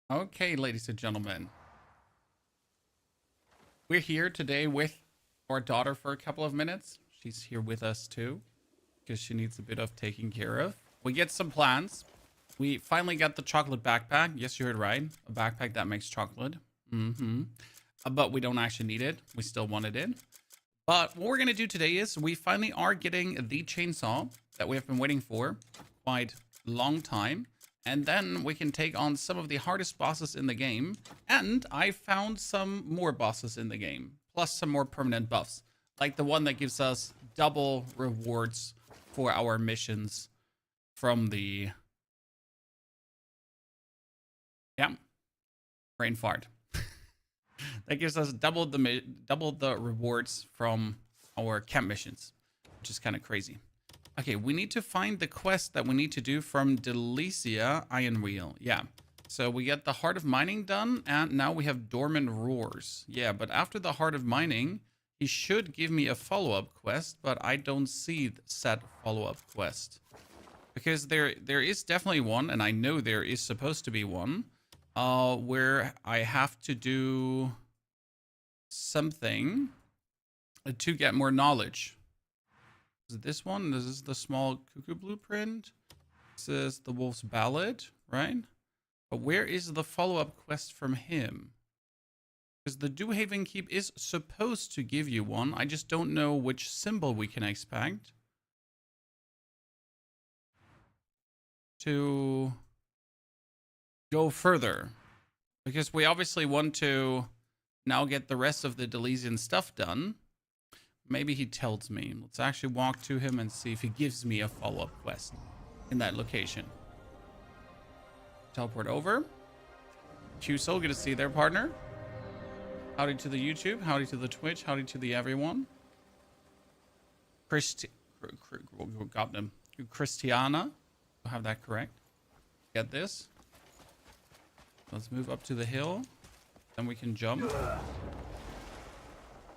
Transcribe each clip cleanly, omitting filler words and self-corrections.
Okay, ladies and gentlemen, we're here today with our daughter for a couple of minutes. She's here with us too because she needs a bit of taking care of. We get some plans. We finally got the chocolate backpack. Yes, you heard right. A backpack that makes chocolate. But we don't actually need it. We still wanted it. But what we're going to do today is we finally are getting the chainsaw that we have been waiting for quite a long time. And then we can take on some of the hardest bosses in the game. And I found some more bosses in the game. Plus some more permanent buffs. Like the one that gives us double rewards for our missions from the... Yeah. Brain fart. That gives us double the rewards from our camp missions. Which is kind of crazy. Okay, we need to find the quest that we need to do from Delicia Iron Wheel. Yeah. So we get the Heart of Mining done, and now we have Dormant Roars. Yeah, but after the Heart of Mining, he should give me a follow-up quest, but I don't see said follow-up quest. Because there is definitely one, and I know there is supposed to be one, where I have to do something to get more knowledge. Is it this one? This is the small cuckoo blueprint. This is the wolf's ballad, right? But where is the follow-up quest from him? Because the Dewhaven Keep is supposed to give you one. I just don't know which symbol we can expect to go further. Because we obviously want to now get the rest of the Delesian stuff done. Maybe he tells me. Let's actually walk to him and see if he gives me a follow-up quest in that location. Teleport over. Q-Soul, good to see their partner. Howdy to the YouTube. Howdy to the Twitch. Howdy to the everyone. Got them. Christiana. I'll have that correct. Get this. Let's move up to the hill. Then we can jump.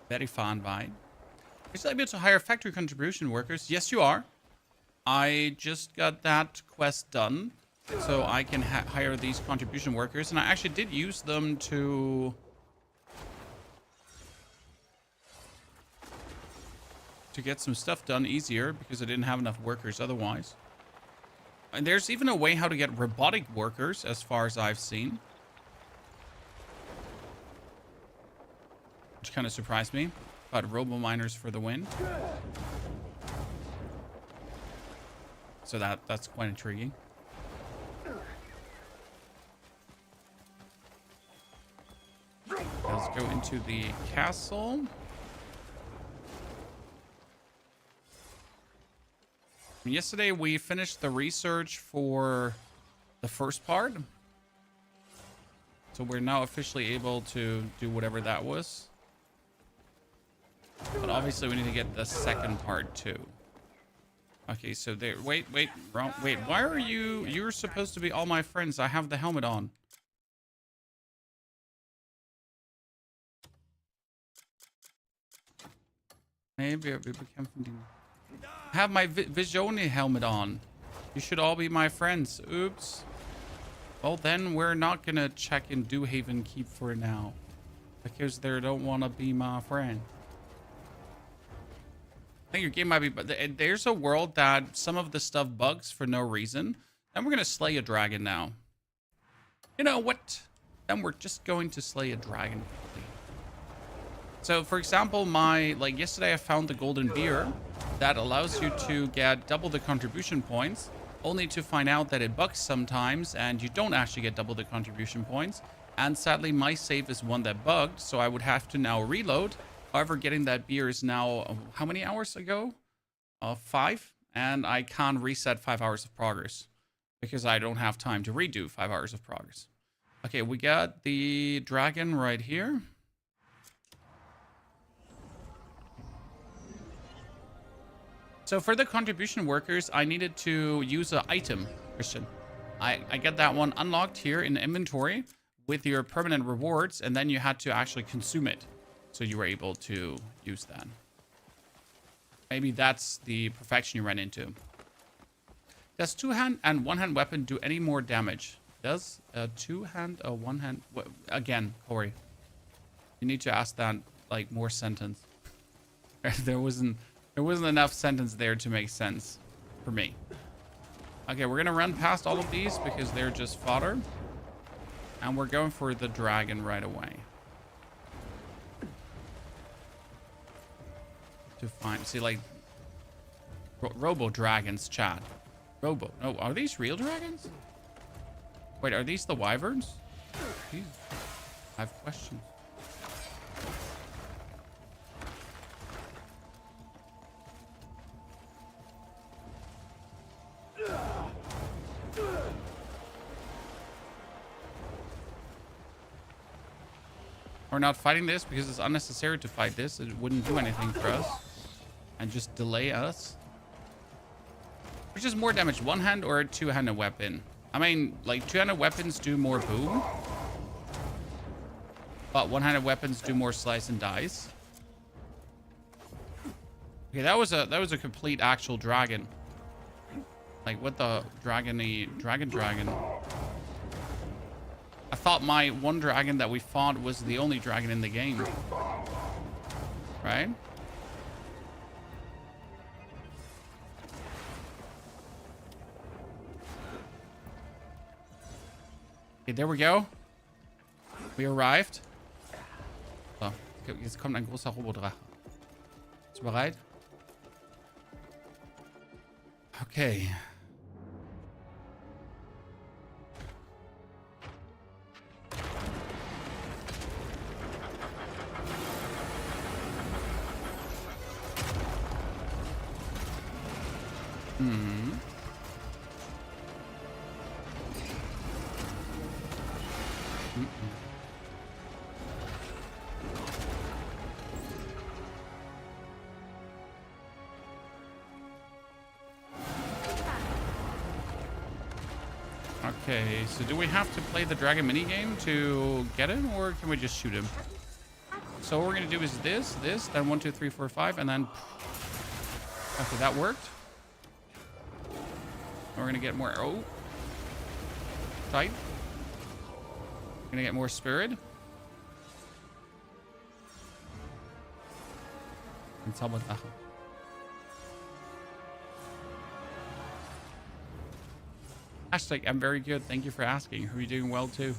Very fun vibe. Is that able to hire factory contribution workers? Yes, you are. I just got that quest done. So I can hire these contribution workers. And I actually did use them to get some stuff done easier. Because I didn't have enough workers otherwise. And there's even a way how to get robotic workers as far as I've seen. Which kind of surprised me. But robo miners for the win. So that's quite intriguing. Let's go into the castle. Yesterday we finished the research for the first part. So we're now officially able to do whatever that was. But obviously we need to get the second part too. Okay, so there. Wait, wrong. Wait, why are you? You're supposed to be all my friends. I have the helmet on. Maybe I became. I have my Visione helmet on. You should all be my friends. Oops. Well, then we're not gonna check in Dewhaven Keep for now, because they don't want to be my friend. I think your game might be, but there's a world that some of the stuff bugs for no reason. And we're going to slay a dragon now. You know what? Then we're just going to slay a dragon. So, for example, yesterday I found the golden beer that allows you to get double the contribution points, only to find out that it bugs sometimes and you don't actually get double the contribution points. And sadly, my save is one that bugged, so I would have to now reload. However, getting that beer is now, how many hours ago? 5. And I can't reset 5 hours of progress. Because I don't have time to redo 5 hours of progress. Okay, we got the dragon right here. So for the contribution workers, I needed to use an item, Christian. I get that one unlocked here in the inventory with your permanent rewards. And then you had to actually consume it. So you were able to use that. Maybe that's the perfection you ran into. Does two-hand and one-hand weapon do any more damage? Does a two-hand, a one-hand... Again, Corey, you need to ask that, like, more sentence. There wasn't enough sentence there to make sense for me. Okay, we're gonna run past all of these because they're just fodder. And we're going for the dragon right away. To find... See, like... Robo-dragons, chat. Robo... Oh, are these real dragons? Wait, are these the wyverns? Jeez. I have questions. We're not fighting this because it's unnecessary to fight this. It wouldn't do anything for us. And just delay us. Which is more damage, one hand or a two-handed weapon? I mean, like, two-handed weapons do more boom. But one-handed weapons do more slice and dice. Okay, that was a complete actual dragon. Like, what the dragon. I thought my one dragon that we fought was the only dragon in the game. Right? Okay, there we go. We arrived. So, jetzt kommt ein großer Robodrache. Bist du bereit? Okay. Hmm. Okay, so do we have to play the dragon minigame to get him, or can we just shoot him? So what we're gonna do is this, then 1, 2, 3, 4, 5, and then... Okay, that worked. We're gonna get more... Oh. Tight. We're gonna get more spirit. And Zauberdrache. Hashtag, I'm very good. Thank you for asking. Are you doing well too?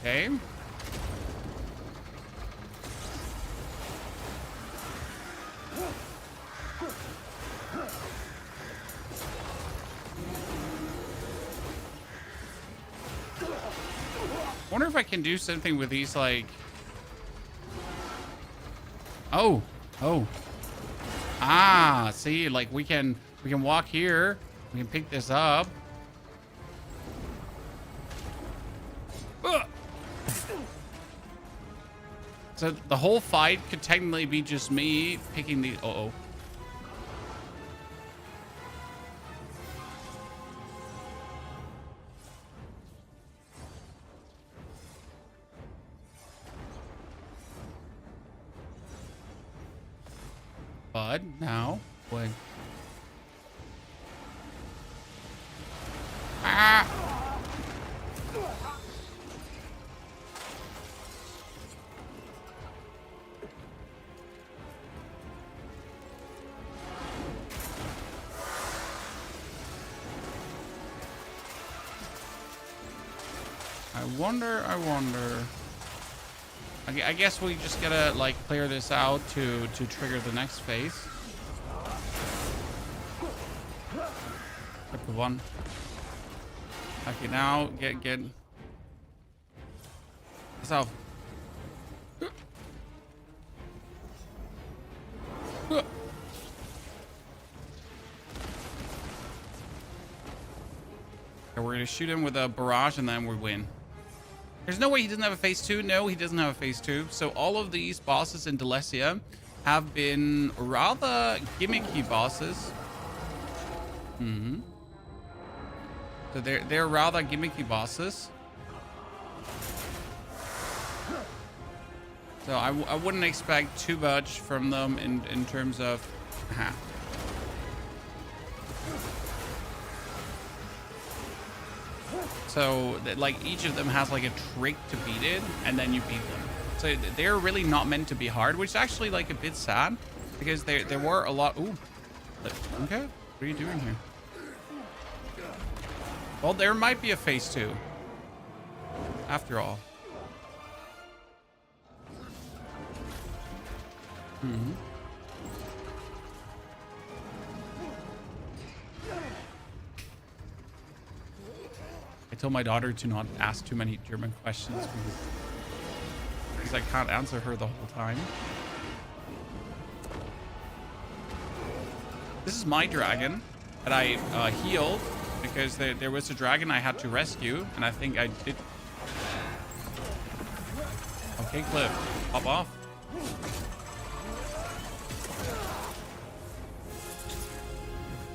Okay. Wonder if I can do something with these, like... Oh. Ah, see, like we can walk here. We can pick this up. Ugh. So the whole fight could technically be just me picking the... Uh-oh. But now, what? Ah! I wonder. I guess we just gotta like clear this out to trigger the next phase. Click the one. Okay, now get yourself. Okay, we're gonna shoot him with a barrage and then we win. There's no way he doesn't have a phase 2. No, he doesn't have a phase 2. So all of these bosses in Delecia have been rather gimmicky bosses. So they're rather gimmicky bosses. So I wouldn't expect too much from them in terms of... So, like, each of them has, like, a trick to beat it, and then you beat them. So, they're really not meant to be hard, which is actually, like, a bit sad. Because there were a lot... Ooh. Okay. What are you doing here? Well, there might be a phase 2. After all. I told my daughter to not ask too many German questions because I can't answer her the whole time. This is my dragon that I healed because there was a dragon I had to rescue, and I think I did. Okay, Cliff, pop off.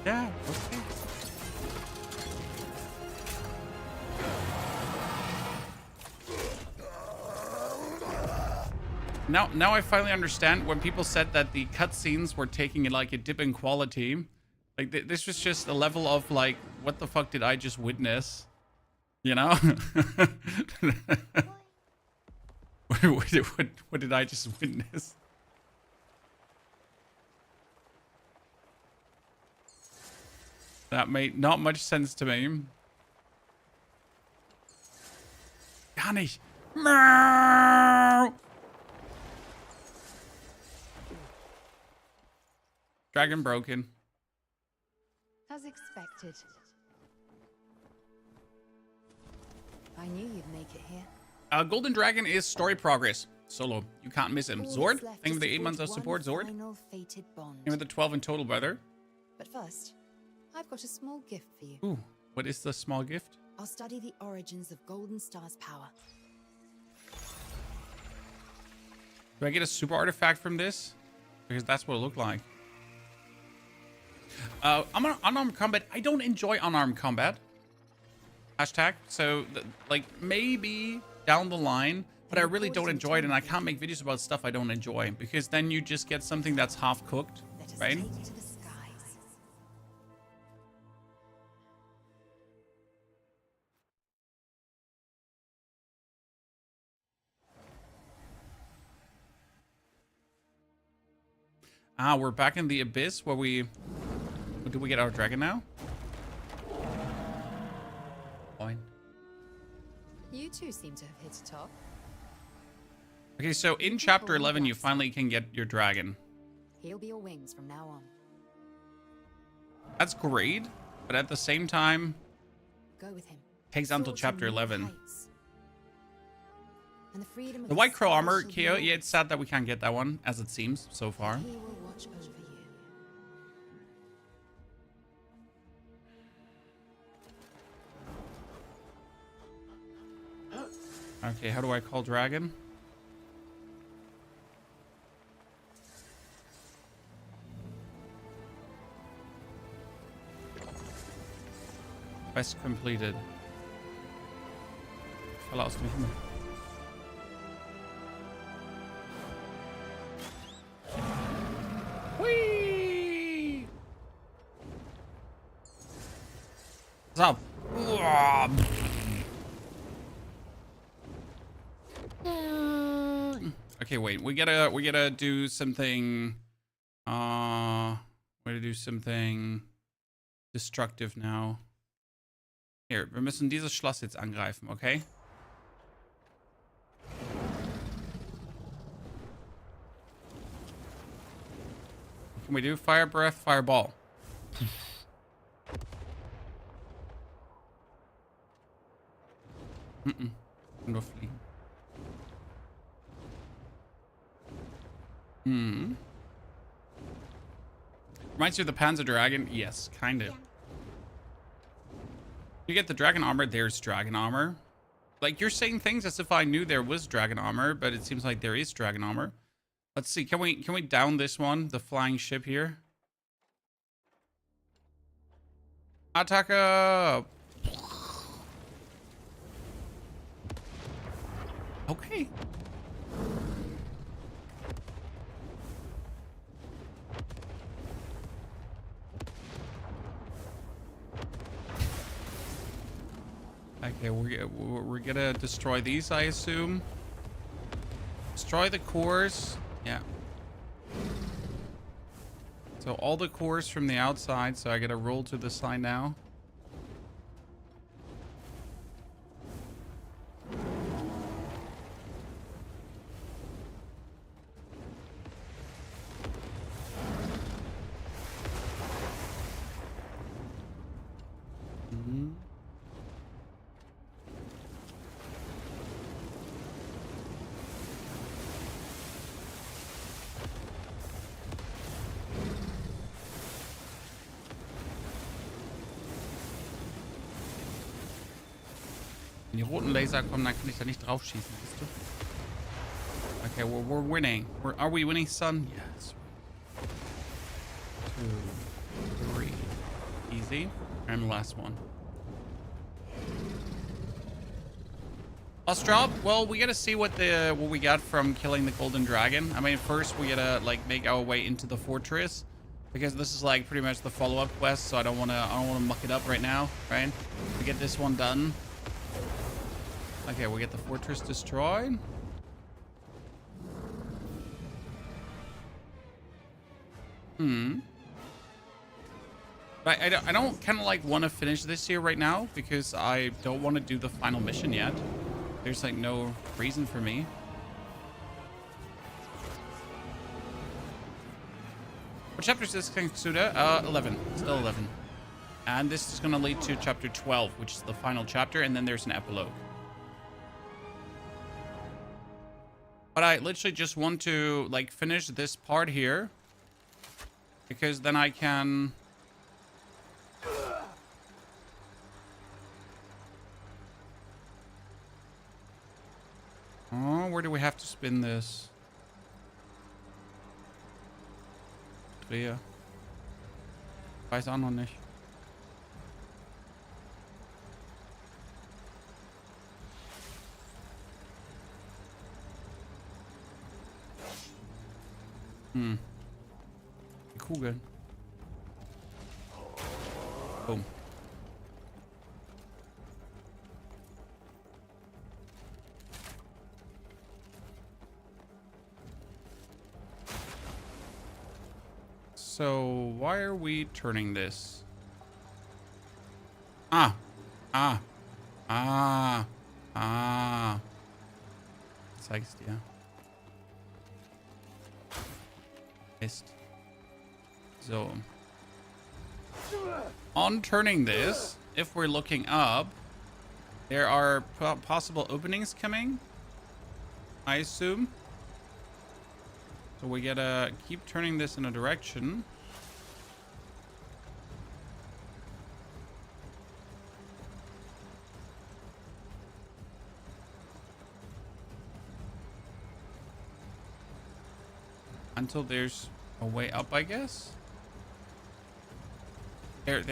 Yeah, okay. Now I finally understand when people said that the cutscenes were taking like a dip in quality. Like this was just a level of like, what the fuck did I just witness? You know? What did I just witness? That made not much sense to me. Gar nicht. Dragon broken. As expected. I knew you'd make it here. Golden Dragon is story progress. Solo. You can't miss him. Zord. Thank you for the 8 months of support, Zord. Thank you for the 12 in total, brother. But first, I've got a small gift for you. Ooh, what is the small gift? I'll study the origins of Golden Star's power. Do I get a super artifact from this? Because that's what it looked like. Unarmed combat. I don't enjoy unarmed combat. Hashtag. So, like, maybe down the line, but I really don't enjoy it, and I can't make videos about stuff I don't enjoy, because then you just get something that's half cooked, right? Ah, we're back in the abyss where we... Do we get our dragon now? Fine. You two seem to have hit a top. Okay, so in chapter 11, you finally can get your dragon. He'll be your wings from now on. That's great, but at the same time, go with him. Takes until chapter 11. And the White Crow armor, KO. Yeah, it's sad that we can't get that one, as it seems so far. He will watch over you. Okay, how do I call dragon? Quest completed. Fell aus dem Himmel. Whee! What's up? Okay, wait. We gotta do something. We gotta do something destructive now. Hier, wir müssen dieses Schloss jetzt angreifen, okay? What can we do? Fire breath, fireball. Nur fliegen. Reminds you of the Panzer Dragon? Yes, kind of. You get the dragon armor, there's dragon armor. Like, you're saying things as if I knew there was dragon armor, but it seems like there is dragon armor. Let's see, can we down this one, the flying ship here? Attacker! Okay. Okay, we're gonna destroy these, I assume. Destroy the cores. Yeah. So all the cores from the outside. So I gotta roll to the side now. Wenn die roten Laser kommen, dann kann ich da nicht drauf schießen, siehst du? Okay, we're winning. Are we winning, son? Yes. 2, 3. Easy. And the last one. Lost drop? Well, we gotta see what we got from killing the golden dragon. I mean, first we gotta like make our way into the fortress, because this is like pretty much the follow-up quest. So I don't wanna muck it up right now, right? To get this one done. Okay, we get the fortress destroyed. But I don't kind of like want to finish this here right now, because I don't want to do the final mission yet. There's like no reason for me. What chapter is this, Kangsuda? 11. Still 11. And this is going to lead to chapter 12, which is the final chapter, and then there's an epilogue. But I literally just want to like finish this part here, because then I can... Oh, where do we have to spin this? Drehe. Weiß auch noch nicht. Die Kugeln. Boom. So why are we turning this? Zeig's dir. Mist. So. On turning this, if we're looking up, there are possible openings coming, I assume. So we gotta keep turning this in a direction. Until there's a way up, I guess. There.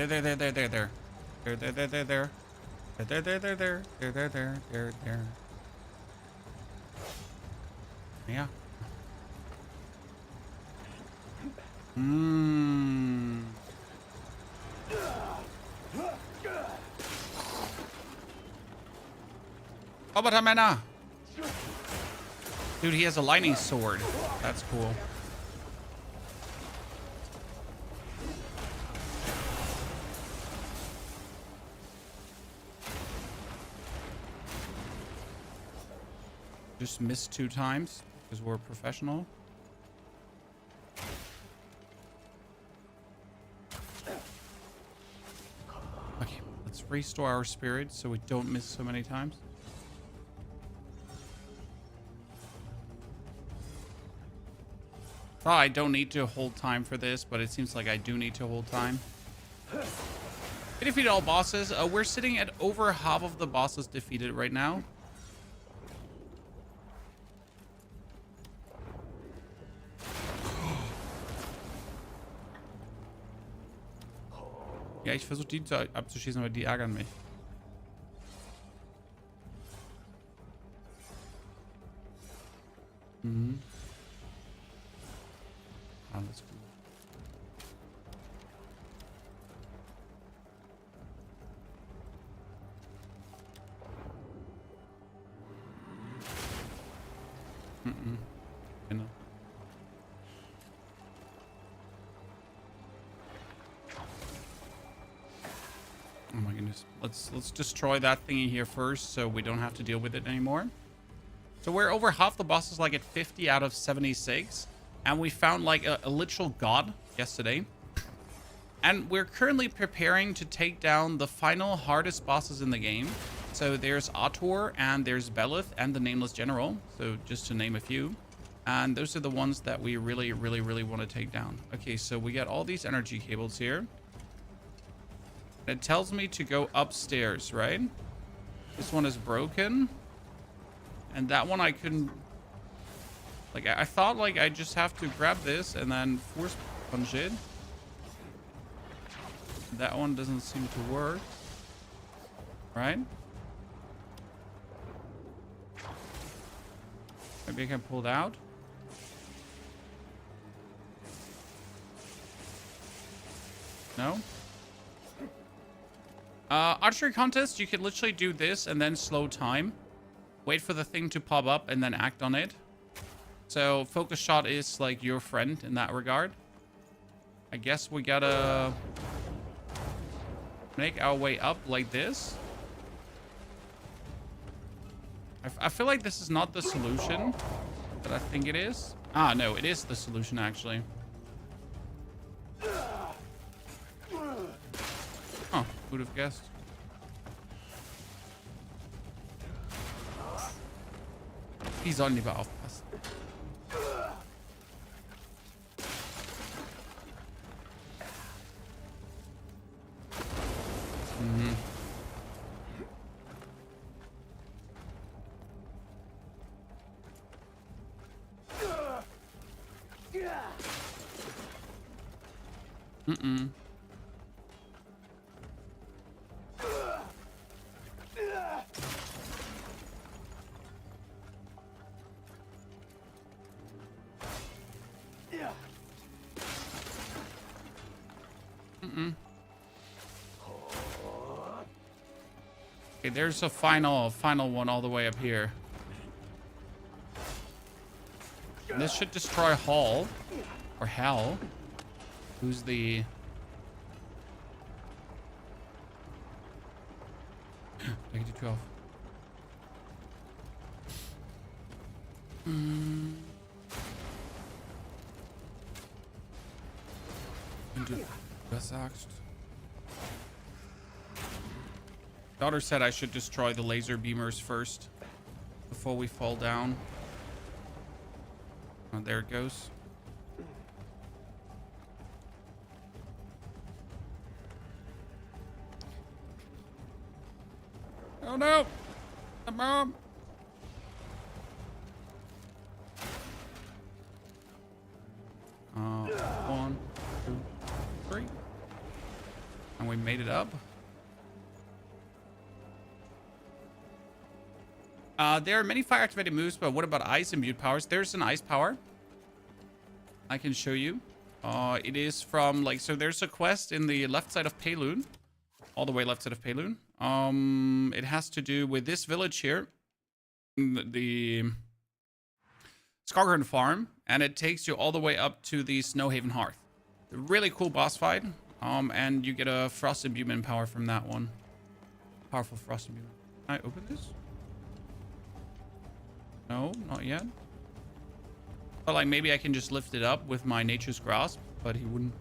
Yeah. Männer. Dude, he has a lightning sword. That's cool. Just missed 2 times because we're professional. Okay, let's restore our spirit so we don't miss so many times. I don't need to hold time for this, but it seems like I do need to hold time. We defeated all bosses. We're sitting at over half of the bosses defeated right now. Ja, ich versuche die abzuschießen, aber die ärgern mich. Alles gut. You know. Oh my goodness. Let's destroy that thingy here first so we don't have to deal with it anymore. So we're over half the bosses, like at 50 out of 76. And we found like a literal god yesterday. And we're currently preparing to take down the final hardest bosses in the game. So there's Ator and there's Belith and the Nameless General. So just to name a few. And those are the ones that we really want to take down. Okay, so we got all these energy cables here. It tells me to go upstairs, right? This one is broken. And that one I couldn't... Like, I thought, like, I just have to grab this and then force punch it. That one doesn't seem to work. Right? Maybe I can pull it out. No? Archery contest, you can literally do this and then slow time. Wait for the thing to pop up and then act on it. So focus shot is like your friend in that regard. I guess we gotta make our way up like this. I feel like this is not the solution that I think it is. Ah, no, it is the solution actually. Huh, who'd have guessed? Die sollen lieber aufpassen. Mhm. Mhm. Okay, there's a final one all the way up here. And this should destroy Hall or Hal. Who's the... I can do 12. Wenn du das sagst. Daughter said I should destroy the laser beamers first before we fall down. Oh, there it goes. Oh no! The mom! One, two, three. And we made it up. There are many fire activated moves, but what about ice imbued powers? There's an ice power. I can show you. It is from like, so there's a quest in the left side of Payloon. All the way left side of Payloon. It has to do with this village here. The Skargren farm. And it takes you all the way up to the Snowhaven Hearth. A really cool boss fight. And you get a frost imbuement power from that one. Powerful frost imbuement. Can I open this? No, not yet. But like maybe I can just lift it up with my Nature's Grasp, but he wouldn't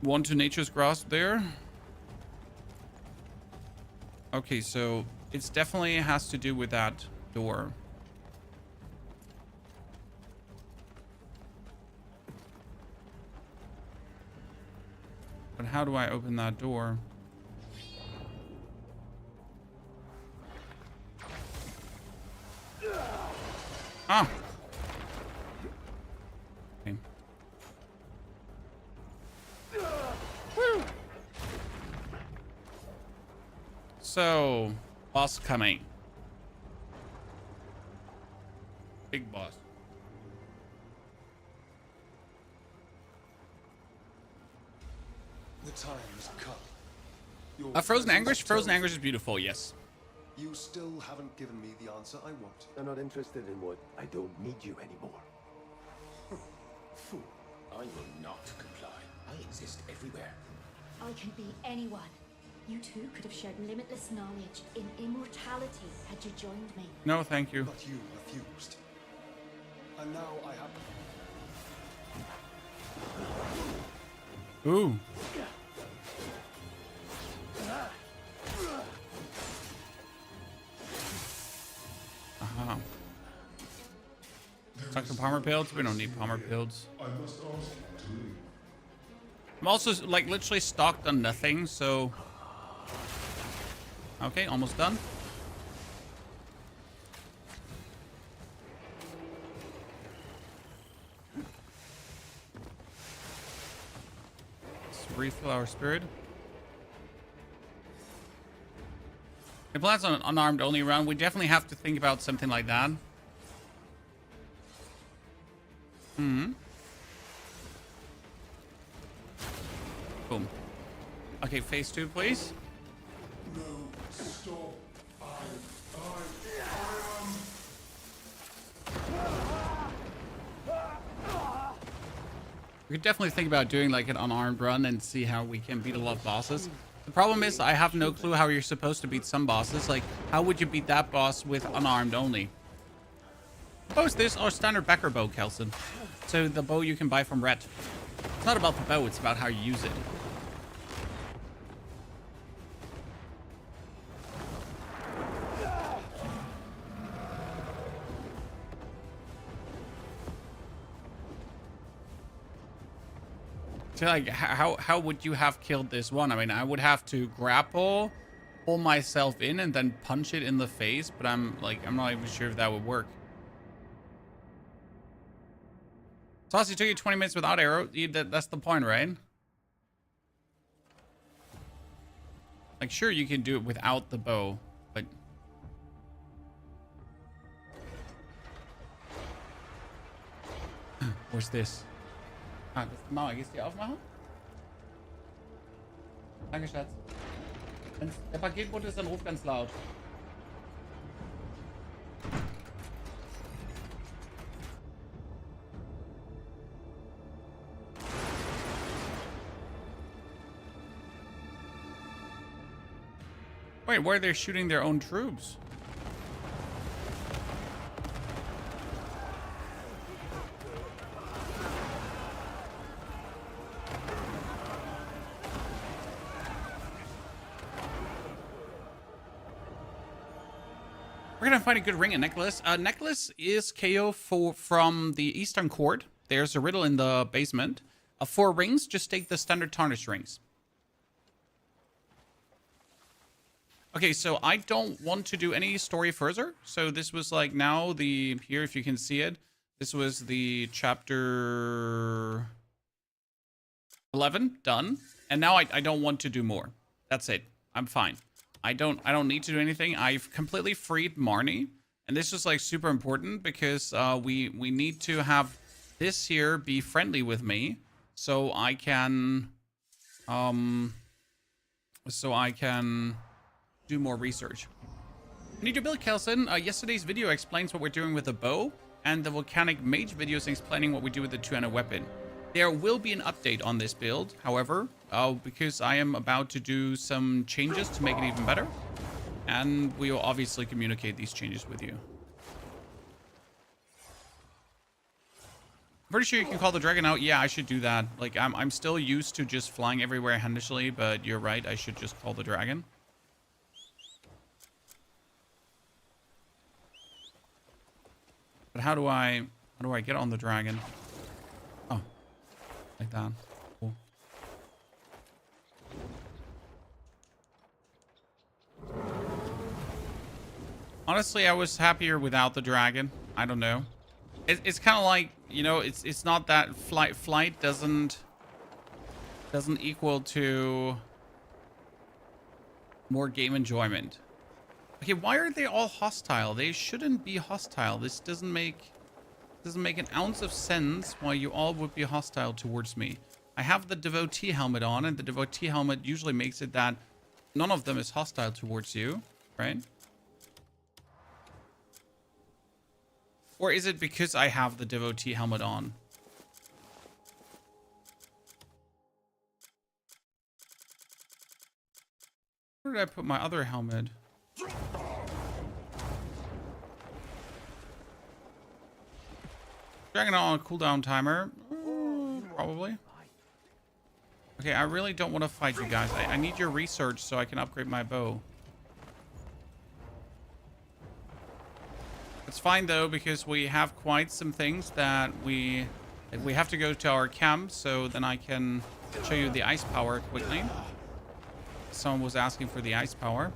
want to Nature's Grasp there. Okay, so it's definitely has to do with that door. But how do I open that door? Ah! Okay. Woo! So, boss coming. Big boss. The time has come. Frozen Anguish? Frozen Anguish is beautiful, yes. You still haven't given me the answer I want. I'm not interested in what I don't need you anymore. Fool. I will not comply. I exist everywhere. I can be anyone. You two could have shared limitless knowledge in immortality had you joined me. No, thank you. But you refused. And now I have... Ooh. Uh-huh. Talk to Palmer Pills? We don't need Palmer Pills. I must ask you to leave. I'm also, like, literally stocked on nothing, so... Okay, almost done. Let's refill our spirit. It plans on an unarmed only round. We definitely have to think about something like that. Hmm. Boom. Okay, phase 2, please. No, stop. We could definitely think about doing like an unarmed run and see how we can beat a lot of bosses. The problem is I have no clue how you're supposed to beat some bosses. Like, how would you beat that boss with unarmed only? Oh, is this our standard Becker bow, Kelson? So the bow you can buy from Ret. It's not about the bow, it's about how you use it. So like, how would you have killed this one? I mean, I would have to grapple, pull myself in, and then punch it in the face. But I'm not even sure if that would work. Saucy took you 20 minutes without arrow. That's the point, right? Like, sure, you can do it without the bow, but... Where's this? Ah, das ist die Mauer. Gehst du die aufmachen? Danke, Schatz. Wenn der Paketbote ist, dann ruf ganz laut. Wait, where are they shooting their own troops? We're gonna find a good ring at Necklace. Necklace is KO from the Eastern Court. There's a riddle in the basement. For rings, just take the standard tarnished rings. Okay, so I don't want to do any story further. So this was like now here, if you can see it, this was the chapter 11 done. And now I don't want to do more. That's it. I'm fine. I don't need to do anything. I've completely freed Marne. And this is like super important because we need to have this here be friendly with me so I can do more research. I need to build Kelson. Yesterday's video explains what we're doing with the bow, and the volcanic mage video is explaining what we do with the two-handed weapon. There will be an update on this build, however, because I am about to do some changes to make it even better, and we will obviously communicate these changes with you. I'm pretty sure you can call the dragon out. Yeah, I should do that. Like, I'm still used to just flying everywhere handishly, but you're right, I should just call the dragon. But how do I get on the dragon? Oh, like that. Cool. Honestly, I was happier without the dragon. I don't know. It's kind of like, you know, it's not that flight doesn't equal to more game enjoyment. Okay, why are they all hostile? They shouldn't be hostile. This doesn't make an ounce of sense why you all would be hostile towards me. I have the devotee helmet on, and the devotee helmet usually makes it that none of them is hostile towards you, right? Or is it because I have the devotee helmet on? Where did I put my other helmet? Dragging it on a cooldown timer. Probably. Okay, I really don't want to fight you guys. I need your research so I can upgrade my bow. It's fine though, because we have quite some things that we have to go to our camp, so then I can show you the ice power quickly. Someone was asking for the ice power.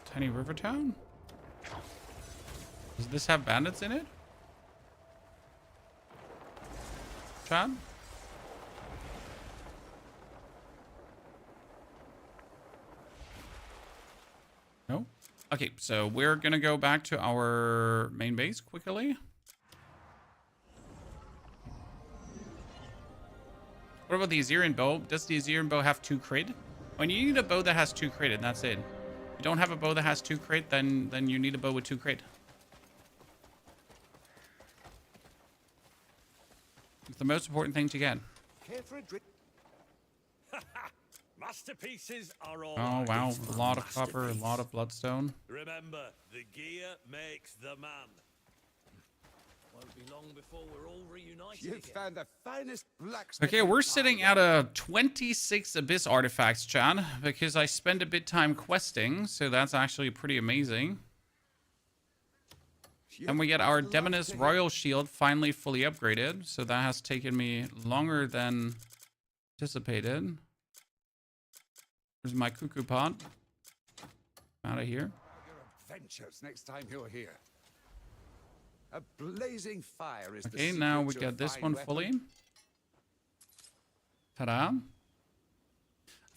Tiny river town? Does this have bandits in it? Chad? No? Okay, so we're gonna go back to our main base quickly. What about the Azerian bow? Does the Azerian bow have 2 crit? When you need a bow that has 2 crit, and that's it. If you don't have a bow that has 2 crit, then you need a bow with 2 crit. It's the most important thing to get. Masterpieces are all. Oh wow, a lot of copper, a lot of bloodstone. Remember, the gear makes the man. Won't be long before we're all reunited. You've found the finest blacksmith. Okay, we're sitting at a 26 abyss artifacts, Chan, because I spent a bit time questing, so that's actually pretty amazing. And we get our Demoness Royal Shield finally fully upgraded, so that has taken me longer than anticipated. There's my cuckoo pot. Out of here. Your adventures next time you're here. A blazing fire is Okay, the now we secret to a get this fine one weapon. fully. Ta-da. I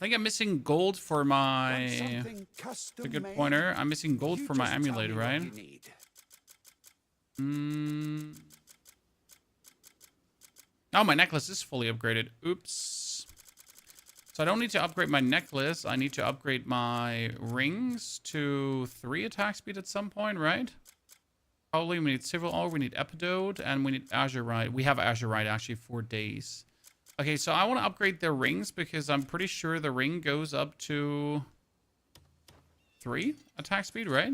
think I'm missing gold for my... Want something It's a custom good made? pointer. I'm missing gold You for my just tell amulet, me what right? you need. Oh, my necklace is fully upgraded. Oops. So I don't need to upgrade my necklace. I need to upgrade my rings to 3 attack speed at some point, right? Probably we need Civil Ore, we need Epidote, and we need Azurite. We have Azurite actually for days. Okay, so I want to upgrade the rings because I'm pretty sure the ring goes up to 3 attack speed, right?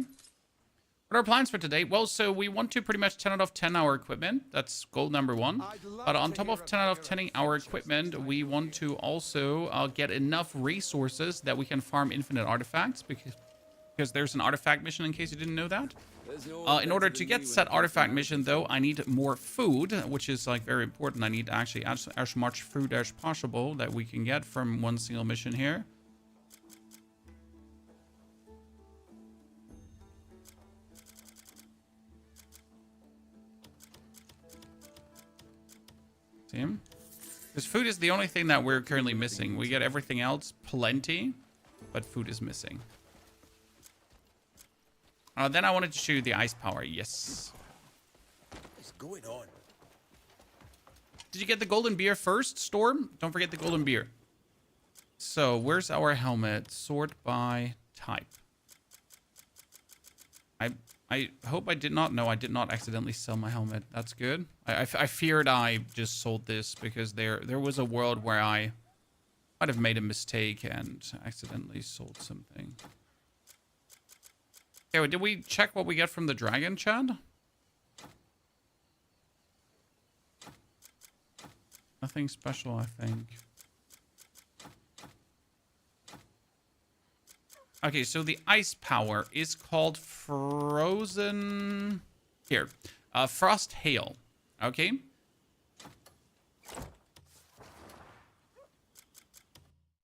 What are our plans for today? Well, so we want to pretty much 10 out of 10 our equipment. That's goal number 1. But on top of 10 out of 10 our equipment, we want to also get enough resources that we can farm infinite artifacts because there's an artifact mission in case you didn't know that. In order to get said artifact mission, though, I need more food, which is like very important. I need actually as much food as possible that we can get from one single mission here. See? Because food is the only thing that we're currently missing. We get everything else plenty, but food is missing. Then I wanted to show you the ice power. Yes. What's going on? Did you get the golden beer first, Storm? Don't forget the golden beer. So, where's our helmet? Sort by type. I hope I did not. No, I did not accidentally sell my helmet. That's good. I feared I just sold this because there was a world where I might have made a mistake and accidentally sold something. Okay, wait, did we check what we get from the dragon, Chad? Nothing special, I think. Okay, so the ice power is called Frozen... Here. Frost Hail. Okay.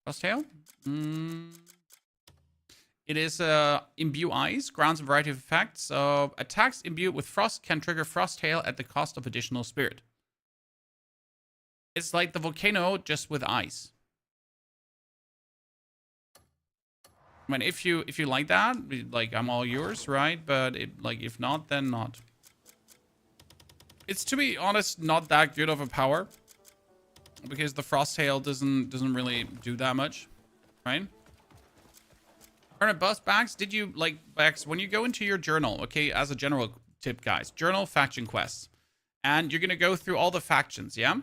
Frost Hail? It is Imbue Ice. Grants a variety of effects. Attacks imbued with frost can trigger Frost Hail at the cost of additional spirit. It's like the volcano, just with ice. I mean, if you like that, like, I'm all yours, right? But if not, then not. It's, to be honest, not that good of a power because the frost hail doesn't really do that much, right? Permnanet bus Bax, did you like Bax when you go into your journal? Okay, as a general tip, guys. Journal faction quests. And you're going to go through all the factions, yeah?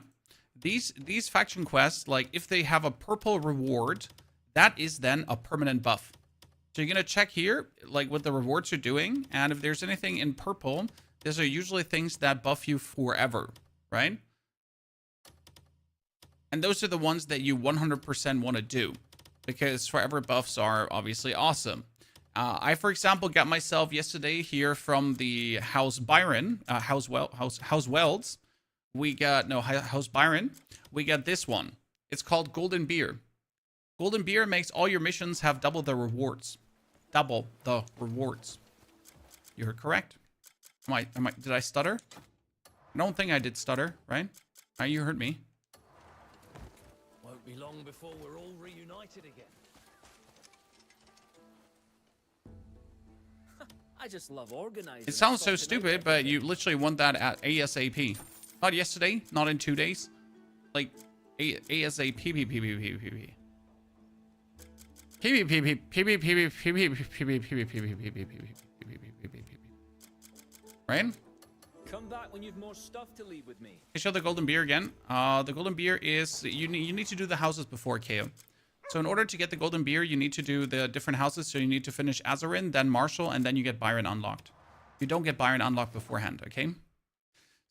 These faction quests, like if they have a purple reward, that is then a permanent buff. So you're going to check here, like what the rewards are doing. And if there's anything in purple, those are usually things that buff you forever, right? And those are the ones that you 100% want to do, because forever buffs are obviously awesome. I, for example, got myself yesterday here from the House Byron, House Welds. We got, no, House Byron. We got this one. It's called Golden Beer. Golden Beer makes all your missions have double the rewards. Double the rewards. You heard correct. Did I stutter? I don't think I did stutter, right? You heard me. Won't be long before we're all reunited again. I just love organizing. It sounds so stupid, but you literally want that at ASAP. Not yesterday, not in 2 days. Like ASAP. Right? Come back when you've more stuff to leave with me. I show the golden beer again. The golden beer is you need to do the houses before KO. So in order to get the golden beer, you need to do the different houses. So you need to finish Azarin, then Marshall, and then you get Byron unlocked. You don't get Byron unlocked beforehand, okay?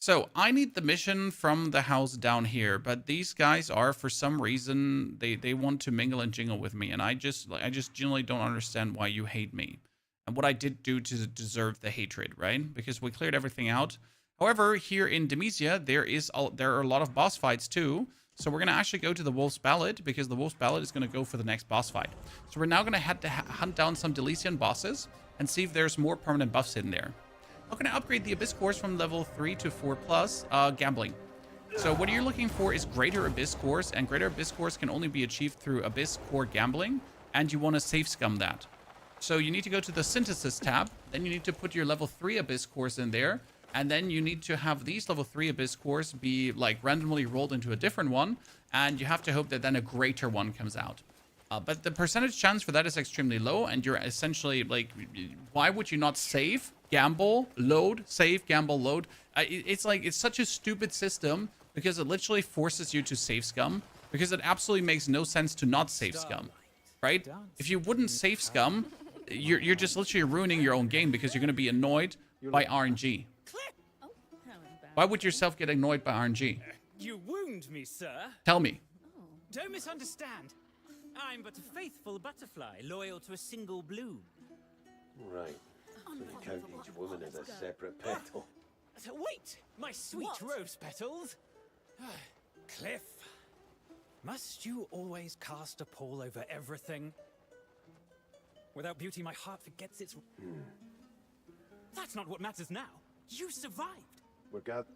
So I need the mission from the house down here, but these guys are, for some reason, they want to mingle and jingle with me, and I just genuinely don't understand why you hate me and what I did do to deserve the hatred, right? Because we cleared everything out. However, here in Demesia, there are a lot of boss fights too. So we're going to actually go to the Wolf's Ballad, because the Wolf's Ballad is going to go for the next boss fight. So we're now going to head to hunt down some Delician bosses and see if there's more permanent buffs in there. I'm going to upgrade the Abyss cores from level 3 to 4 plus, gambling. So what you're looking for is greater Abyss cores, and greater Abyss cores can only be achieved through Abyss core gambling, and you want to safe scum that. So you need to go to the Synthesis tab, then you need to put your level 3 Abyss cores in there, and then you need to have these level 3 Abyss cores be like randomly rolled into a different one, and you have to hope that then a greater one comes out. But the percentage chance for that is extremely low, and you're essentially like, why would you not save, gamble, load, save, gamble, load? It's like, it's such a stupid system because it literally forces you to save scum, because it absolutely makes no sense to not save scum, right? If you wouldn't save scum, you're just literally ruining your own game because you're going to be annoyed by RNG. Why would yourself get annoyed by RNG? You wound me, sir. Tell me. Don't misunderstand. I'm but a faithful butterfly, loyal to a single bloom. Right. So you count each woman as a separate petal. Wait, my sweet rose petals. Cliff, must you always cast a pall over everything? Without beauty, my heart forgets its... That's not what matters now. You survived. We're got...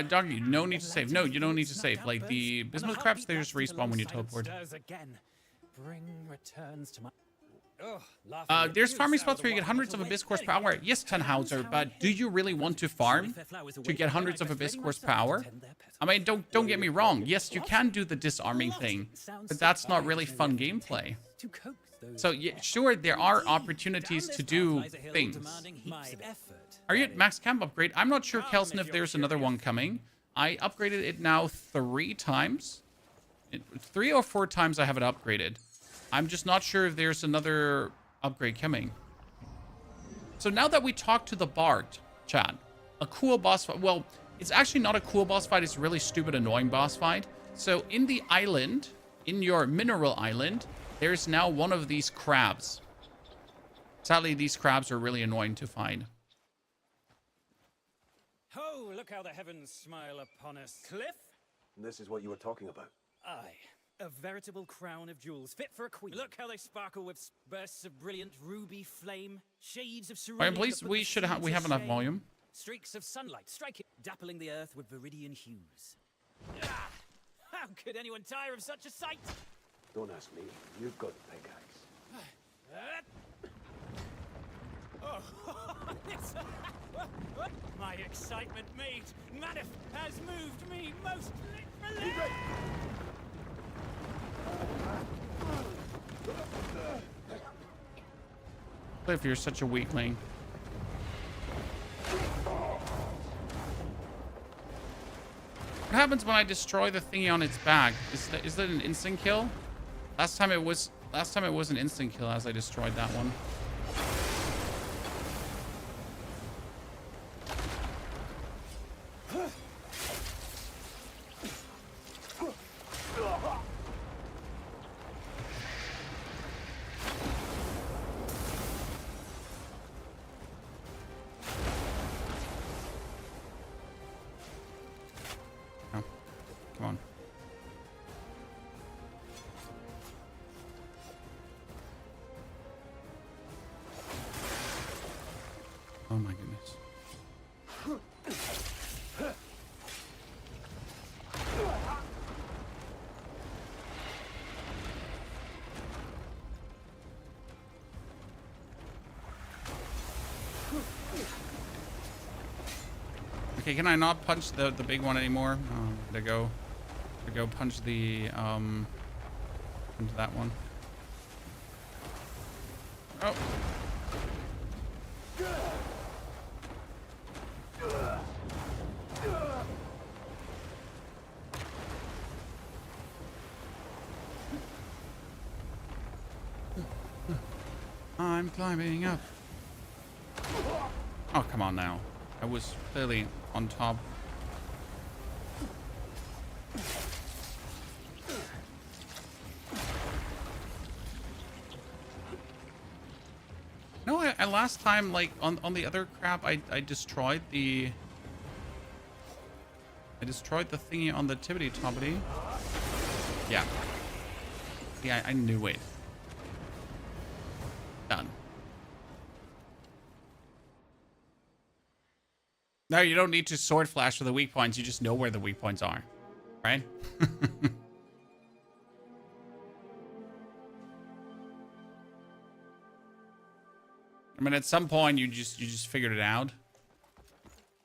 Doggy, no need to save. No, you don't need to save. Like, the bismuth crabs, they just respawn when you teleport. Bring returns to my... There's farming spots where you get hundreds of Abyss cores per hour. Yes, Tannhauser, but do you really want to farm to get hundreds of Abyss cores per hour? I mean, don't get me wrong. Yes, you can do the disarming thing, but that's not really fun gameplay. So, yeah, sure, there are opportunities to do things. Are you at max camp upgrade? I'm not sure, Kelson, if there's another one coming. I upgraded it now 3 times. 3 or 4 times I have it upgraded. I'm just not sure if there's another upgrade coming. So now that we talked to the Bard, Chad, a cool boss fight. Well, it's actually not a cool boss fight. It's a really stupid, annoying boss fight. So in the island, in your mineral island, there's now one of these crabs. Sadly, these crabs are really annoying to find. Oh, look how the heavens smile upon us. Cliff? This is what you were talking about. Aye. A veritable crown of jewels, fit for a queen. Look how they sparkle with bursts of brilliant ruby flame, shades of cerulean. Alright, please, we have enough volume. Streaks of sunlight striking, dappling the earth with viridian hues. Ah, how could anyone tire of such a sight? Don't ask me. You've got the pickaxe. My excitement, mate. Manif has moved me most literally. Cliff, you're such a weakling. happens when I destroy the thingy on its back? Is that an instant kill? Last time it was an instant kill as I destroyed that one. Come on. Oh my goodness. Okay, can I not punch the big one anymore? To go punch the into that one. Oh. I'm climbing up. Oh, come on now. I was clearly on top. No, I last time, like, on the other crap, I destroyed the... I destroyed the thingy on the tippity-toppity. Yeah. Yeah, I knew it. Done. No, you don't need to sword flash for the weak points. You just know where the weak points are. Right? I mean, at some point, you just figured it out.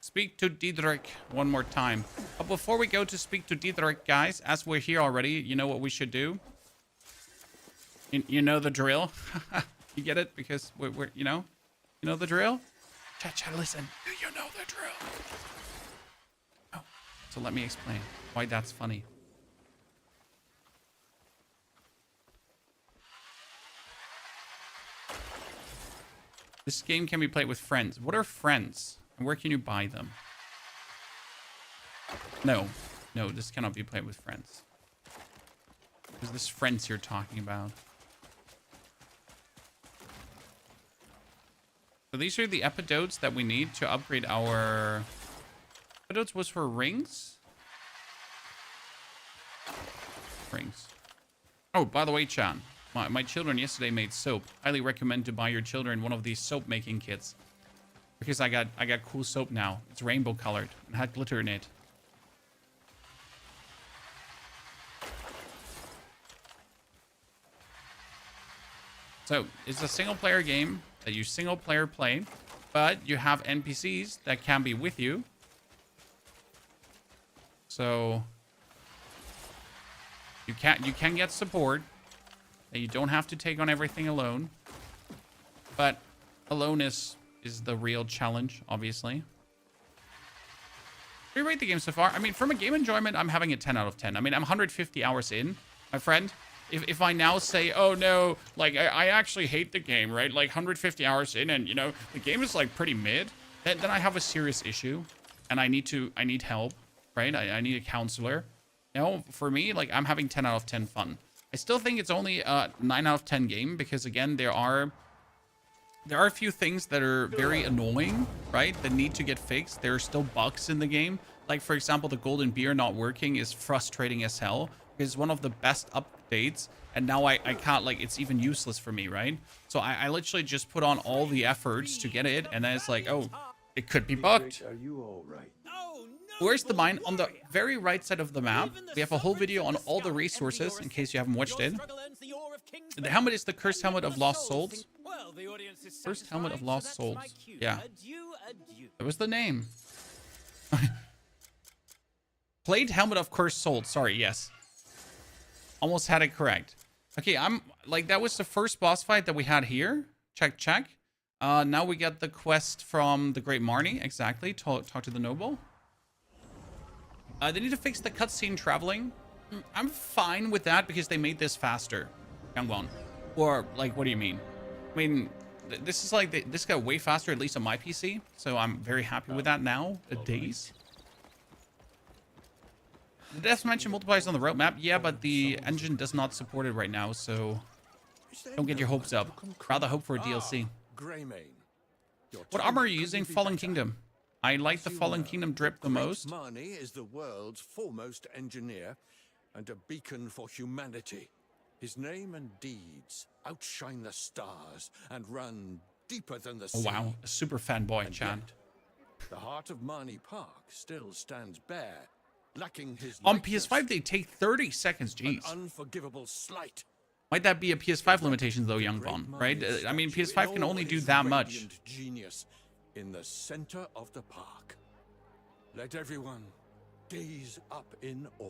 Speak to Diedrich one more time. But before we go to speak to Diedrich, guys, as we're here already, you know what we should do? You know the drill? You get it? Because we're you know the drill? Chat, listen. Do you know the drill? Oh, so let me explain why that's funny. This game can be played with friends. What are friends? And where can you buy them? No, this cannot be played with friends. Who's this friends you're talking about? So these are the epidotes that we need to upgrade our... Epidotes was for rings? Rings. Oh, by the way, Chan. My children yesterday made soap. Highly recommend to buy your children one of these soap making kits. Because I got cool soap now. It's rainbow colored and had glitter in it. So it's a single player game that you single player play, but you have NPCs that can be with you. So you can get support. And you don't have to take on everything alone. But alone is the real challenge, obviously. We rate the game so far. I mean, from a game enjoyment, I'm having a 10 out of 10. I mean, I'm 150 hours in, my friend. If I now say, oh no, like I actually hate the game, right? Like 150 hours in and, you know, the game is like pretty mid, then I have a serious issue and I need help, right? I need a counselor. You know, for me, like I'm having 10 out of 10 fun. I still think it's only a 9 out of 10 game because, again, there are a few things that are very annoying, right? That need to get fixed. There are still bugs in the game. Like, for example, the golden beer not working is frustrating as hell. It's one of the best updates. And now I can't, like, it's even useless for me, right? So I literally just put on all the efforts to get it. And then it's like, oh, it could be bugged. Are you all right? Where's the mine? On the very right side of the map, we have a whole video on all the resources, in case you haven't watched it. The helmet is the cursed helmet of lost souls. Cursed helmet of lost souls. Yeah. That was the name. Plate helmet of cursed souls. Sorry, yes. Almost had it correct. Okay, I'm like, that was the first boss fight that we had here. Check. Now we get the quest from the Great Marne. Exactly. Talk to the noble. They need to fix the cutscene traveling. I'm fine with that because they made this faster, Youngwon. Or like, what do you mean? I mean, this is like this got way faster, at least on my PC. So I'm very happy with that now. Days. The death dimension multiplies on the roadmap. Yeah, but the engine does not support it right now, so don't get your hopes up. Rather hope for a DLC. Greymane. What armor are you using? Fallen Kingdom. I like the Fallen Kingdom drip the most. Marne is the world's foremost engineer and a beacon for humanity. His name and deeds outshine the stars and run deeper than the sea. Oh wow, a super fanboy, Chan. The heart of Marne Park still stands bare, lacking his On likeness, PS5, they take 30 seconds. an Jeez. unforgivable slight. Might that be a PS5 limitation though, Young Von? Right? I mean, PS5 can only do that much. Genius in the center of the park. Let everyone gaze up in awe.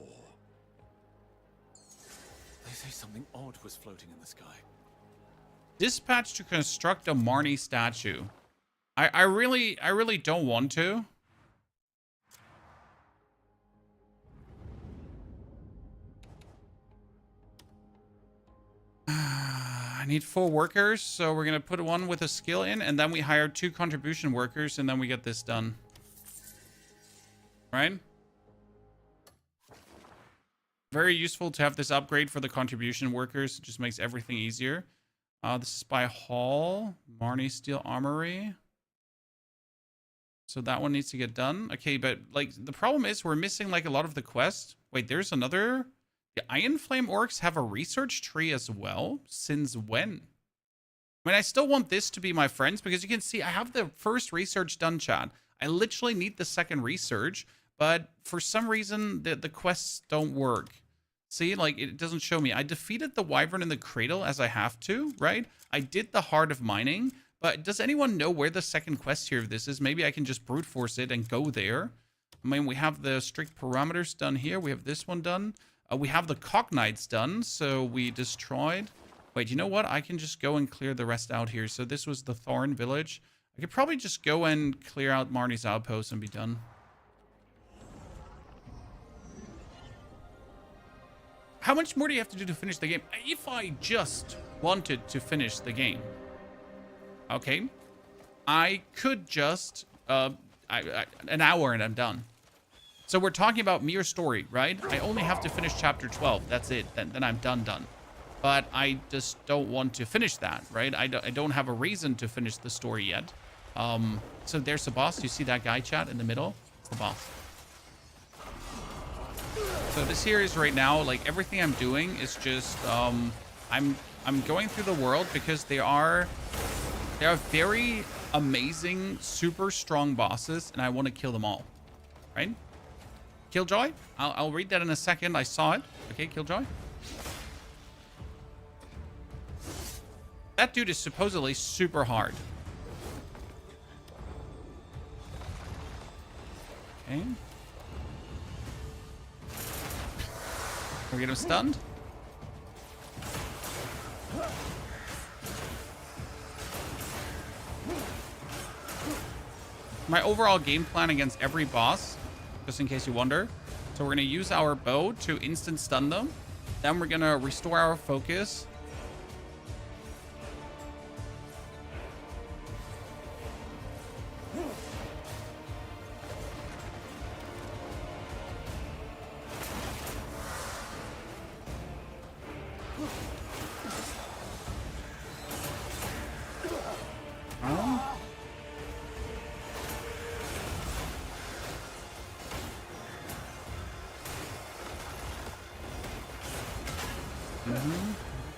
They say something odd was floating in the sky. Dispatch to construct a Marne statue. I really don't want to. I need 4 workers, so we're gonna put one with a skill in, and then we hire 2 contribution workers, and then we get this done. Right? Very useful to have this upgrade for the contribution workers. It just makes everything easier. This is by Hall. Marne Steel Armory. So that one needs to get done. Okay, but like the problem is we're missing like a lot of the quests. Wait, there's another... The Iron Flame Orcs have a research tree as well? Since when? I mean, I still want this to be my friends because you can see I have the first research done, chat. I literally need the second research, but for some reason the quests don't work. See, like it doesn't show me. I defeated the Wyvern in the cradle as I have to, right? I did the Heart of Mining, but does anyone know where the second quest here of this is? Maybe I can just brute force it and go there. I mean, we have the strict parameters done here. We have this one done. We have the Cognites done, so we destroyed. Wait, you know what? I can just go and clear the rest out here. So this was the Thorn Village. I could probably just go and clear out Marnie's outpost and be done. How much more do you have to do to finish the game? If I just wanted to finish the game, okay, I could just, an hour and I'm done. So we're talking about mere story, right? I only have to finish chapter 12. That's it. Then I'm done. But I just don't want to finish that, right? I don't have a reason to finish the story yet. So there's the boss. You see that guy, chat, in the middle? It's the boss. So this here is right now, like everything I'm doing is just, I'm going through the world because they are very amazing, super strong bosses, and I want to kill them all, right? Killjoy? I'll read that in a second. I saw it. Okay, Killjoy. That dude is supposedly super hard. Okay. Can we get him stunned? My overall game plan against every boss, just in case you wonder. So we're going to use our bow to instant stun them. Then we're going to restore our focus.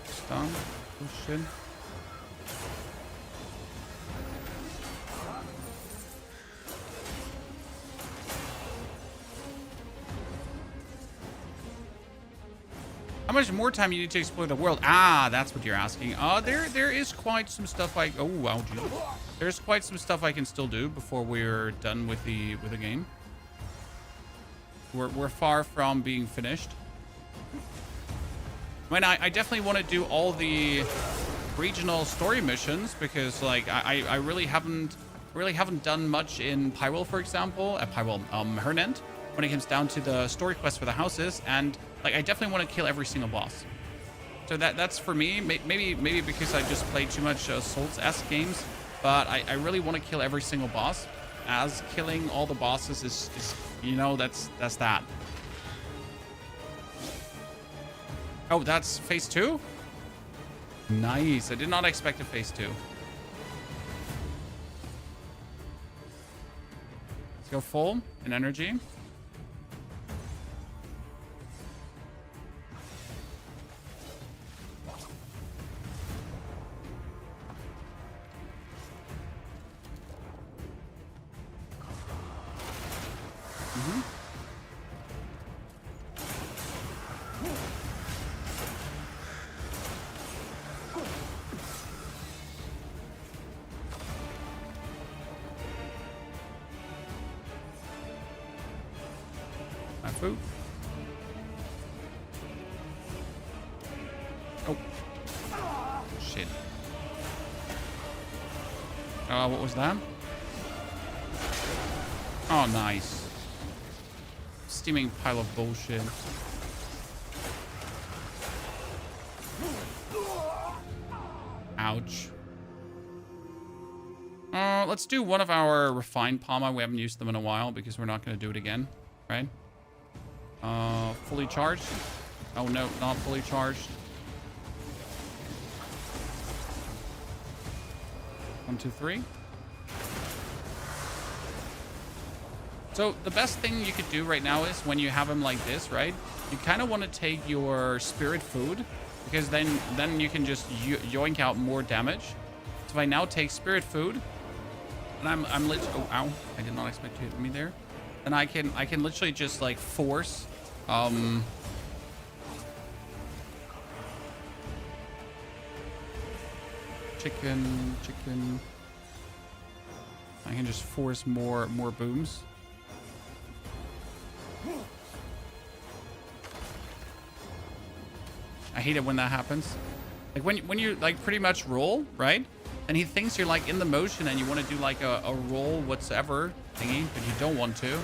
Stun. Oh shit. How much more time you need to explore the world? Ah, that's what you're asking. There is quite some stuff I... Oh, wow, geez. There's quite some stuff I can still do before we're done with the game. We're far from being finished. I mean, I definitely want to do all the regional story missions because, like, I really haven't done much in Pywel, for example. Pywel, Permnanet. when it comes down to the story quest for the houses. And like, I definitely want to kill every single boss. So that's for me. Maybe because I just played too much Souls-esque games, but I really want to kill every single boss, as killing all the bosses is you know, that's that. Oh, that's phase 2? Nice. I did not expect a phase 2. Let's go full in energy. Food. Oh. Shit. What was that? Oh, nice. Steaming pile of bullshit. Ouch. Let's do one of our refined Palma. We haven't used them in a while because we're not going to do it again, right? Fully charged. Oh no, not fully charged. 1, 2, 3. So the best thing you could do right now is when you have them like this, right? You kind of want to take your spirit food, because then you can just yoink out more damage. So if I now take spirit food, and I'm literally, oh ow, I did not expect to hit me there. And I can literally just like force chicken. I can just force more booms. I hate it when that happens. Like when you like pretty much roll, right? And he thinks you're like in the motion and you want to do like a roll whatsoever thingy, but you don't want to.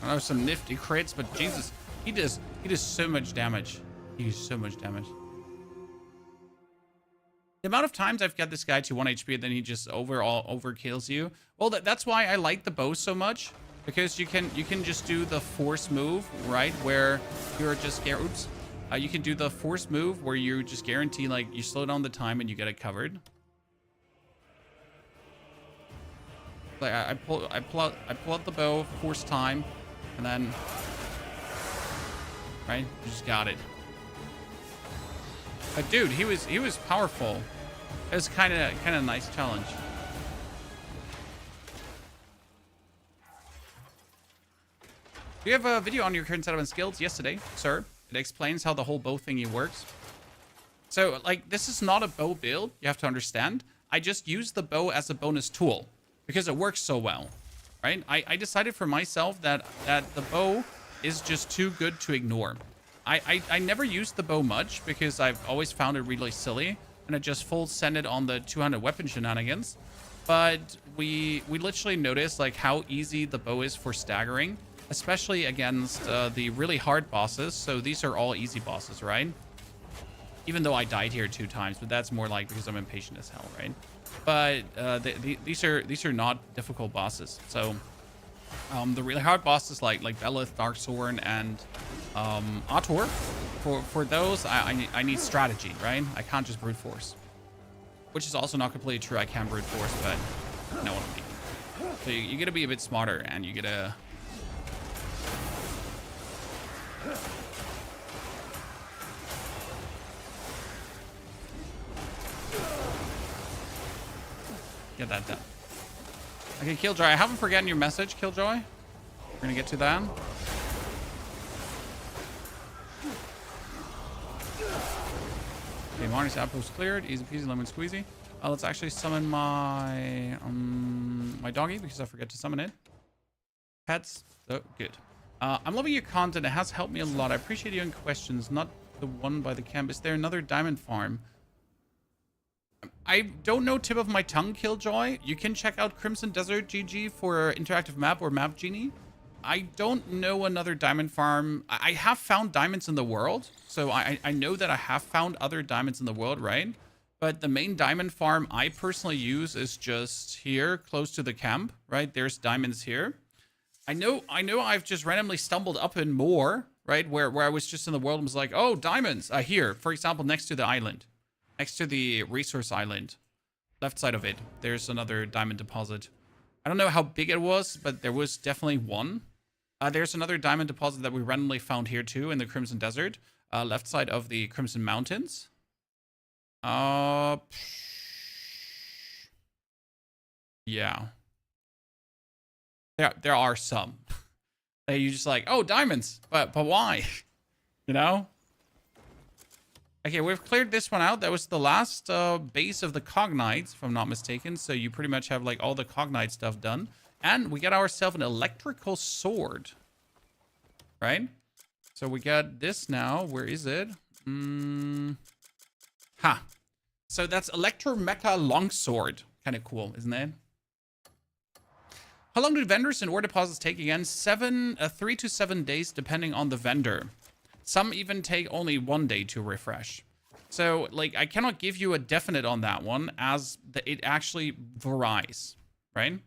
I know some nifty crits, but Jesus, he does so much damage. He does so much damage. The amount of times I've got this guy to 1 HP and then he just overkills you. Well, that's why I like the bow so much, because you can just do the force move, right? Where you're just you can do the force move where you just guarantee like you slow down the time and you get it covered. Like I pull out the bow, force time, and then right, you just got it. But dude, he was powerful. It was kind of a nice challenge. Do you have a video on your current setup and skills? Yesterday, sir. It explains how the whole bow thingy works. So, like, this is not a bow build, you have to understand. I just use the bow as a bonus tool because it works so well, right? I decided for myself that the bow is just too good to ignore. I never used the bow much because I've always found it really silly, and I just full send it on the 200 weapon shenanigans. But we literally noticed like how easy the bow is for staggering, especially against the really hard bosses. So these are all easy bosses, right? Even though I died here 2 times, but that's more like because I'm impatient as hell, right? But these are not difficult bosses. So the really hard bosses like Belith, Darkthorn, and Autor, for those I need strategy, right? I can't just brute force, which is also not completely true. I can brute force, but you know what I mean. So you gotta be a bit smarter, and you gotta get that done. Okay, Killjoy, I haven't forgotten your message, Killjoy. We're gonna get to that. Okay, Marne's outpost cleared. Easy peasy, lemon squeezy. Let's actually summon my my doggy because I forget to summon it. Pets. Oh, good. I'm loving your content. It has helped me a lot. I appreciate you in questions. Not the one by the camp. Is there another diamond farm? I don't know tip of my tongue, Killjoy. You can check out Crimson Desert GG for interactive map or Map Genie. I don't know another diamond farm. I have found diamonds in the world. So I know that I have found other diamonds in the world, right? But the main diamond farm I personally use is just here, close to the camp, right? There's diamonds here. I know I've just randomly stumbled up in more, right? Where I was just in the world and was like, oh, diamonds. Here, for example, next to the island. Next to the resource island. Left side of it. There's another diamond deposit. I don't know how big it was, but there was definitely one. There's another diamond deposit that we randomly found here too in the Crimson Desert. Left side of the Crimson Mountains. Yeah. There are some. You just like, oh, diamonds. But why? You know? Okay, we've cleared this one out. That was the last base of the cognites, if I'm not mistaken. So you pretty much have like all the cognite stuff done. And we got ourselves an electrical sword. Right? So we got this now. Where is it? Ha. So that's Electromecha Longsword. Kind of cool, isn't it? How long do vendors and ore deposits take again? 3 to 7 days, depending on the vendor. Some even take only 1 day to refresh. So, like, I cannot give you a definite on that one, as it actually varies, right?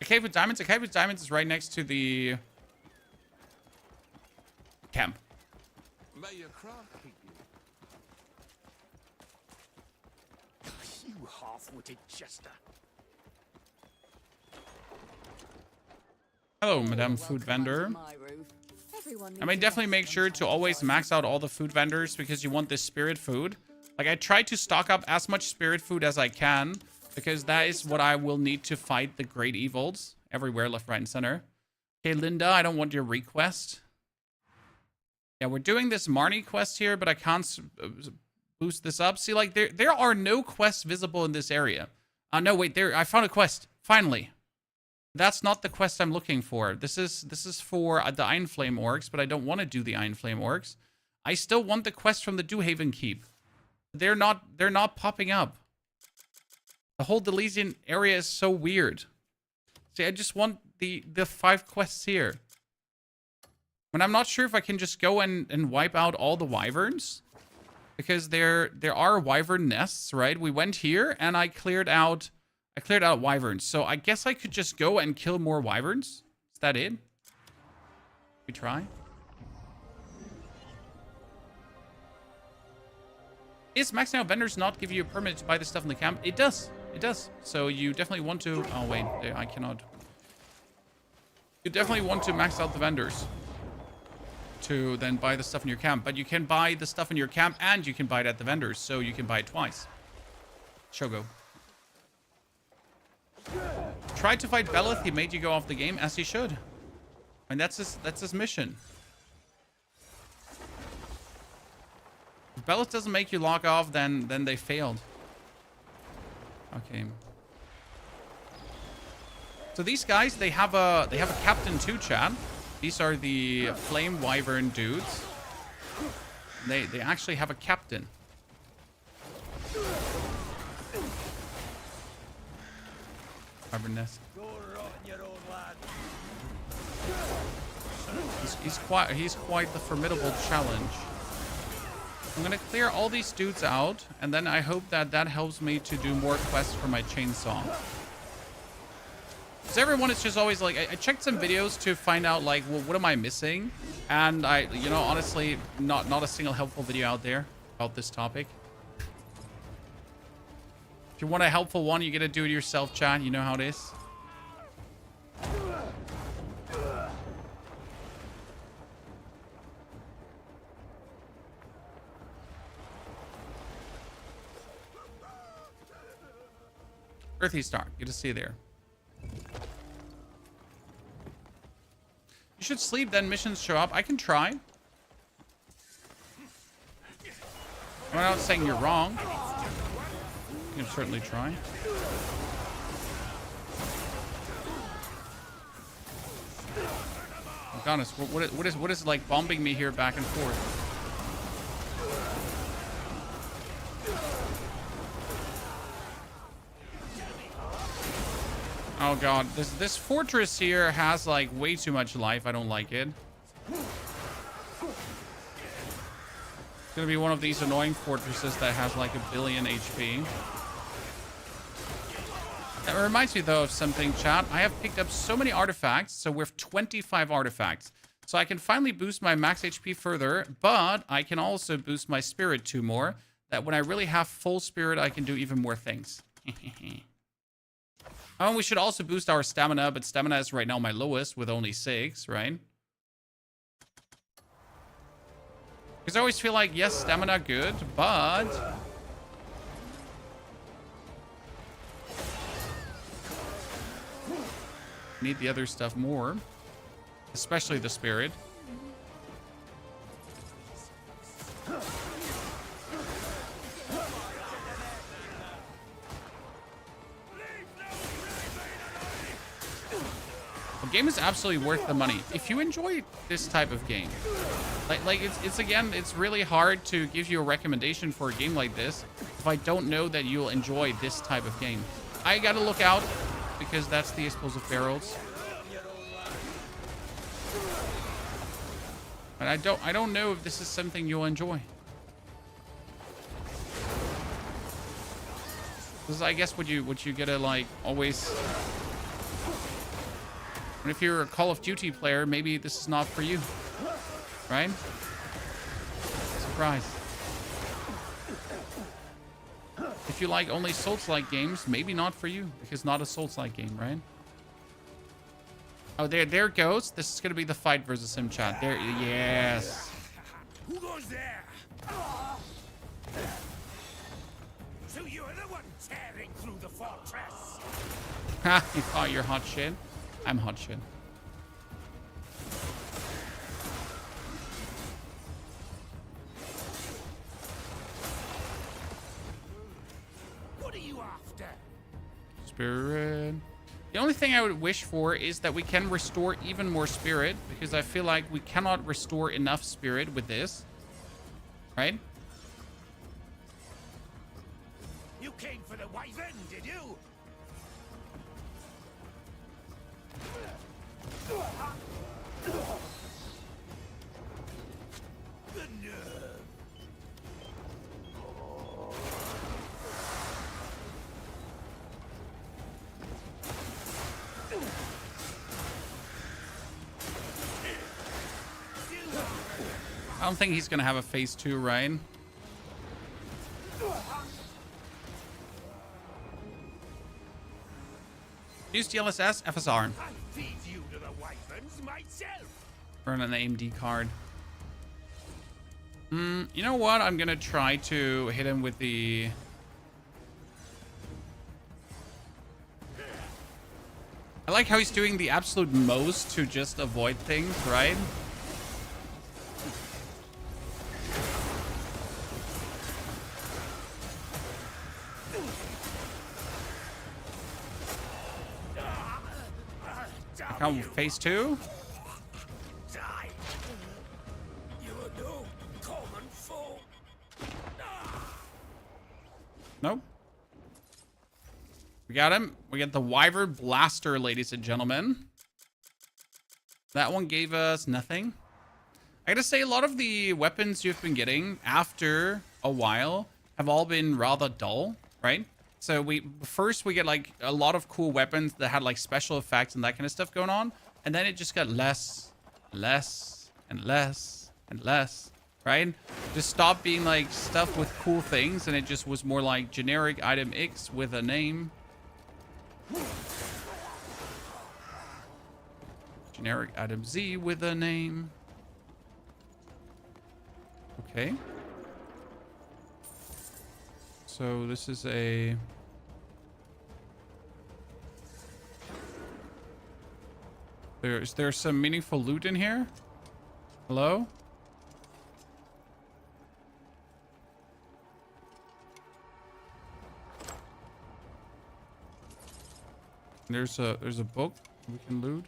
A cave with diamonds. A cave with diamonds is right next to the camp. May your craft keep you. You half-witted jester. Hello, Madame Food Vendor. I mean, definitely make sure to always max out all the food vendors because you want this spirit food. Like, I try to stock up as much spirit food as I can because that is what I will need to fight the great evils everywhere, left, right, and center. Okay, Linda, I don't want your request. Yeah, we're doing this Marne quest here, but I can't boost this up. See, like, there are no quests visible in this area. No, wait, I found a quest. Finally. That's not the quest I'm looking for. This is for the Iron Flame orcs, but I don't want to do the Iron Flame orcs. I still want the quest from the Dewhaven Keep. They're not popping up. The whole Delesian area is so weird. See, I just want the 5 quests here. And I'm not sure if I can just go and wipe out all the wyverns. Because there are wyvern nests, right? We went here and I cleared out wyverns. So I guess I could just go and kill more wyverns. Is that it? We try. Is maxing out vendors not give you a permit to buy the stuff in the camp? It does. It does. So you definitely want to... Oh, wait. I cannot. You definitely want to max out the vendors to then buy the stuff in your camp. But you can buy the stuff in your camp and you can buy it at the vendors. So you can buy it twice. Shogo. Tried to fight Belith. He made you go off the game, as he should. I mean, that's his mission. If Belith doesn't make you log off, then they failed. Okay. So these guys, they have a captain too, chat. These are the flame wyvern dudes. They actually have a captain. Wyvern nest. He's quite the formidable challenge. I'm gonna clear all these dudes out, and then I hope that helps me to do more quests for my chainsaw. Because everyone is just always like, I checked some videos to find out, like, well, what am I missing? And you know, honestly, not a single helpful video out there about this topic. If you want a helpful one, you gotta do it yourself, chat. You know how it is. Earthy Star, good to see you there. You should sleep, then missions show up. I can try. I'm not saying you're wrong. You can certainly try. Oh, goodness, what is like bombing me here back and forth? Oh god, this fortress here has like way too much life. I don't like it. It's gonna be one of these annoying fortresses that has like 1 billion HP. That reminds me though of something, chat. I have picked up so many artifacts, so we're 25 artifacts. So I can finally boost my max HP further, but I can also boost my spirit 2 more. That when I really have full spirit, I can do even more things. Oh, we should also boost our stamina, but stamina is right now my lowest with only 6, right? Because I always feel like, yes, stamina good, but... need the other stuff more. Especially the spirit. The game is absolutely worth the money. If you enjoy this type of game, like it's again, it's really hard to give you a recommendation for a game like this if I don't know that you'll enjoy this type of game. I gotta look out because that's the explosive barrels. But I don't know if this is something you'll enjoy. This is, I guess, what you gotta like always. And if you're a Call of Duty player, maybe this is not for you, right? Surprise. If you like only Souls-like games, maybe not for you, because not a Souls-like game, right? Oh, there it goes. This is gonna be the fight versus him, chat. There, yes. Who goes there? So you're the one tearing through the fortress. Ha! You thought you're hot shit. I'm hot shit. What are you after? Spirit. The only thing I would wish for is that we can restore even more spirit, because I feel like we cannot restore enough spirit with this. Right? You came for the Wyvern, did you? The nerve. I don't think he's gonna have a phase 2, right? Use DLSS, FSR. I'll feed you to the Wyverns myself. Earn an AMD card. You know what? I'm gonna try to hit him with the... I like how he's doing the absolute most to just avoid things, right? Come, phase 2? Die. You are no common foe. Nope. We got him. We got the Wyvern Blaster, ladies and gentlemen. That one gave us nothing. I gotta say, a lot of the weapons you've been getting after a while have all been rather dull, right? So first we get like a lot of cool weapons that had like special effects and that kind of stuff going on. And then it just got less, less, and less, and less, right? Just stopped being like stuff with cool things, and it just was more like generic item X with a name. Generic item Z with a name. Okay. So this is a... Is there some meaningful loot in here? Hello? There's a book we can loot.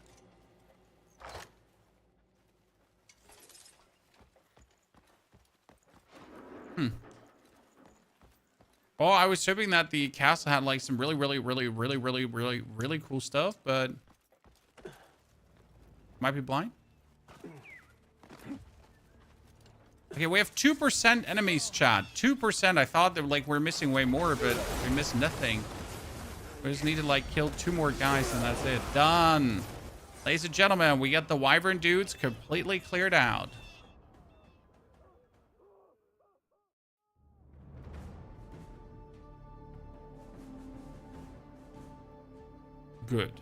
Oh, I was hoping that the castle had like some really cool stuff, but might be blind. Okay, we have 2% enemies, chat. 2%. I thought that like we're missing way more, but we missed nothing. We just need to like kill 2 more guys and that's it. Done. Ladies and gentlemen, we got the Wyvern dudes completely cleared out. Good.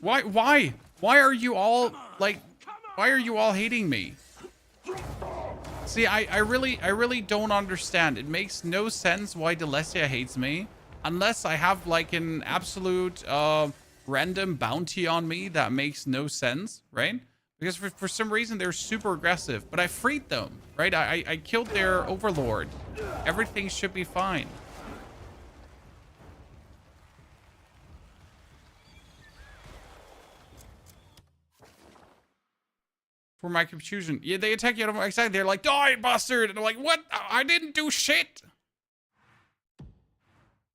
Why are you all like, why are you all hating me? See, I really don't understand. It makes no sense why Delecia hates me unless I have like an absolute random bounty on me that makes no sense, right? Because for some reason they're super aggressive, but I freed them, right? I killed their overlord. Everything should be fine. For my confusion. Yeah, they attack you out of my side. They're like, die, bastard! And I'm like, what? I didn't do shit!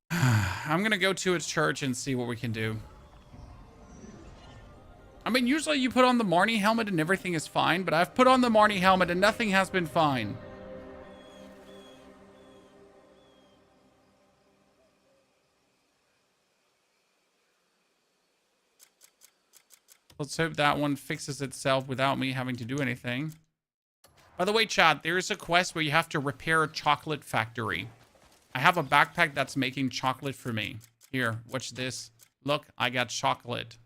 I'm gonna go to its church and see what we can do. I mean, usually you put on the Marne helmet and everything is fine, but I've put on the Marne helmet and nothing has been fine. Let's hope that one fixes itself without me having to do anything. By the way, chat, there is a quest where you have to repair a chocolate factory. I have a backpack that's making chocolate for me. Here, watch this. Look, I got chocolate.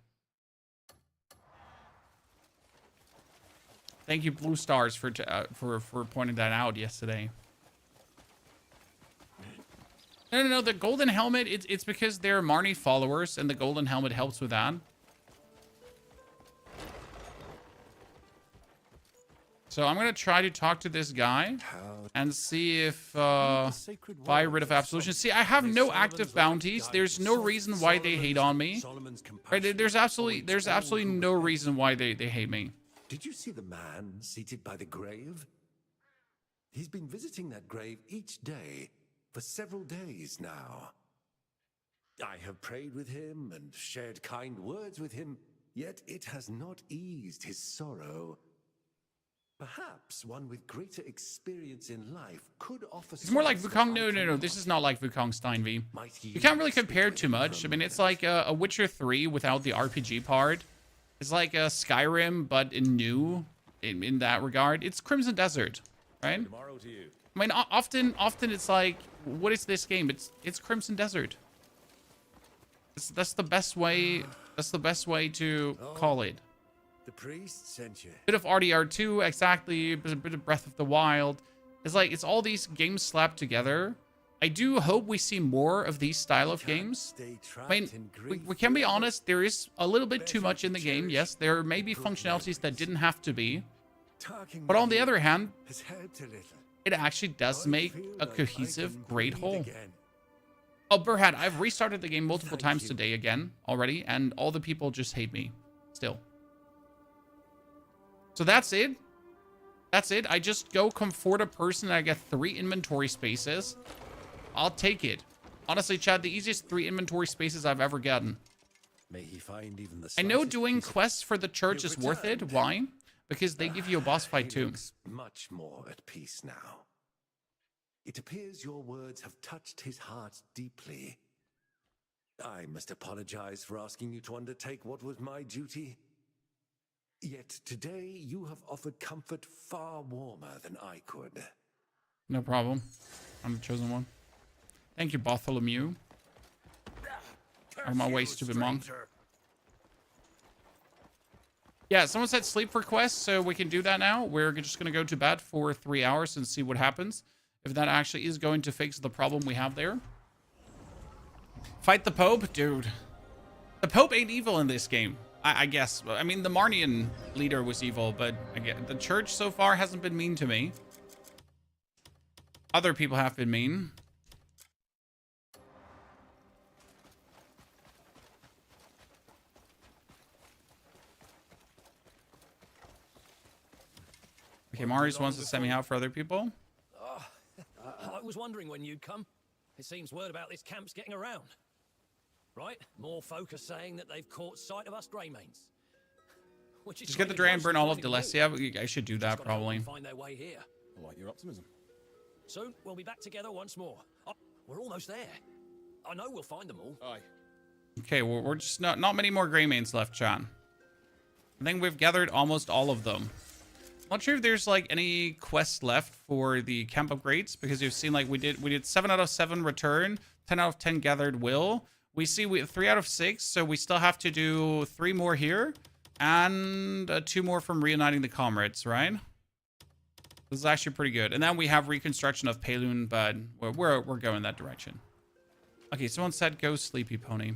Thank you, Blue Stars, for pointing that out yesterday. No. The golden helmet, it's because they're Marne followers, and the golden helmet helps with that. So I'm going to try to talk to this guy and see if buy rid of absolution. See, I have no active bounties. There's no reason why they hate on me. Right? There's absolutely no reason why they hate me. Did you see the man seated by the grave? He's been visiting that grave each day for several days now. I have prayed with him and shared kind words with him, yet it has not eased his sorrow. Perhaps one with greater experience in life could offer. It's more like Wukong. No. This is not like Wukong Steinvie. You can't really compare too much. I mean, it's like a Witcher 3 without the RPG part. It's like a Skyrim, but new in that regard. It's Crimson Desert, right? I mean, often it's like, what is this game? It's Crimson Desert. That's the best way. That's the best way to call it. The priest sent you. Bit of RDR2, exactly. A bit of Breath of the Wild. It's like, it's all these games slapped together. I do hope we see more of these style of games. I mean, we can be honest, there is a little bit too much in the game. Yes, there may be functionalities that didn't have to be. But on the other hand, it actually does make a cohesive, great whole. Oh, Burhat, I've restarted the game multiple times today again already, and all the people just hate me still. So that's it. That's it. I just go comfort a person and I get 3 inventory spaces. I'll take it. Honestly, Chad, the easiest 3 inventory spaces I've ever gotten. May he find even the I know doing quests for the church is worth it. Why? Because they give you a boss fight too. Much more at peace now. It appears your words have touched his heart deeply. I must apologize for asking you to undertake what was my duty. Yet today you have offered comfort far warmer than I could. No problem. I'm the chosen one. Thank you, Bartholomew. Out of my way, stupid monk. Yeah, someone said sleep request, so we can do that now. We're just going to go to bed for 3 hours and see what happens. If that actually is going to fix the problem we have there. Fight the Pope? Dude. The Pope ain't evil in this game, I guess. I mean, the Marnian leader was evil, but again, the church so far hasn't been mean to me. Other people have been mean. Okay, Marius wants to send me out for other people. I was wondering when you'd come. It seems word about this camp's getting around. Right? More folk are saying that they've caught sight of us Greymanes. Just get the Dray and burn all of Delecia. I should do that probably. Find their way here. I like your optimism. Soon we'll be back together once more. Oh, we're almost there. I know we'll find them all. Aye. Okay, well, we're just not many more Greymanes left, John. I think we've gathered almost all of them. Not sure if there's like any quests left for the camp upgrades, because you've seen like we did 7 out of 7 return, 10 out of 10 gathered will. We see 3 out of 6, so we still have to do 3 more here and 2 more from Reuniting the Comrades, right? This is actually pretty good. And then we have reconstruction of Paloon, but we're going that direction. Okay, someone said go Sleepy Pony.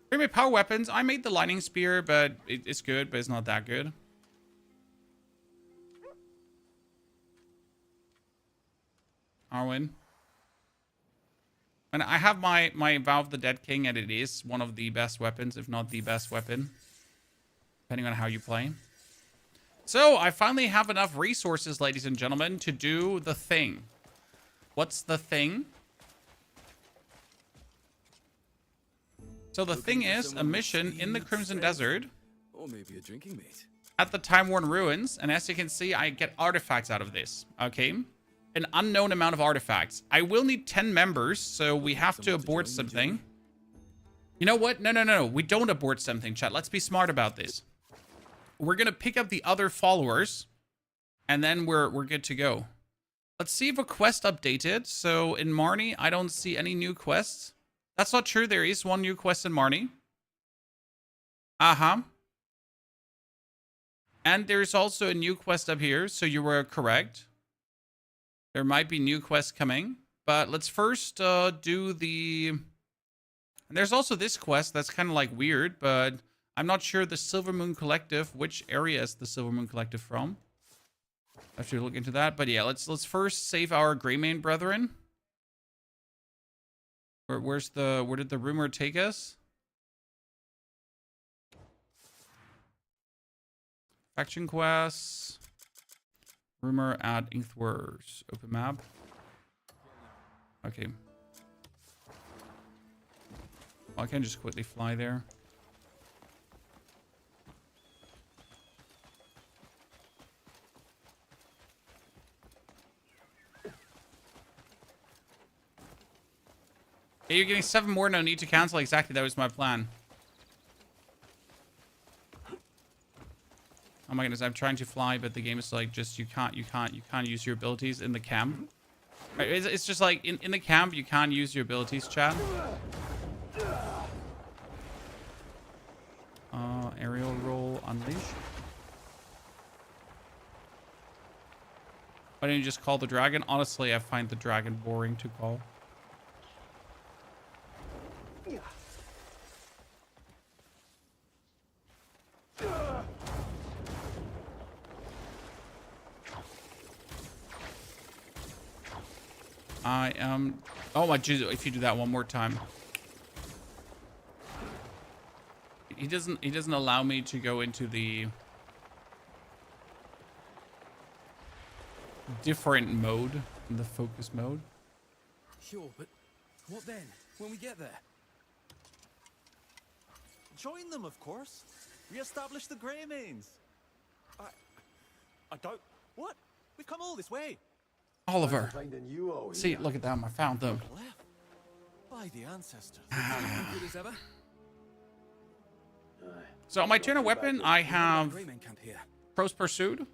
We made power weapons. I made the lightning spear, but it's good, but it's not that good. Arwen. And I have my Vow of the Dead King, and it is one of the best weapons, if not the best weapon, depending on how you play. So I finally have enough resources, ladies and gentlemen, to do the thing. What's the thing? So the thing is a mission in the Crimson Desert. Or maybe a drinking mate. At the Time-Worn Ruins. And as you can see, I get artifacts out of this. Okay? An unknown amount of artifacts. I will need 10 members, so we have to abort something. You know what? No. We don't abort something, chat. Let's be smart about this. We're going to pick up the other followers, and then we're good to go. Let's see if a quest updated. So in Marne, I don't see any new quests. That's not true. There is one new quest in Marne. Uh-huh. And there's also a new quest up here, so you were correct. There might be new quests coming, but let's first do the... And there's also this quest that's kind of like weird, but I'm not sure the Silver Moon Collective, which area is the Silver Moon Collective from? I have to look into that, but yeah, let's first save our Greymane brethren. Where did the rumor take us? Faction quests. Rumor at Inkthwars. Open map. Okay. Well, I can just quickly fly there. Yeah, you're getting 7 more. No need to cancel. Exactly, that was my plan. Oh my goodness, I'm trying to fly, but the game is like just you can't use your abilities in the camp. Right, it's just like in the camp you can't use your abilities, chat. Aerial roll unleash. Why didn't you just call the dragon? Honestly, I find the dragon boring to call. I am... Oh my Jesus, if you do that one more time. He doesn't allow me to go into the different mode, in the focus mode. Sure, but what then? When we get there? Join them, of course. Re-establish the Greymanes. I don't... What? We've come all this way. Oliver. See, look at them. I found them. By the ancestors. Good as ever. So on my turn of weapon, I have Crow's Pursuit,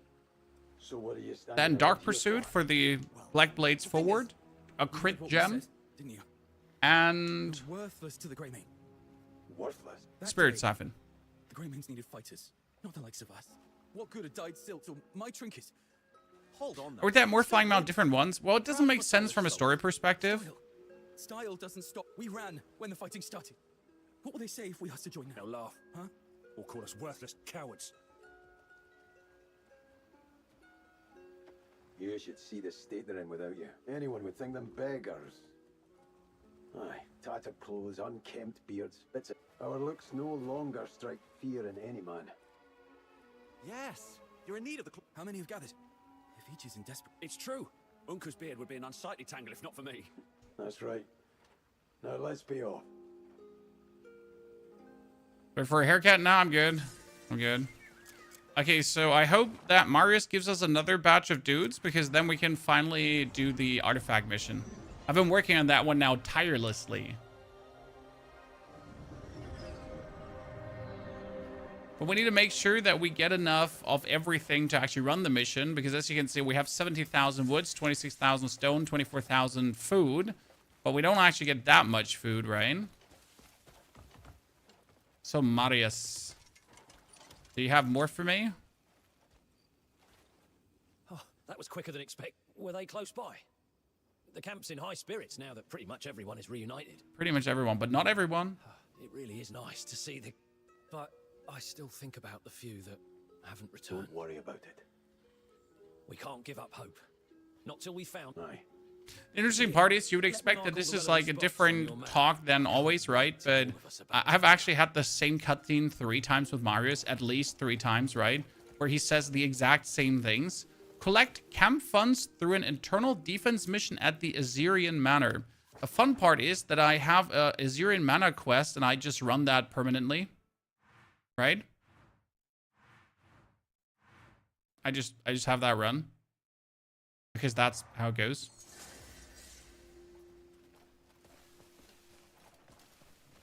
then Dark Pursuit for the Black Blades forward, a crit gem, and worthless to the Greymane. Worthless. Spirit Siphon. The The Greymanes needed fighters, not the likes of us. What good are dyed silks or my trinkets? Hold on. Or would that more flying mount different ones? Well, it doesn't make sense from a story perspective. Style doesn't stop. We ran when the fighting started. What will they say if we ask to join now? They'll laugh. Huh? Or call us worthless cowards. You should see the state they're in without you. Anyone would think them beggars. Aye, tattered clothes, unkempt beards, bits of... Our looks no longer strike fear in any man. Yes, you're in need of the. How many have gathered? If each is in desperate... It's true. Unka's beard would be an unsightly tangle if not for me. That's right. Now let's be off. But for a haircut, nah, I'm good. I'm good. Okay, so I hope that Marius gives us another batch of dudes, because then we can finally do the artifact mission. I've been working on that one now tirelessly. But we need to make sure that we get enough of everything to actually run the mission, because as you can see, we have 70,000 woods, 26,000 stone, 24,000 food, but we don't actually get that much food, right? So Marius, do you have more for me? Oh, that was quicker than expected. Were they close by? The camp's in high spirits now that pretty much everyone is reunited. Pretty much everyone, but not everyone. It really is nice to see the... But I still think about the few that haven't returned. Don't worry about it. We can't give up hope. Not till we found... Aye. Interesting part is you would expect that this is like a different talk than always, right? But I've actually had the same cutscene 3 times with Marius, at least 3 times, right? Where he says the exact same things. Collect camp funds through an internal defense mission at the Azerian Manor. A fun part is that I have a Azerian Manor quest and I just run that permanently. Right? I just have that run. Because that's how it goes.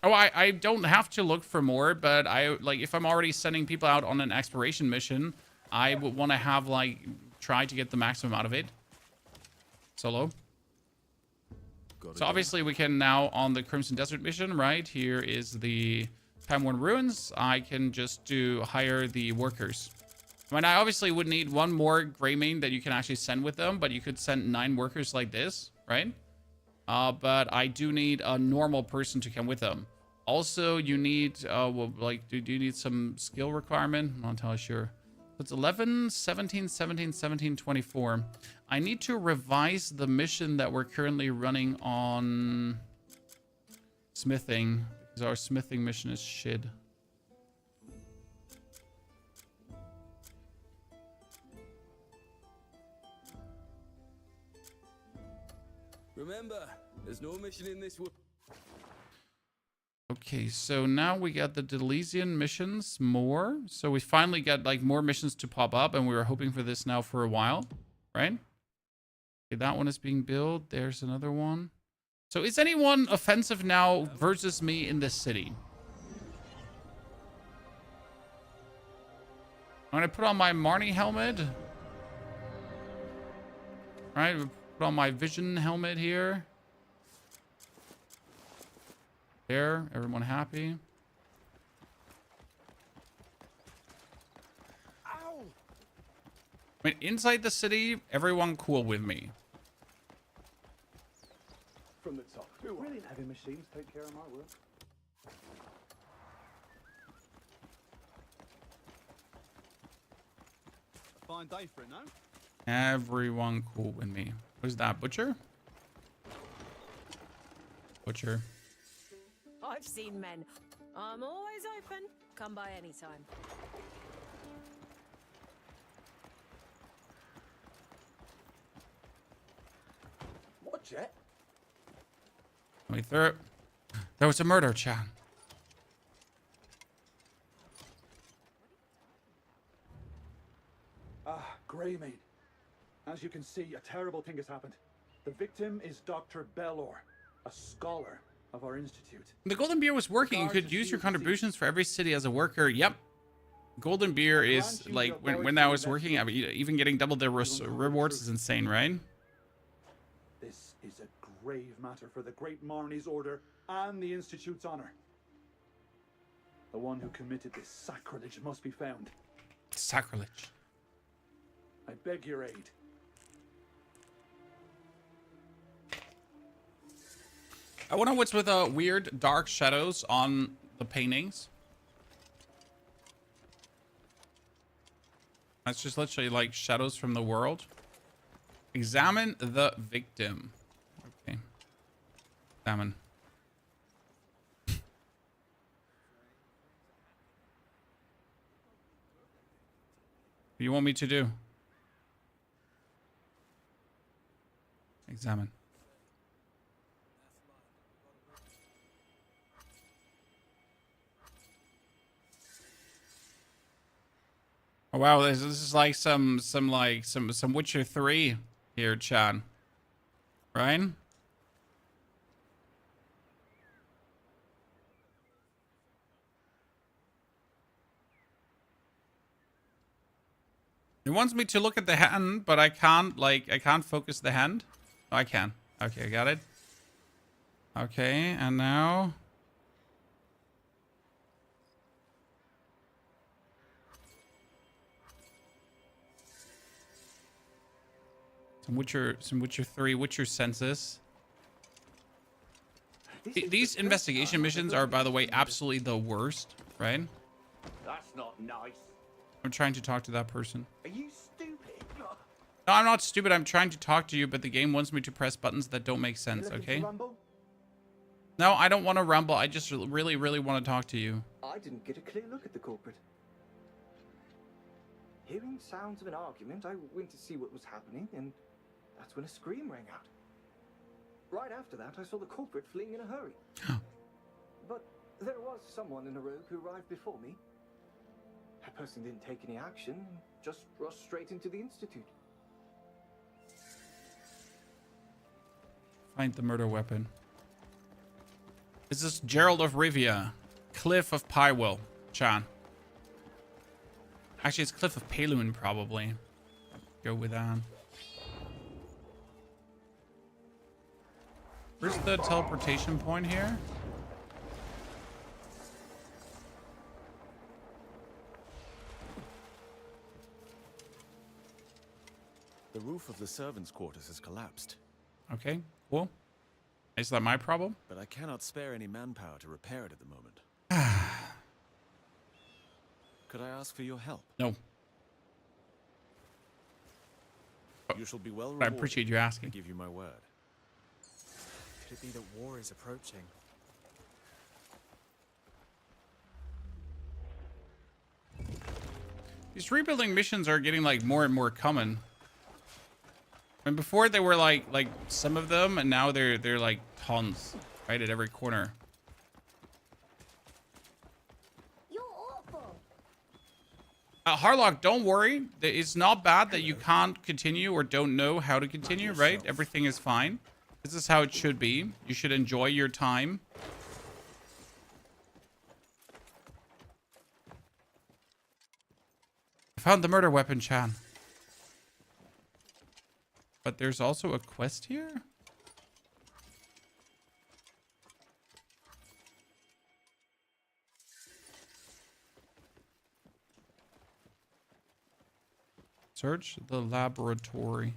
Oh, I don't have to look for more, but if I'm already sending people out on an exploration mission, I would want to have, try to get the maximum out of it. Solo. So obviously we can now, on the Crimson Desert mission, right? Here is the Time-worn ruins. I can just hire the workers. I mean, I obviously would need 1 more Greymane that you can actually send with them, but you could send 9 workers like this, right? But I do need a normal person to come with them. Also, you need, do you need some skill requirement? I'm not entirely sure. So it's 11, 17, 17, 17, 24. I need to revise the mission that we're currently running on smithing, because our smithing mission is shit. Remember, there's no mission in this wood. Okay, so now we got the Delesian missions more. So we finally got more missions to pop up, and we were hoping for this now for a while, right? Okay, that one is being built. There's another one. So is anyone offensive now versus me in this city? I'm gonna put on my Marne helmet. All right, put on my vision helmet here. There, everyone happy? Ow! I mean, inside the city, everyone cool with me. From the top. Brilliant heavy machines take care of my work. A fine day for it, no? Everyone cool with me. Who's that? Butcher? Butcher. I've seen men. I'm always open. Come by anytime. Watch it. Let me through it. There was a murder, chat. Greymane. As you can see, a terrible thing has happened. The victim is Dr. Belor, a scholar of our institute. The Golden Beer was working. You could use your contributions for every city as a worker. Yep. Golden Beer is when that was working, I mean, even getting double the rewards is insane, right? This is a grave matter for the Great Marne's order and the Institute's honor. The one who committed this sacrilege must be found. Sacrilege. I beg your aid. I wonder what's with weird dark shadows on the paintings. That's just literally like shadows from the world. Examine the victim. Okay. Examine. What do you want me to do? Examine. Oh, wow, this is like some Witcher 3 here, Chad. Right? It wants me to look at the hand, but I can't focus the hand. Oh, I can. Okay, I got it. Okay, and now... Some Witcher 3, Witcher senses. These investigation missions are, by the way, absolutely the worst, right? That's not nice. I'm trying to talk to that person. Are you stupid? No, I'm not stupid. I'm trying to talk to you, but the game wants me to press buttons that don't make sense, okay? No, I don't want to rumble. I just really, really want to talk to you. I didn't get a clear look at the culprit. Hearing sounds of an argument, I went to see what was happening, and that's when a scream rang out. Right after that, I saw the culprit fleeing in a hurry. But there was someone in a robe who arrived before me. That person didn't take any action, just rushed straight into the Institute. Find the murder weapon. This is Gerald of Rivia. Cliff of Pywel. Chan. Actually, it's Cliff of Palun, probably. Go with that. Where's the teleportation point here? The roof of the servants' quarters has collapsed. Okay, cool. Is that my problem? But I cannot spare any manpower to repair it at the moment. Could I ask for your help? No. You shall be well I rewarded. appreciate you asking. I give you my word. Could it be that war is approaching? These rebuilding missions are getting like more and more common. And before they were like some of them, and now they're like tons, right at every corner. You're awful. Harlock, don't worry. It's not bad that you can't continue or don't know how to continue, right? Everything is fine. This is how it should be. You should enjoy your time. I found the murder weapon, Chan. But there's also a quest here? Search the laboratory.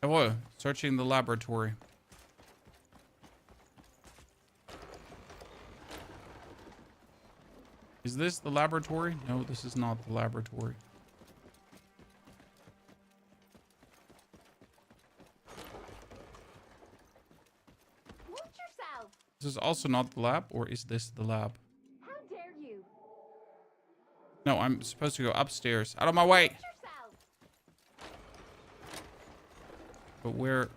Oh, searching the laboratory. Is this the laboratory? No, this is not the laboratory. Watch yourself. This is also not the lab, or is this the lab? How dare you? No, I'm supposed to go upstairs. Out of my way! But where?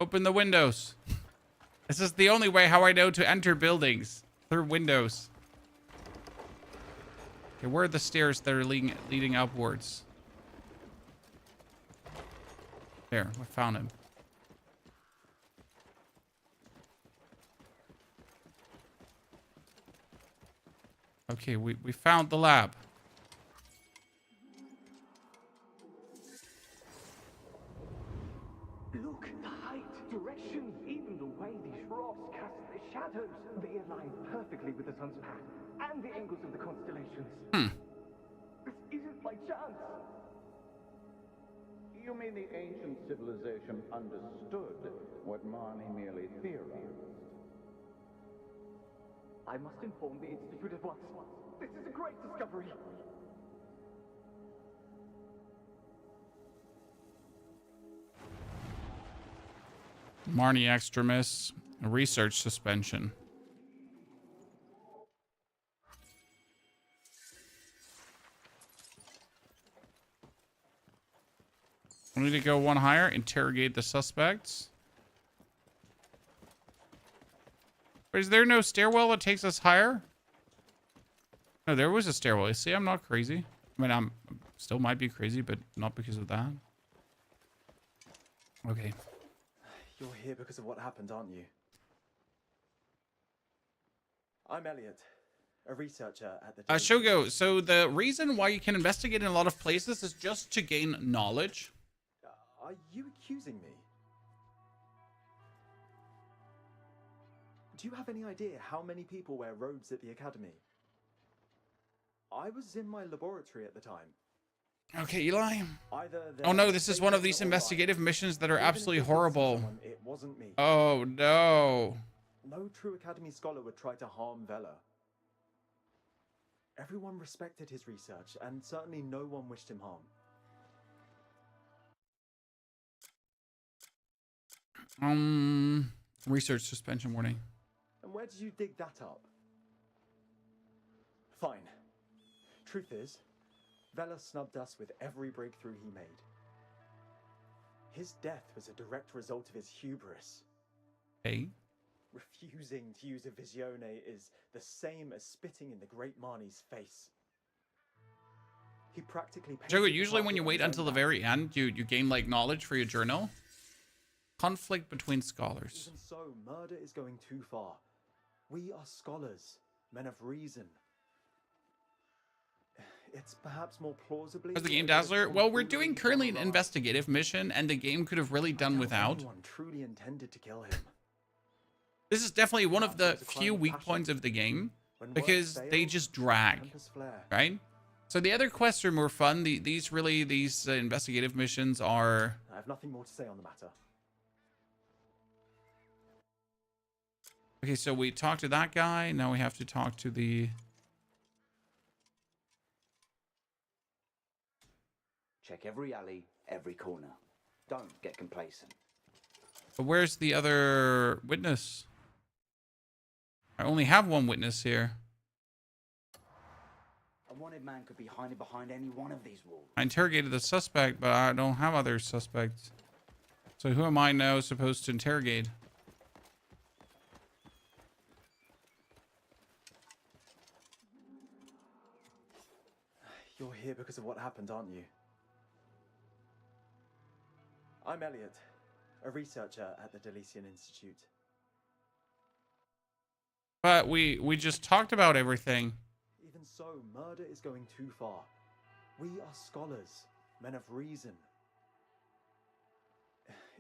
Open the windows. This is the only way how I know to enter buildings. Through windows. Okay, where are the stairs that are leading upwards? There, I found him. Okay, we found the lab. Look, shadows, they align perfectly with the sun's path and the angles of the constellations. This isn't by chance. You mean the ancient civilization understood what Marne merely theorized? I must inform the Institute at once. This is a great discovery. Marne extremis, research suspension. We need to go one higher, interrogate the suspects. But is there no stairwell that takes us higher? No, there was a stairwell. You see, I'm not crazy. I mean, I'm still might be crazy, but not because of that. Okay. You're here because of what happened, aren't you? I'm Elliot, a researcher at the... Shogo, so the reason why you can investigate in a lot of places is just to gain knowledge. Are you accusing me? Do you have any idea how many people wear robes at the academy? I was in my laboratory at the time. Okay, Eli. Oh no, this is one of these investigative missions that are absolutely horrible. It wasn't me. Oh no. No true academy scholar would try to harm Vela. Everyone respected his research, and certainly no one wished him harm. Research suspension warning. And where did you dig that up? Fine. Truth is, Vela snubbed us with every breakthrough he made. His death was a direct result of his hubris. Hey? Refusing to use a visione is the same as spitting in the great Marnie's face. He practically... Jogo, usually when you wait until the very end, you gain, like, knowledge for your journal. Conflict between scholars. Even so, murder is going too far. We are scholars, men of reason. It's perhaps more plausibly... As the game dazzler? Well, we're doing currently an investigative mission, and the game could have really done without. Anyone truly intended to kill him. This is definitely one of the few weak points of the game, because they just drag, right? So the other quests are more fun. These investigative missions are... I have nothing more to say on the matter. Okay, so we talked to that guy. Now we have to talk to the... Check every alley, every corner. Don't get complacent. But where's the other witness? I only have one witness here. A wanted man could be hiding behind any one of these walls. I interrogated the suspect, but I don't have other suspects. So who am I now supposed to interrogate? You're here because of what happened, aren't you? I'm Elliot, a researcher at the Delician Institute. But we just talked about everything. Even so, murder is going too far. We are scholars, men of reason.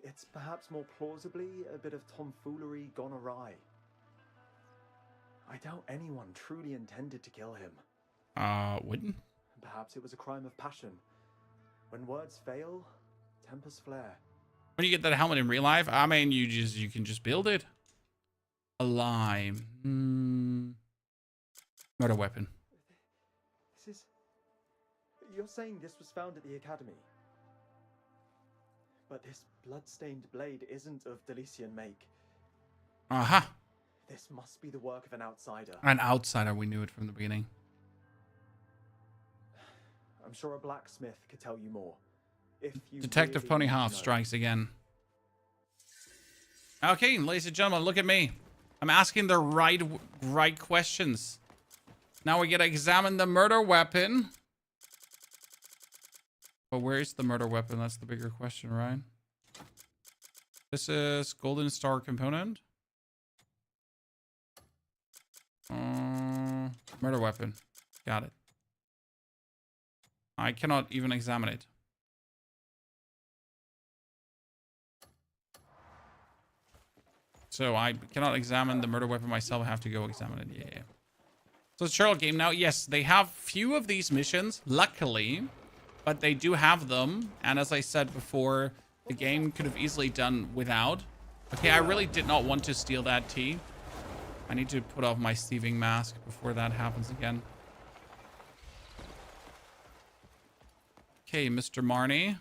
It's perhaps more plausibly a bit of tomfoolery gone awry. I doubt anyone truly intended to kill him. Wouldn't? Perhaps it was a crime of passion. When words fail, tempers flare. When you get that helmet in real life, I mean, you can just build it. A lime. Not a weapon. This is... You're saying this was found at the academy? But this blood-stained blade isn't of Delician make. Aha. This must be the work of an outsider. An outsider, we knew it from the beginning. I'm sure a blacksmith could tell you more. If you Detective really Ponyhalf want to know. strikes again. Okay, ladies and gentlemen, look at me. I'm asking the right questions. Now we get to examine the murder weapon. But where is the murder weapon? That's the bigger question, right? This is Golden Star component. Murder weapon. Got it. I cannot even examine it. So I cannot examine the murder weapon myself. I have to go examine it. Yeah. So it's Sherlock game now. Yes, they have few of these missions, luckily, but they do have them. And as I said before, the game could have easily done without. Okay, I really did not want to steal that tea. I need to put off my thieving mask before that happens again. Okay, Mr. Marne.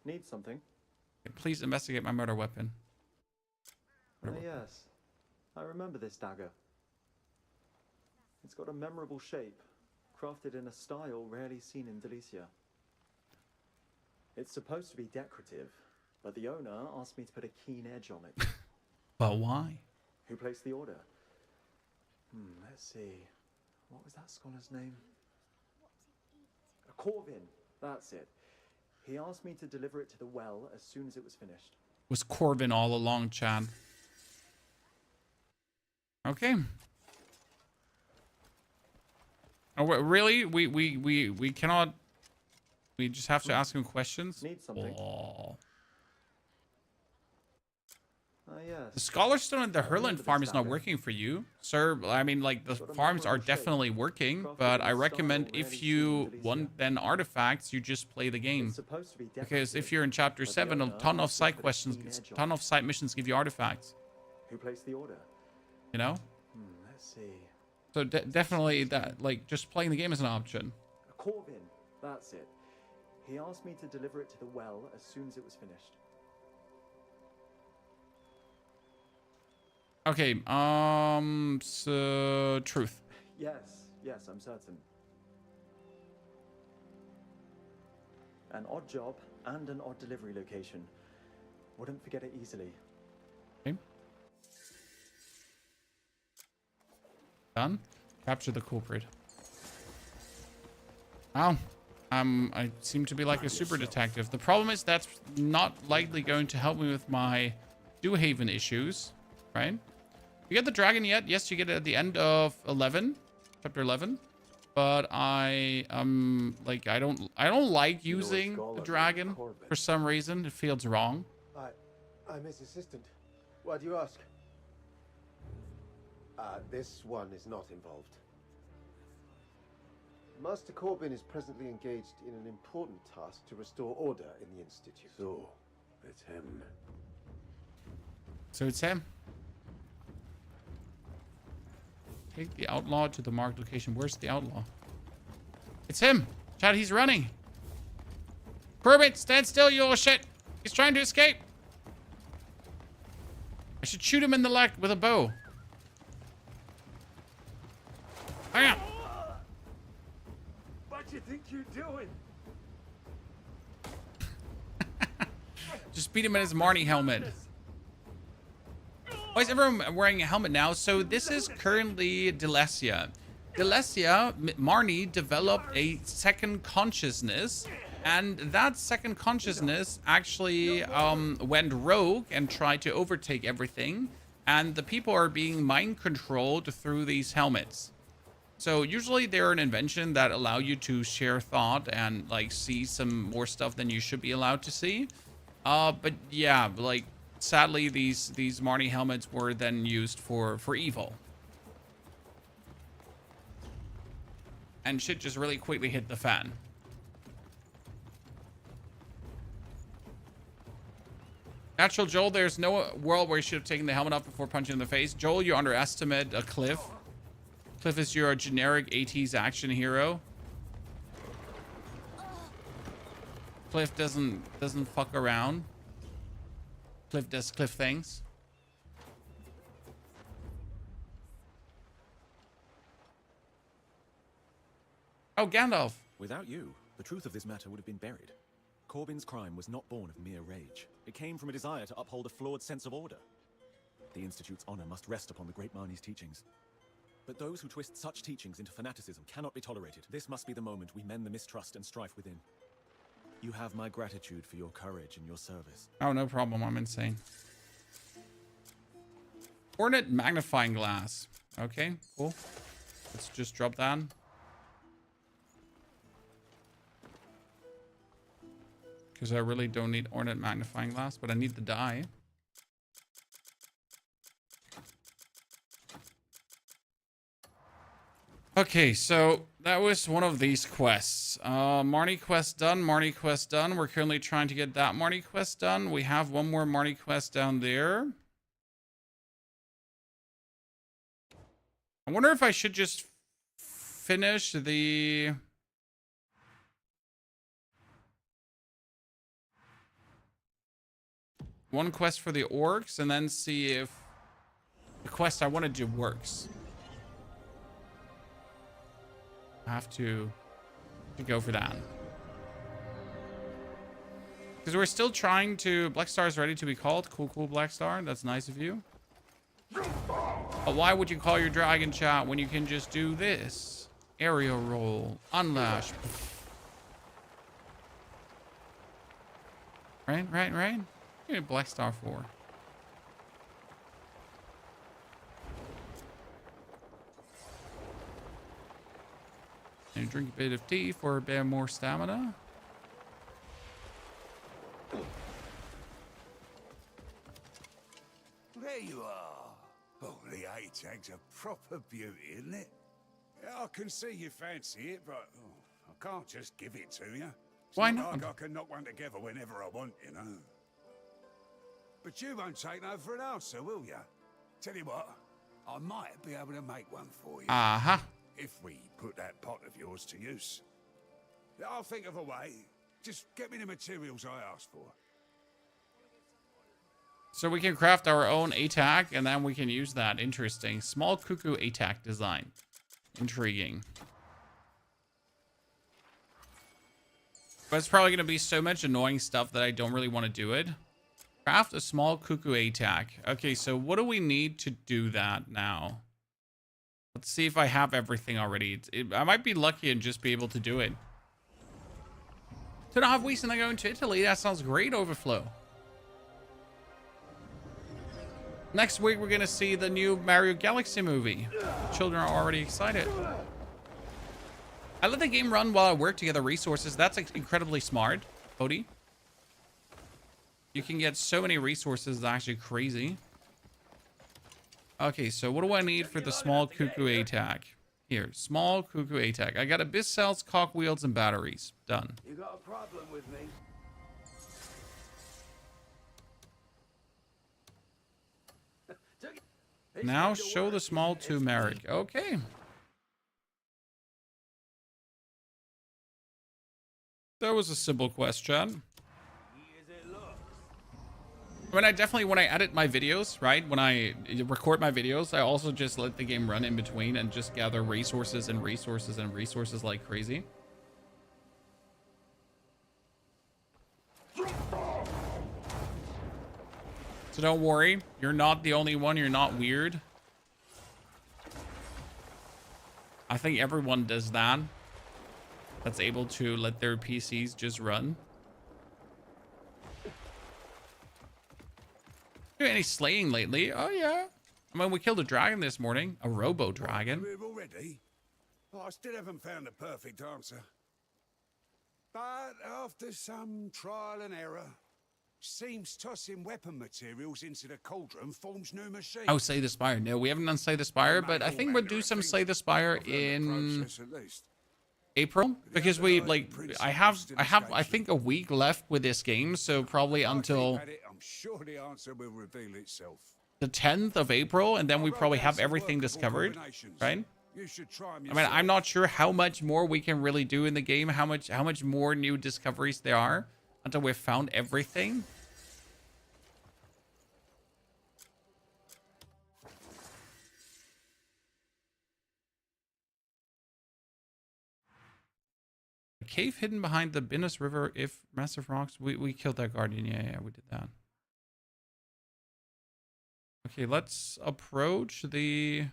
Need something? Please investigate my murder weapon. Oh, yes. I remember this dagger. It's got a memorable shape, crafted in a style rarely seen in Delicia. It's supposed to be decorative, but the owner asked me to put a keen edge on it. But why? Who placed the order? Let's see. What was that scholar's name? Corvin. That's it. He asked me to deliver it to the well as soon as it was finished. Was Corvin all along, Chad? Okay. Oh, wait, really? We cannot. We just have to ask him questions. Need something? Oh. Yes. The Scholar Stone at the Herland farm is not working for you, sir. I mean, like, the farms are definitely working, but I recommend if you want then artifacts, you just play the game. Because if you're in chapter 7, a ton of side questions, ton of side missions give you artifacts. Who placed the order? You know? Let's see. So definitely that, like, just playing the game is an option. Corvin. That's it. He asked me to deliver it to the well as soon as it was finished. Okay, so truth. Yes, I'm certain. An odd job and an odd delivery location. Wouldn't forget it easily. Okay. Done. Capture the culprit. Wow. I seem to be like a super detective. The problem is that's not likely going to help me with my Dewhaven issues, right? You get the dragon yet? Yes, you get it at the end of 11, chapter 11. But I don't like using the dragon for some reason. It feels wrong. I'm his assistant. Why do you ask? This one is not involved. Master Corbin is presently engaged in an important task to restore order in the Institute. So, it's him. So it's him. Take the outlaw to the marked location. Where's the outlaw? It's him. Chad, he's running. Corbin, stand still, you little shit. He's trying to escape. I should shoot him in the leg with a bow. Hang on. What do you think you're doing? Just beat him in his Marne helmet. Why is everyone wearing a helmet now? So this is currently Delicia. Marne developed a second consciousness, and that second consciousness actually went rogue and tried to overtake everything, and the people are being mind controlled through these helmets. So usually they're an invention that allow you to share thought and like see some more stuff than you should be allowed to see. But yeah, like sadly these Marne helmets were then used for evil. And shit just really quickly hit the fan. Natural Joel, there's no world where you should have taken the helmet off before punching in the face. Joel, you underestimate a Cliff. Cliff is your generic AT's action hero. Cliff doesn't fuck around. Cliff does Cliff things. Oh, Gandalf. Without you, the truth of this matter would have been buried. Corbin's crime was not born of mere rage. It came from a desire to uphold a flawed sense of order. The Institute's honor must rest upon the great Marne's teachings. But those who twist such teachings into fanaticism cannot be tolerated. This must be the moment we mend the mistrust and strife within. You have my gratitude for your courage and your service. Oh, no problem. I'm insane. Hornet magnifying glass. Okay, cool. Let's just drop that. Because I really don't need Hornet magnifying glass, but I need the die. Okay, so that was one of these quests. Marne quest done, Marne quest done. We're currently trying to get that Marne quest done. We have one more Marne quest down there. I wonder if I should just finish the... one quest for the orcs and then see if the quest I want to do works. I have to go for that. Because we're still trying to... Black Star is ready to be called. Cool, cool, Black Star. That's nice of you. But why would you call your dragon, chat, when you can just do this? Aerial roll. Unlash. Right? What do you need Black Star for? And drink a bit of tea for a bit more stamina. There you are. Oh, the A.TAG's a proper beauty, isn't it? Yeah, I can see you fancy it, but I can't just give it to you. Why not? Like I can knock one together whenever I want, you know. But you won't take no for an answer, will you? Tell you what, I might be able to make one for you. Uh-huh. If we put that pot of yours to use. I'll think of a way. Just get me the materials I asked for. So we can craft our own A.TAG and then we can use that. Interesting. Small cuckoo A.TAG design. Intriguing. But it's probably going to be so much annoying stuff that I don't really want to do it. Craft a small cuckoo A.TAG. Okay, so what do we need to do that now? Let's see if I have everything already. I might be lucky and just be able to do it. 2.5 weeks and then going to Italy. That sounds great, Overflow. Next week, we're going to see the new Mario Galaxy movie. Children are already excited. I let the game run while I work to gather resources. That's incredibly smart, Odie. You can get so many resources. It's actually crazy. Okay, so what do I need for the small cuckoo A.TAG? Here, small cuckoo A.TAG. I got abyss cells, cogwheels, and batteries. Done. You got a problem with me? Now show the small to Merrick. Okay. That was a simple question. I mean, I definitely, when I edit my videos, right? When I record my videos, I also just let the game run in between and just gather resources and resources and resources like crazy. So don't worry, you're not the only one. You're not weird. I think everyone does that. That's able to let their PCs just run. Doing any slaying lately? Oh yeah. I mean, we killed a dragon this morning, a robo dragon. Already? Oh, I still haven't found the perfect answer. But after some trial and error, seems tossing weapon materials into the cauldron forms new machines. Oh, Slay the Spire. No, we haven't done Slay the Spire, but I think we'll do some Slay the Spire in April, because we I think a week left with this game, so probably until I'm sure the answer will reveal itself. the 10th of April, and then we probably have everything discovered, right? You should try them I mean, I'm not sure how much more we can really do in the game, how much more new discoveries there are until we've found everything. A cave hidden behind the Binus River. If massive rocks, we killed that guardian. Yeah, we did that. Okay, let's approach the...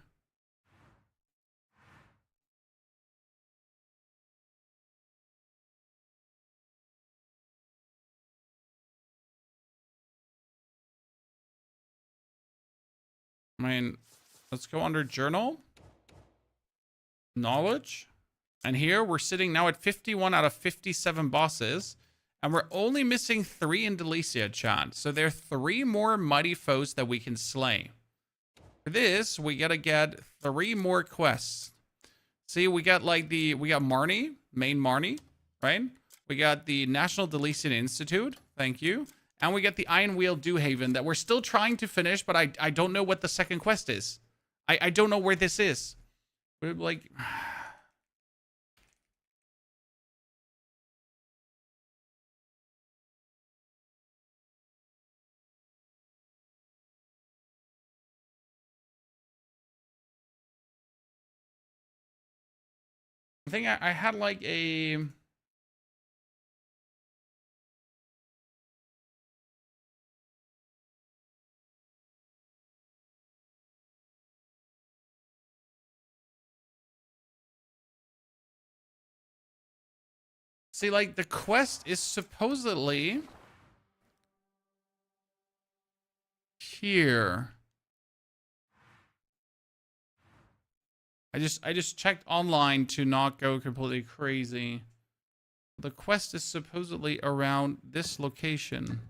I mean, let's go under journal, knowledge, and here we're sitting now at 51 out of 57 bosses, and we're only missing 3 in Delicia, chat. So there are 3 more mighty foes that we can slay. For this, we gotta get 3 more quests. See, we got like we got Marne, main Marne, right? We got the National Demolition Institute. Thank you. And we got the Iron Wheel Dewhaven that we're still trying to finish, but I don't know what the second quest is. I don't know where this is. We're like... I think I had like a... See, like, the quest is supposedly here. I just checked online to not go completely crazy. The quest is supposedly around this location.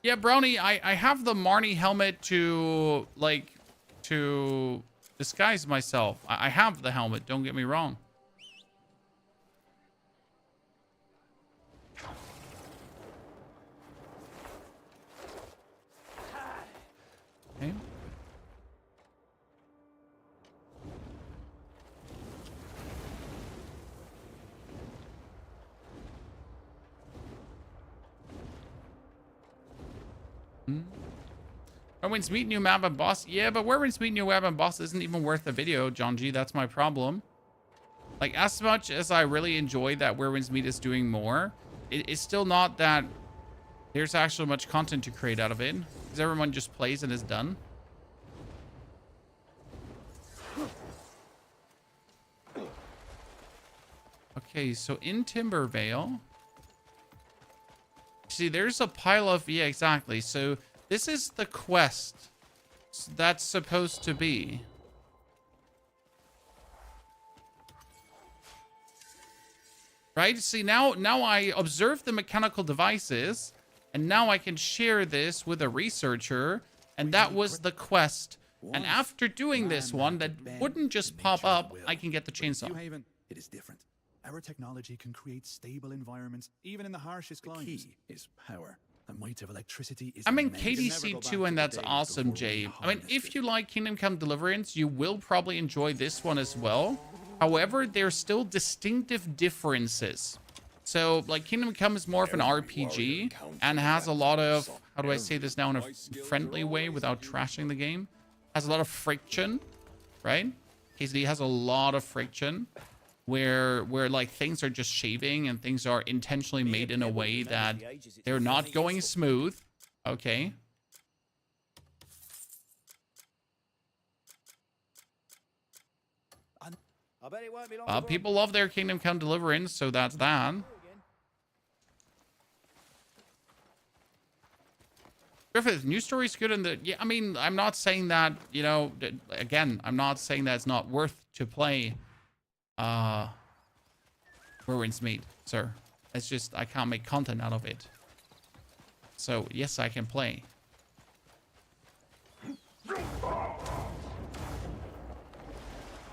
Yeah, Brownie, I have the Marne helmet to, like, to disguise myself. I have the helmet, don't get me wrong. Okay. Werewolves meet new map and boss. Yeah, but Werewolves meet new map and boss isn't even worth the video, John G. That's my problem. Like, as much as I really enjoy that Werewolves meet is doing more, it's still not that there's actually much content to create out of it. Because everyone just plays and is done. Okay, so in Timbervale. See, there's a pile of... Yeah, exactly. So this is the quest that's supposed to be. Right? See, now I observe the mechanical devices, and now I can share this with a researcher, and that was the quest. And after doing this one, that wouldn't just pop up, I can get the chainsaw. Haven, it is different. Our technology can create stable environments, even in the harshest climes. The key is power. The might of electricity is I'm in immense. KDC 2, and that's awesome, Jay. I mean, if you like Kingdom Come Deliverance, you will probably enjoy this one as well. However, there's still distinctive differences. So, like, Kingdom Come is more of an RPG and has a lot of, how do I say this now in a friendly way without trashing the game? Has a lot of friction, right? KCD has a lot of friction where like things are just shaving and things are intentionally made in a way that they're not going smooth. Okay. People love their Kingdom Come Deliverance, so that's that. Griffith, new story's good in the... Yeah, I mean, I'm not saying that, you know, again, I'm not saying that it's not worth to play Werewolves Meet, sir. It's just I can't make content out of it. So, yes, I can play. If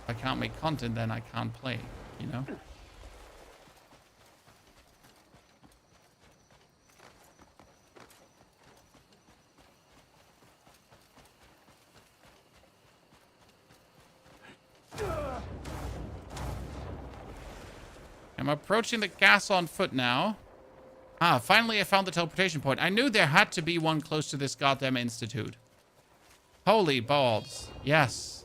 I can't make content, then I can't play, you know? I'm approaching the castle on foot now. Ah, finally I found the teleportation point. I knew there had to be one close to this goddamn institute. Holy balls. Yes.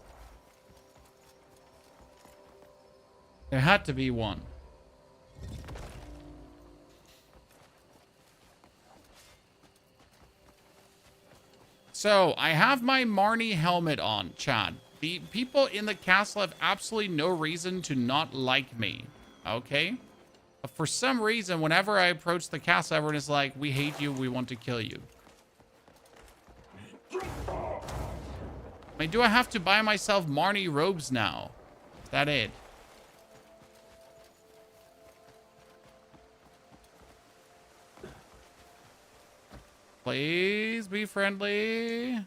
There had to be one. So, I have my Marne helmet on, Chad. The people in the castle have absolutely no reason to not like me. Okay? But for some reason, whenever I approach the castle, everyone is like, we hate you, we want to kill you. I mean, do I have to buy myself Marne robes now? Is that it? Please be friendly.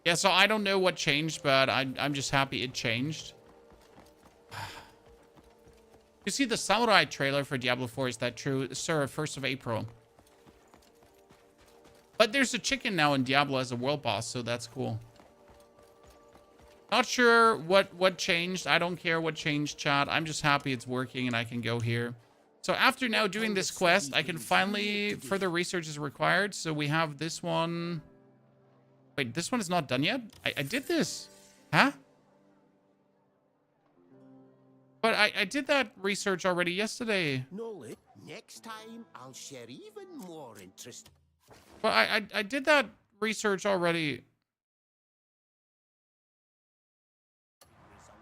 Yeah, so I don't know what changed, but I'm just happy it changed. You see the Samurai trailer for Diablo 4, is that true? Sir, 1st of April. But there's a chicken now in Diablo as a world boss, so that's cool. Not sure what changed. I don't care what changed, chat. I'm just happy it's working and I can go here. So after now doing this quest, I can finally... Further research is required. So we have this one... Wait, this one is not done yet? I did this. Huh? But I did that research already yesterday. No, next time I'll share even more interest. But I did that research already.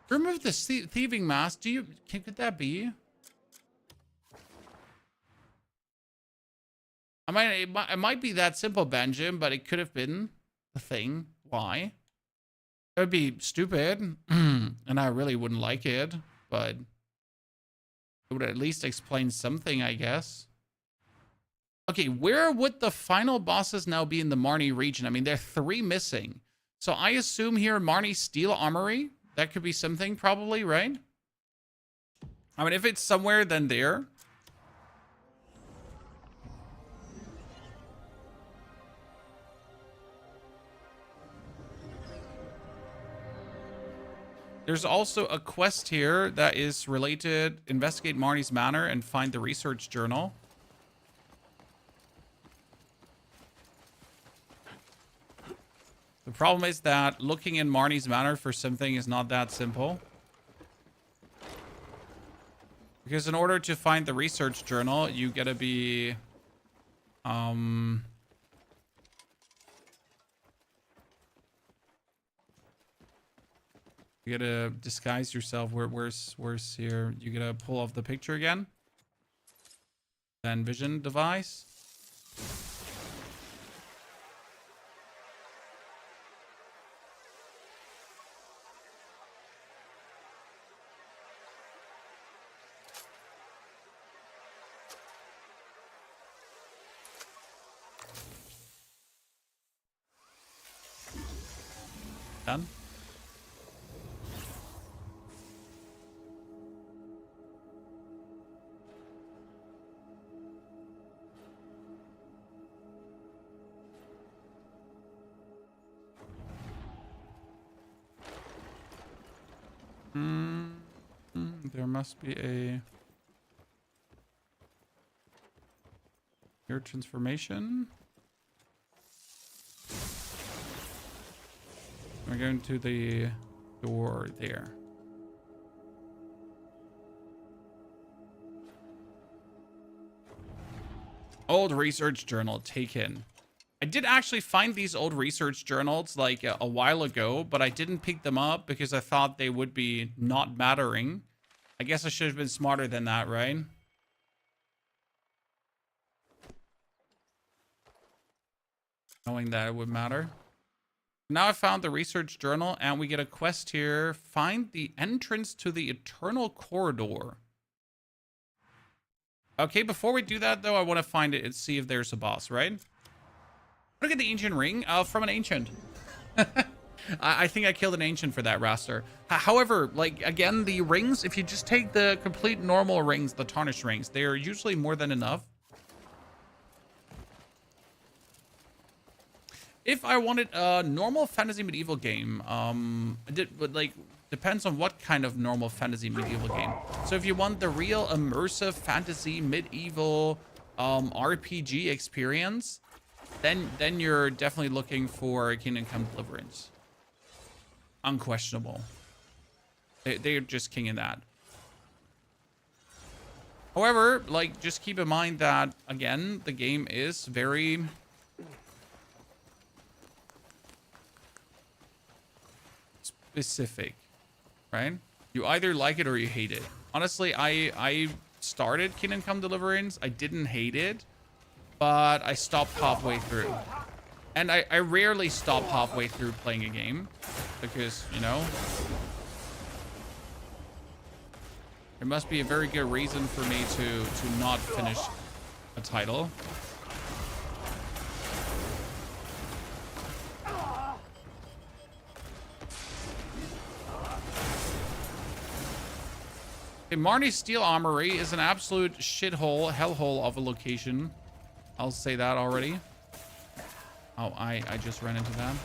Remove the thieving mask. Could that be? I mean, it might be that simple, Benjamin, but it could have been the thing. Why? It would be stupid, and I really wouldn't like it, but it would at least explain something, I guess. Okay, where would the final bosses now be in the Marne region? I mean, there are 3 missing. So I assume here Marne Steel Armory. That could be something probably, right? I mean, if it's somewhere, then there. There's also a quest here that is related. Investigate Marne's manor and find the research journal. The problem is that looking in Marne's manor for something is not that simple. Because in order to find the research journal, you gotta be... You gotta disguise yourself. Where's here? You gotta pull off the picture again. Then vision device. Done. There must be a your transformation. We're going to the door there. Old research journal taken. I did actually find these old research journals like a while ago, but I didn't pick them up because I thought they would be not mattering. I guess I should have been smarter than that, right? Knowing that it would matter. Now I found the research journal and we get a quest here. Find the entrance to the Eternal Corridor. Okay, before we do that though, I want to find it and see if there's a boss, right? Look at the ancient ring from an ancient. I think I killed an ancient for that raster. However, like again, the rings, if you just take the complete normal rings, the tarnished rings, they're usually more than enough. If I wanted a normal fantasy medieval game, depends on what kind of normal fantasy medieval game. So if you want the real immersive fantasy medieval RPG experience, then you're definitely looking for Kingdom Come Deliverance. Unquestionable. They're just king in that. However, like, just keep in mind that, again, the game is very... specific, right? You either like it or you hate it. Honestly, I started Kingdom Come Deliverance. I didn't hate it, but I stopped halfway through. And I rarely stop halfway through playing a game because, you know, there must be a very good reason for me to not finish a title. Okay, Marne's Steel Armory is an absolute shithole, hellhole of a location. I'll say that already. Oh, I just ran into that.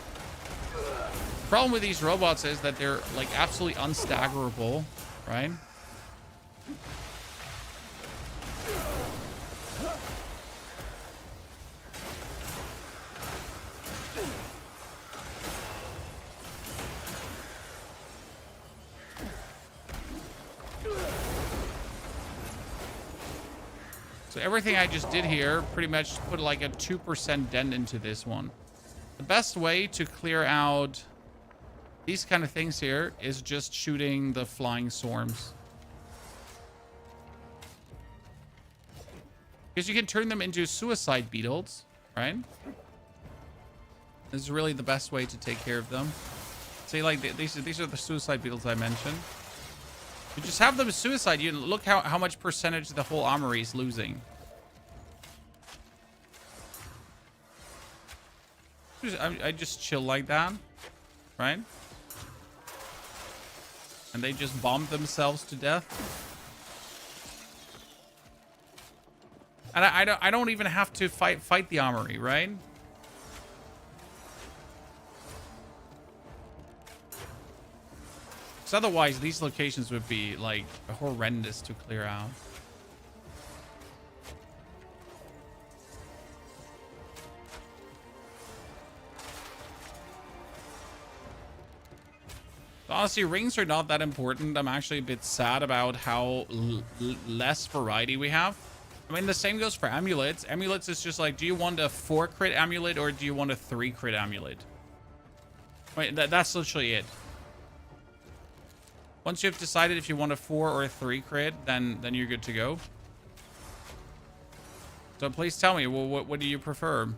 Problem with these robots is that they're like absolutely unstaggerable, right? So everything I just did here pretty much put like a 2% dent into this one. The best way to clear out these kind of things here is just shooting the flying swarms. Because you can turn them into suicide beetles, right? This is really the best way to take care of them. See, like these are the suicide beetles I mentioned. You just have them suicide. You look how much percentage the whole armory is losing. I just chill like that, right? And they just bomb themselves to death. And I don't even have to fight the armory, right? Because otherwise, these locations would be like horrendous to clear out. Honestly, rings are not that important. I'm actually a bit sad about how less variety we have. I mean, the same goes for amulets. Amulets is just like, do you want a 4 crit amulet or do you want a 3 crit amulet? Wait, that's literally it. Once you've decided if you want a 4 or a 3 crit, then you're good to go. So please tell me, well, what do you prefer?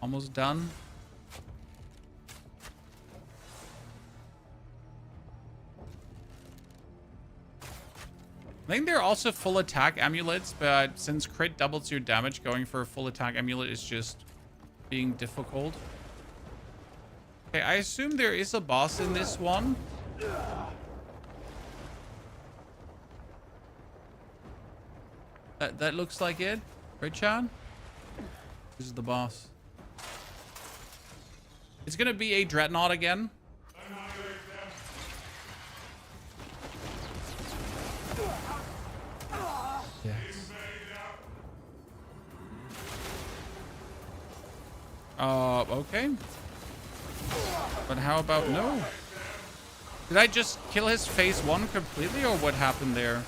Almost done. I think they're also full attack amulets, but since crit doubles your damage, going for a full attack amulet is just being difficult. Okay, I assume there is a boss in this one. That looks like it, right, Chad? This is the boss. It's gonna be a Dreadnaugh again. Yes. Okay. But how about no? Did I just kill his phase 1 completely, or what happened there?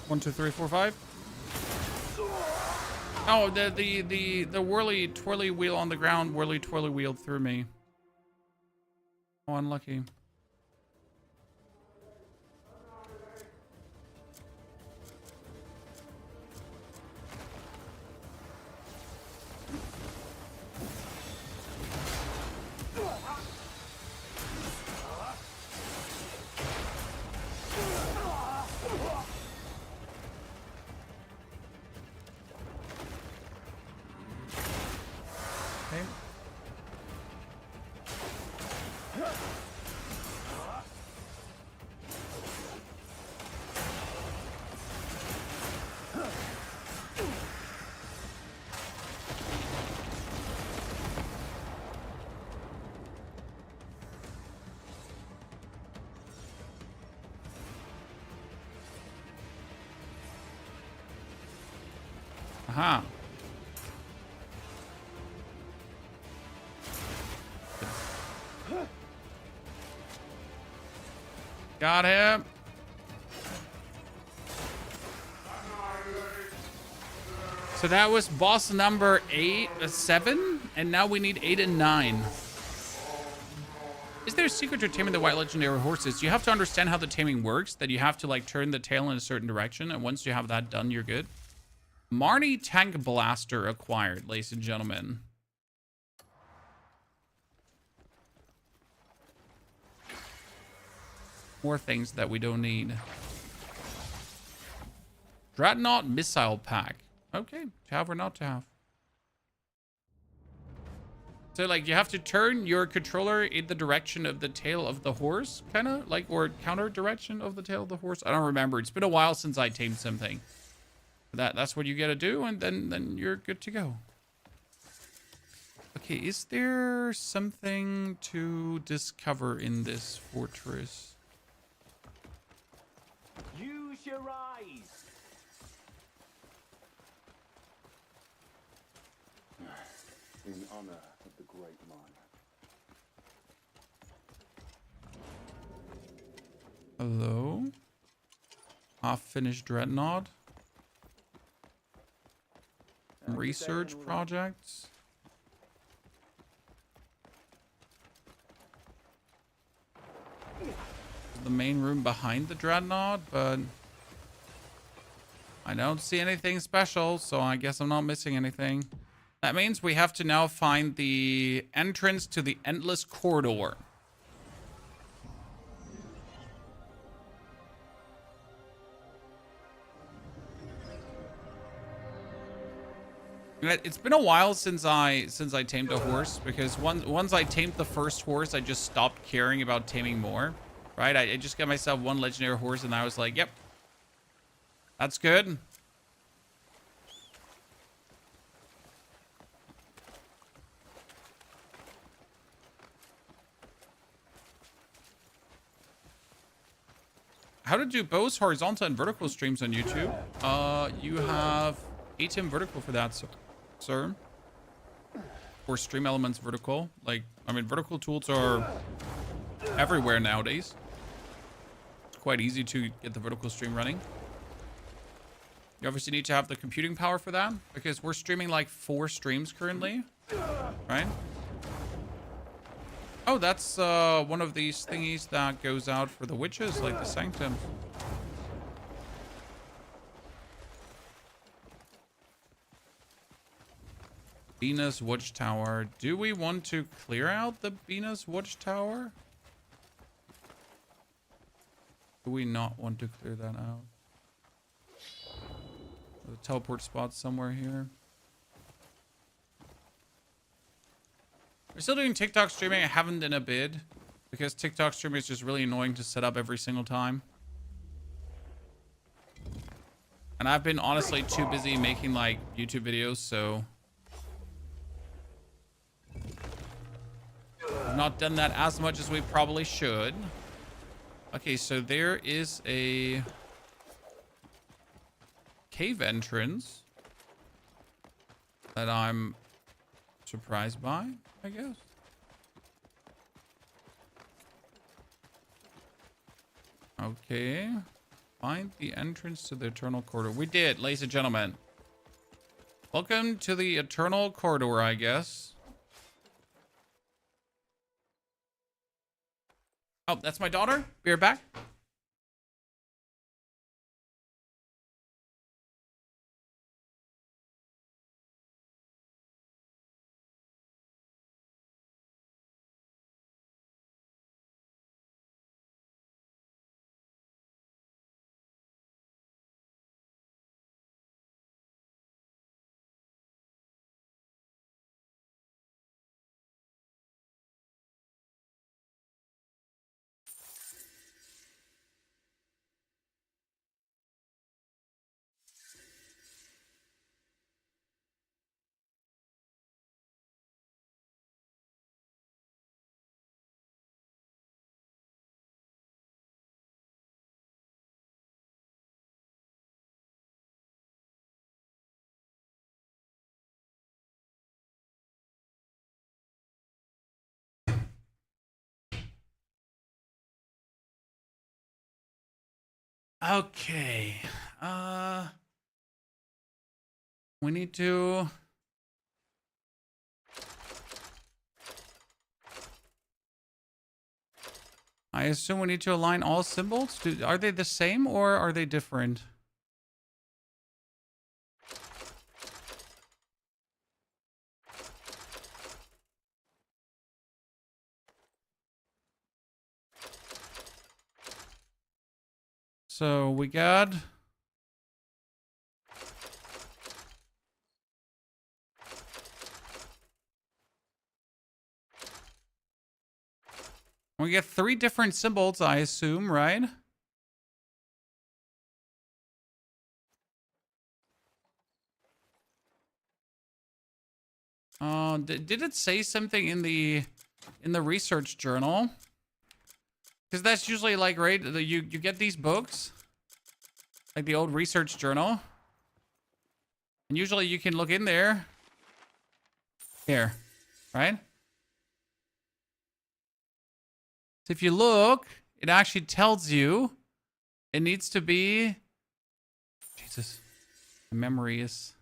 One, two, three, four, five. Oh, the whirly twirly wheel on the ground whirly twirly wheeled through me. Oh, unlucky. Aha. Got him. So that was boss number 7, and now we need 8 and 9. Is there a secret to taming the white legendary horses? You have to understand how the taming works, that you have to like turn the tail in a certain direction, and once you have that done, you're good. Marne tank blaster acquired, ladies and gentlemen. More things that we don't need. Dreadnaugh missile pack. Okay, to have or not to have. So like you have to turn your controller in the direction of the tail of the horse, kind of like, or counter direction of the tail of the horse. I don't remember. It's been a while since I tamed something. That's what you got to do, and then you're good to go. Okay, is there something to discover in this fortress? Use your eyes. In honor of the great Marne. Hello? Half-finished Dreadnaugh. Research projects. The main room behind the Dreadnaugh, but I don't see anything special, so I guess I'm not missing anything. That means we have to now find the entrance to the Endless Corridor. It's been a while since I tamed a horse, because once I tamed the first horse, I just stopped caring about taming more. Right? I just got myself one legendary horse, and I was like, yep, that's good. How to do both horizontal and vertical streams on YouTube? You have ATEM vertical for that, sir. Or stream elements vertical. Like, I mean, vertical tools are everywhere nowadays. It's quite easy to get the vertical stream running. You obviously need to have the computing power for that, because we're streaming like 4 streams currently, right? Oh, that's one of these thingies that goes out for the witches, like the sanctum. Venus Watchtower. Do we want to clear out the Venus Watchtower? Do we not want to clear that out? There's a teleport spot somewhere here. We're still doing TikTok streaming. I haven't in a bit, because TikTok streaming is just really annoying to set up every single time. And I've been honestly too busy making like YouTube videos, so I've not done that as much as we probably should. Okay, so there is a cave entrance that I'm surprised by, I guess. Okay. Find the entrance to the Eternal Corridor. We did, ladies and gentlemen. Welcome to the Eternal Corridor, I guess. Oh, that's my daughter. Be right back. Okay. We need to... I assume we need to align all symbols. Are they the same or are they different? So we got... We get 3 different symbols, I assume, right? Did it say something in the research journal? Because that's usually like, right, you get these books, like the old research journal, and usually you can look in there, here, right? So if you look, it actually tells you it needs to be, Jesus, my memory is,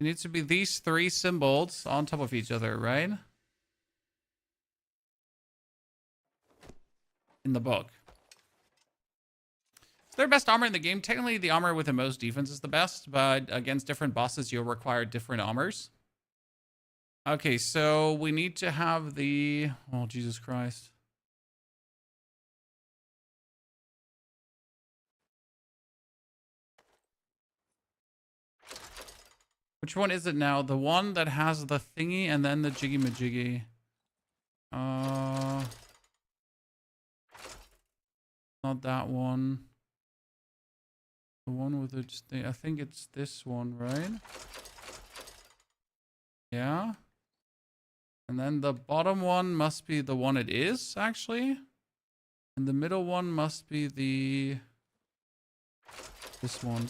it needs to be these 3 symbols on top of each other, right? In the book. It's their best armor in the game. Technically, the armor with the most defense is the best, but against different bosses, you'll require different armors. Okay, so we need to have the... Oh, Jesus Christ. Which one is it now? The one that has the thingy and then the jiggy-majiggy. Not that one. The one with the... I think it's this one, right? Yeah. And then the bottom one must be the one it is, actually. And the middle one must be the... This one.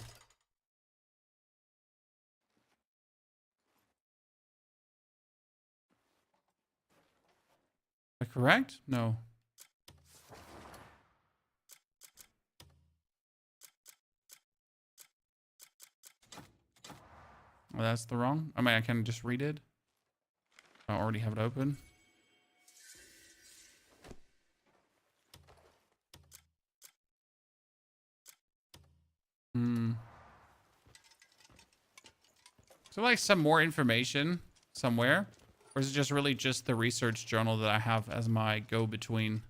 Am I correct? No. Oh, that's the wrong. I mean, I can just read it. I already have it open. So like some more information somewhere? Or is it just really just the research journal that I have as my go-between?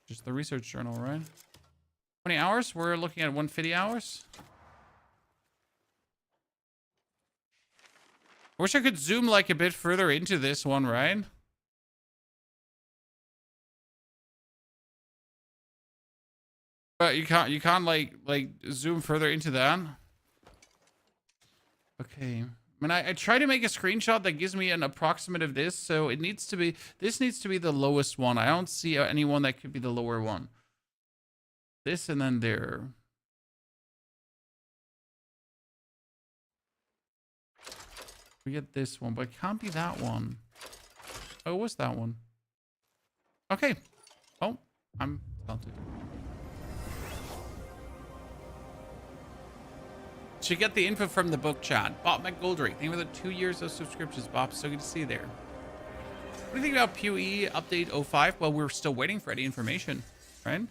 Just the research journal, right? 20 hours? We're looking at 150 hours? I wish I could zoom like a bit further into this one, right? But you can't like zoom further into that. Okay. I mean, I try to make a screenshot that gives me an approximate of this, so it needs to be, this needs to be the lowest one. I don't see anyone that could be the lower one. This and then there. We get this one, but it can't be that one. Oh, what's that one? Okay. Oh, I'm salted. Should get the info from the book chat. Bob McGoldrick, thank you for the 2 years of subscriptions, Bob. So good to see you there. What do you think about PoE update 05? Well, we're still waiting for any information, right?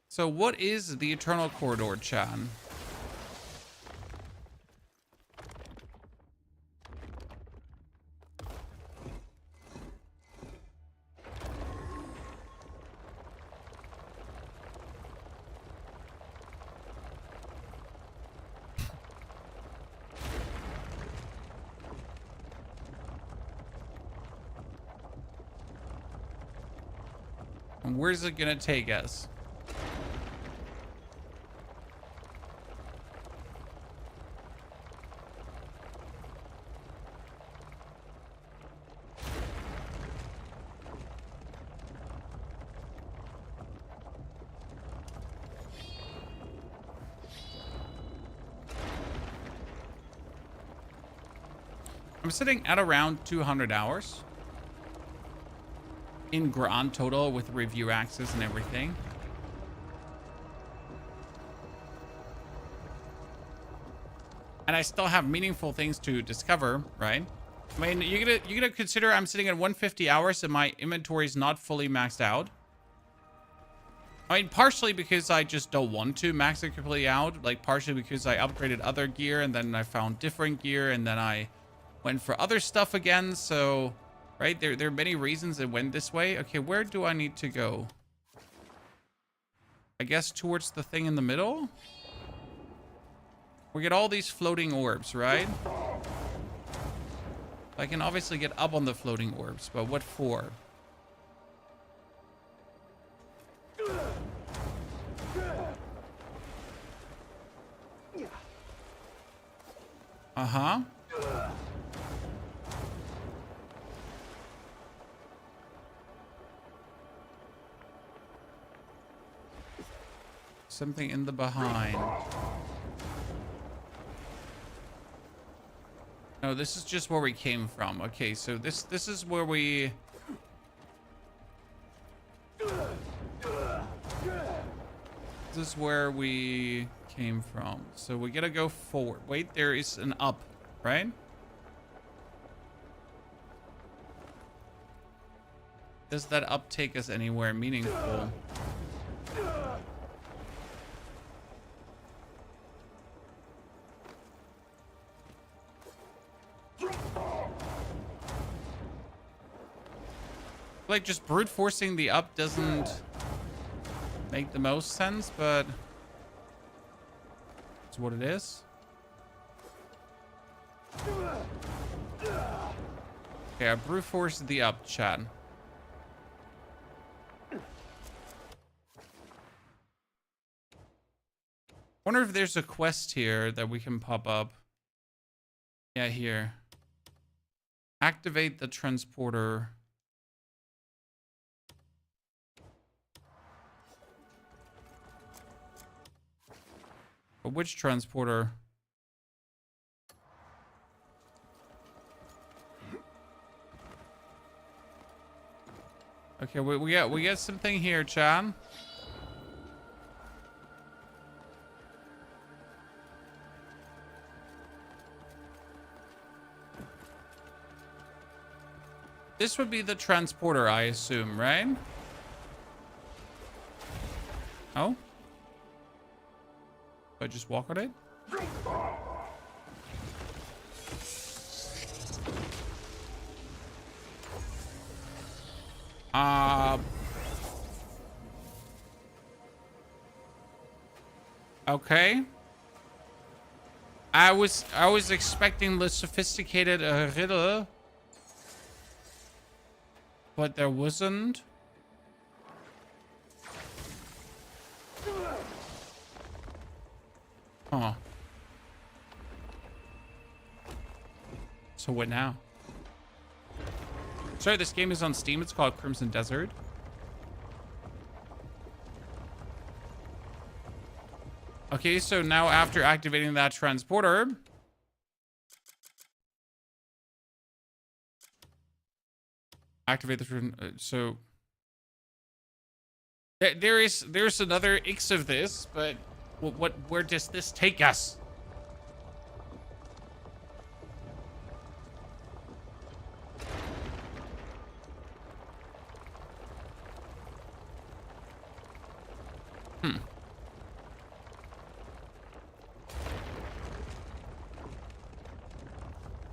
So what is the Eternal Corridor, chat? And where's it gonna take us? I'm sitting at around 200 hours. In grand total with review access and everything. And I still have meaningful things to discover, right? I mean, you're gonna consider I'm sitting at 150 hours and my inventory is not fully maxed out. I mean, partially because I just don't want to max it completely out. Like, partially because I upgraded other gear and then I found different gear and then I went for other stuff again. So, right, there are many reasons it went this way. Okay, where do I need to go? I guess towards the thing in the middle? We get all these floating orbs, right? I can obviously get up on the floating orbs, but what for? Uh-huh. Something in the behind. No, this is just where we came from. Okay, so this is where we... This is where we came from. So we gotta go forward. Wait, there is an up, right? Does that up take us anywhere meaningful? Like, just brute forcing the up doesn't make the most sense, but it's what it is. Okay, I brute forced the up, chat. Wonder if there's a quest here that we can pop up. Yeah, here. Activate the transporter. But which transporter? Okay, we got something here, Chan. This would be the transporter, I assume, right? Oh? Do I just walk on it? Okay. I was expecting the sophisticated riddle, but there wasn't. Huh. So what now? Sorry, this game is on Steam. It's called Crimson Desert. Okay, so now after activating that transporter, activate the so there's another X of this, but where does this take us?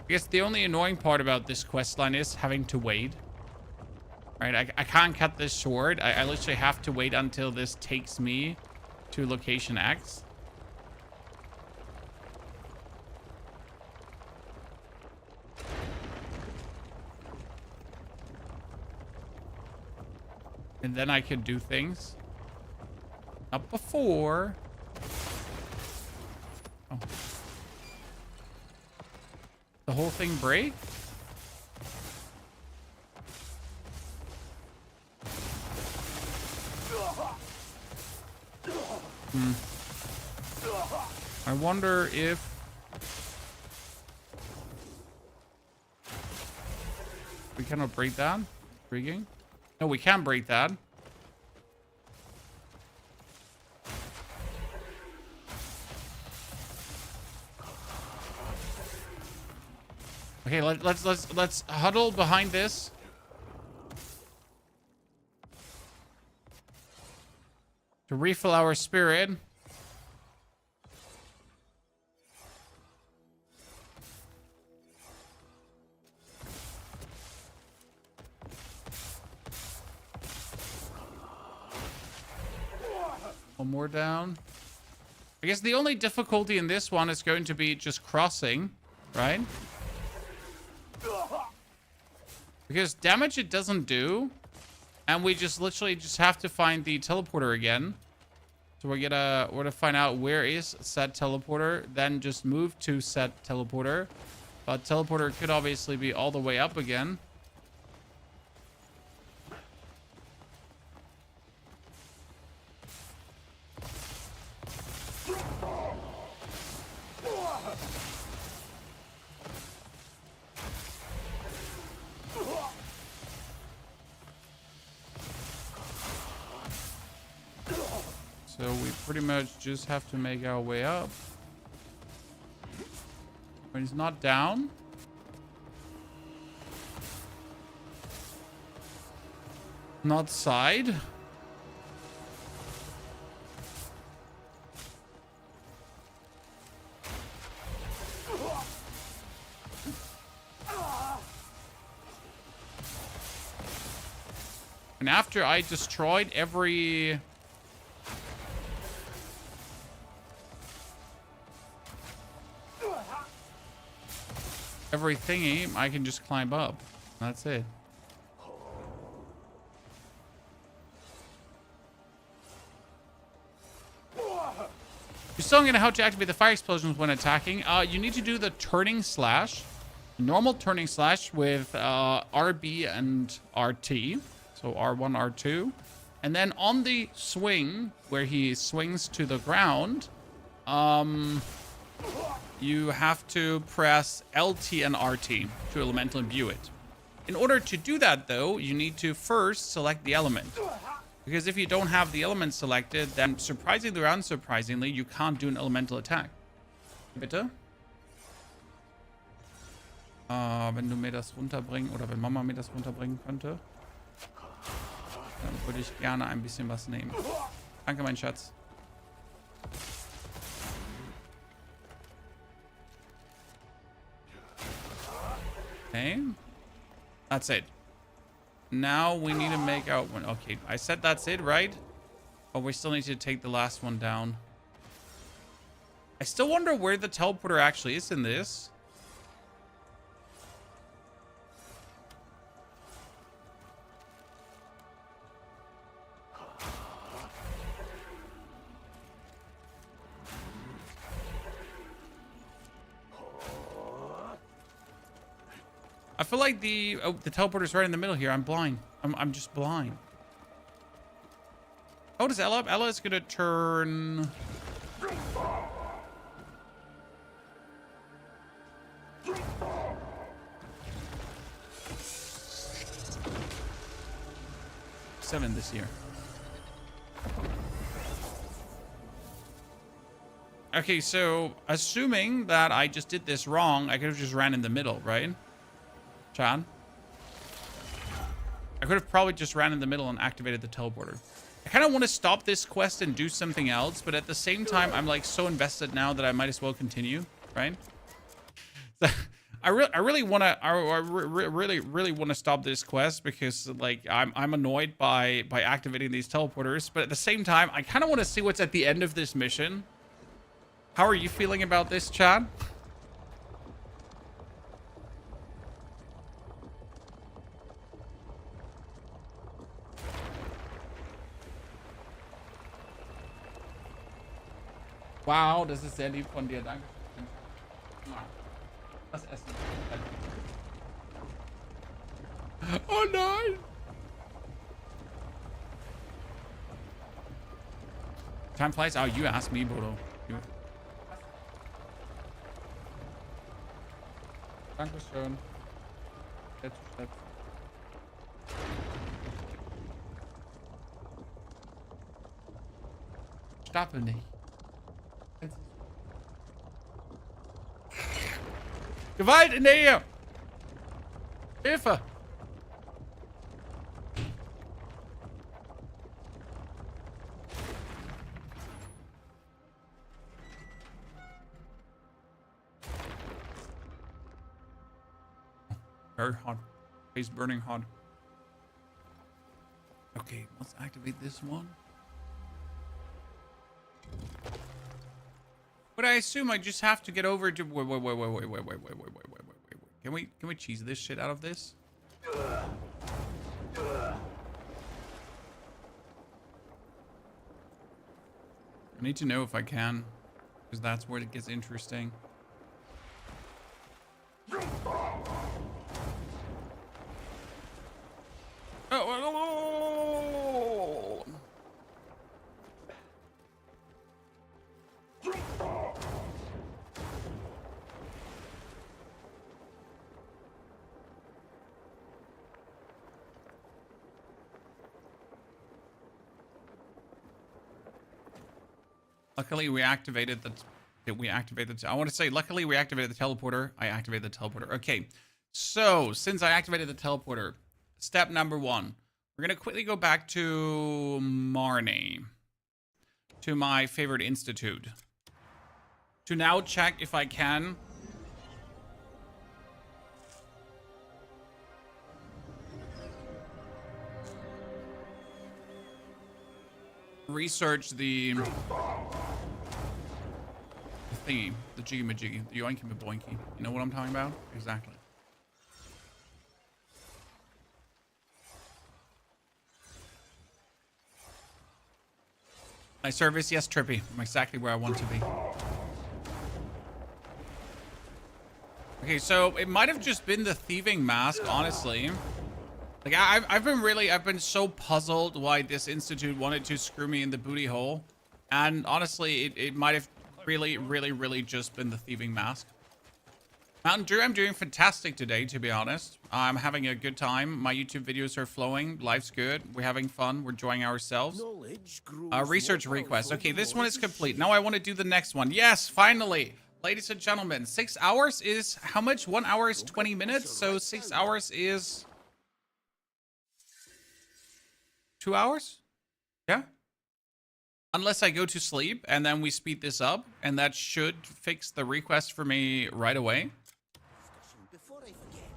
I guess the only annoying part about this questline is having to wait. Right, I can't cut this short. I literally have to wait until this takes me to location X. And then I could do things. Not before. Oh. The whole thing break? I wonder if we cannot break that. Breaking? No, we can break that. Okay, let's huddle behind this. To refill our spirit. One more down. I guess the only difficulty in this one is going to be just crossing, right? Because damage it doesn't do. And we just literally just have to find the teleporter again. So we're gonna find out where is said teleporter, then just move to said teleporter. But teleporter could obviously be all the way up again. So we pretty much just have to make our way up. When he's not down. Not side. And after I destroyed every thingy, I can just climb up. That's it. You're still gonna how to activate the fire explosions when attacking. You need to do the turning slash, normal turning slash with RB and RT. So R1, R2. And then on the swing, where he swings to the ground, you have to press LT and RT to elemental imbue it. In order to do that, though, you need to first select the element. Because if you don't have the element selected, then surprisingly or unsurprisingly, you can't do an elemental attack. Bitte? Wenn du mir das runterbringen, oder wenn Mama mir das runterbringen könnte, dann würde ich gerne ein bisschen was nehmen. Danke, mein Schatz. Okay. That's it. Now we need to make out one. Okay, I said that's it, right? But we still need to take the last one down. I still wonder where the teleporter actually is in this. I feel like the teleporter's right in the middle here. I'm blind. I'm just blind. Oh, does Ella? Ella's gonna turn. Seven this year. Okay, so assuming that I just did this wrong, I could have just ran in the middle, right? Chad? I could have probably just ran in the middle and activated the teleporter. I kind of want to stop this quest and do something else, but at the same time, I'm like so invested now that I might as well continue, right? I really want to, I really want to stop this quest because like I'm annoyed by activating these teleporters, but at the same time, I kind of want to see what's at the end of this mission. How are you feeling about this, Chad? Wow, das ist sehr lieb von dir. Danke. Das Essen. Oh nein! Time flies. Oh, you asked me, Bodo. Dankeschön. Stapel nicht. Gewalt in der Ehe! Biffa. Very hot. Face burning hot. Okay, let's activate this one. But I assume I just have to get over to wait. Can we cheese this shit out of this? I need to know if I can, because that's where it gets interesting. Luckily, we activated the. I want to say, luckily, we activated the teleporter. I activated the teleporter. Okay, so since I activated the teleporter, step number 1, we're gonna quickly go back to Marne, to my favorite institute, to now check if I can research the thingy, the jiggy-majiggy, the yoinky-maboinky. You know what I'm talking about? Exactly. My service, yes, Trippy. I'm exactly where I want to be. Okay, so it might have just been the thieving mask, honestly. Like, I've been so puzzled why this institute wanted to screw me in the booty hole. And honestly, it might have really just been the thieving mask. Mountain Dew, I'm doing fantastic today, to be honest. I'm having a good time. My YouTube videos are flowing. Life's good. We're having fun. We're enjoying ourselves. Research request. Okay, this one is complete. Now I want to do the next one. Yes, finally. Ladies and gentlemen, 6 hours is how much? 1 hour is 20 minutes. So 6 hours is 2 hours? Yeah. Unless I go to sleep and then we speed this up, and that should fix the request for me right away. Before I forget.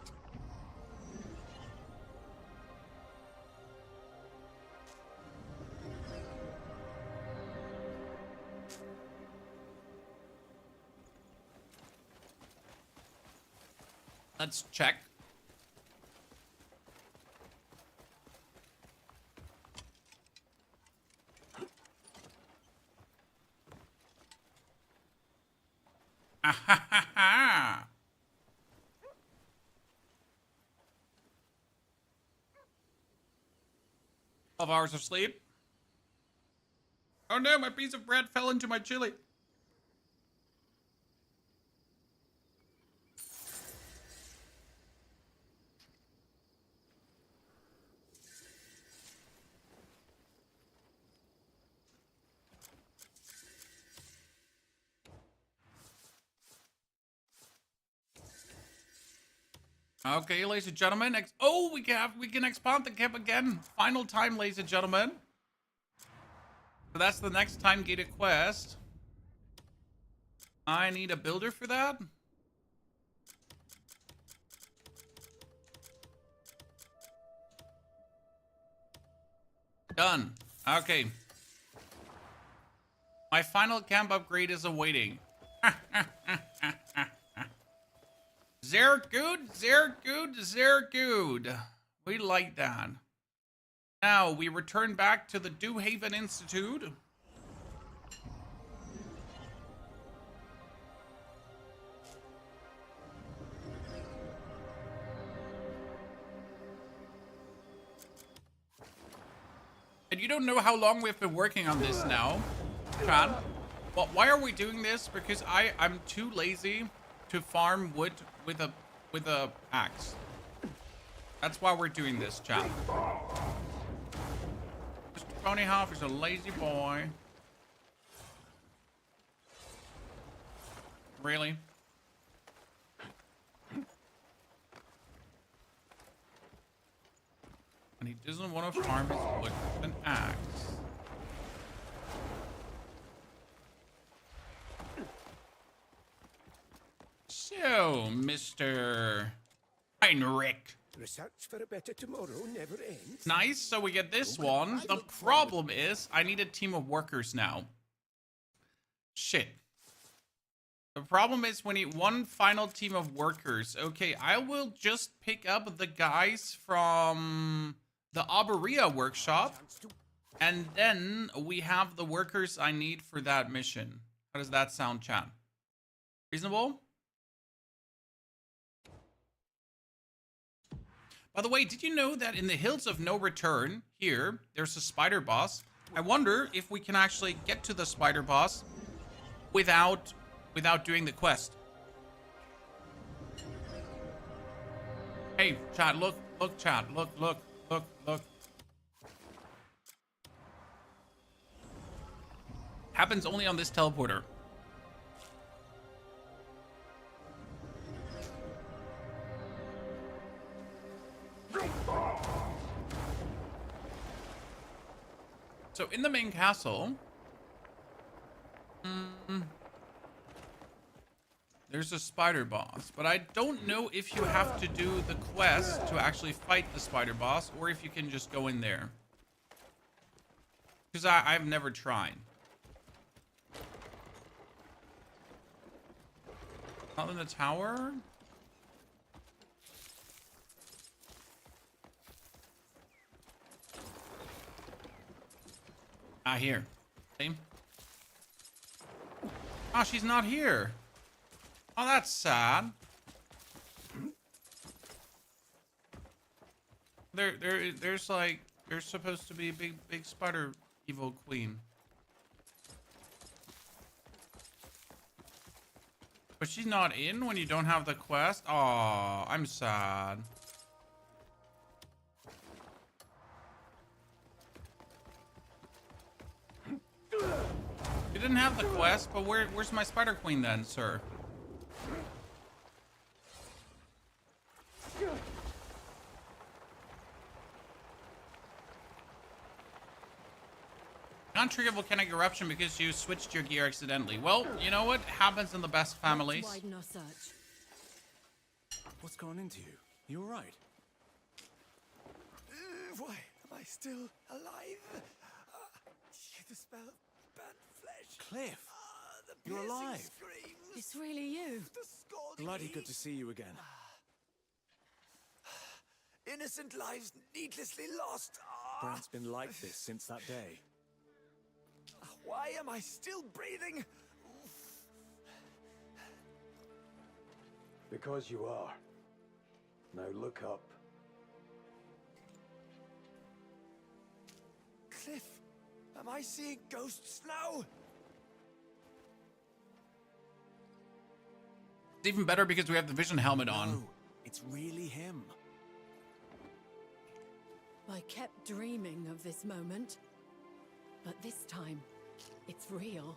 Let's check. Ah-ha-ha-ha. 12 hours of sleep. Oh no, my piece of bread fell into my chili. Okay, ladies and gentlemen. Oh, we can expand the camp again. Final time, ladies and gentlemen. So that's the next time gated quest. I need a builder for that. Done. Okay. My final camp upgrade is awaiting. Sehr good, sehr good, sehr good. We like that. Now we return back to the Dewhaven Institute. And you don't know how long we've been working on this now, Chan. Well, why are we doing this? Because I'm too lazy to farm wood with a axe. That's why we're doing this, chat. Mr. Ponyhoff is a lazy boy. Really? Doesn't want to farm his wood with an axe. So, Mr. Heinrich. Research for a better tomorrow never ends. Nice, so we get this one. The problem is, I need a team of workers now. Shit. The problem is we need one final team of workers. Okay, I will just pick up the guys from the Arborea workshop. And then we have the workers I need for that mission. How does that sound, chat? Reasonable? By the way, did you know that in the Hills of No Return, here, there's a spider boss? I wonder if we can actually get to the spider boss without doing the quest. Hey, chat, look, chat, look. Happens only on this teleporter. So in the main castle, there's a spider boss, but I don't know if you have to do the quest to actually fight the spider boss or if you can just go in there. Because I've never tried. Not in the tower? Here. Same. Oh, she's not here. Oh, that's sad. There's like, there's supposed to be a big spider evil queen. But she's not in when you don't have the quest? Oh, I'm sad. You didn't have the quest, but where's my spider queen then, sir? Can't trigger volcanic eruption because you switched your gear accidentally. Well, you know what happens in the best families. Widen our search. What's gone into you? You all right? Why am I still alive? The smell of burnt flesh. Cliff, The you're alive. Screams, It's really you. the scalding Bloody heat. good to see you again. Innocent lives needlessly lost. Brant's been like this since that day. Why am I still breathing? Because you are. Now look up. Cliff, am I seeing ghosts now? It's even better because we have the vision helmet on. No, it's really him. I kept dreaming of this moment, but this time, it's real.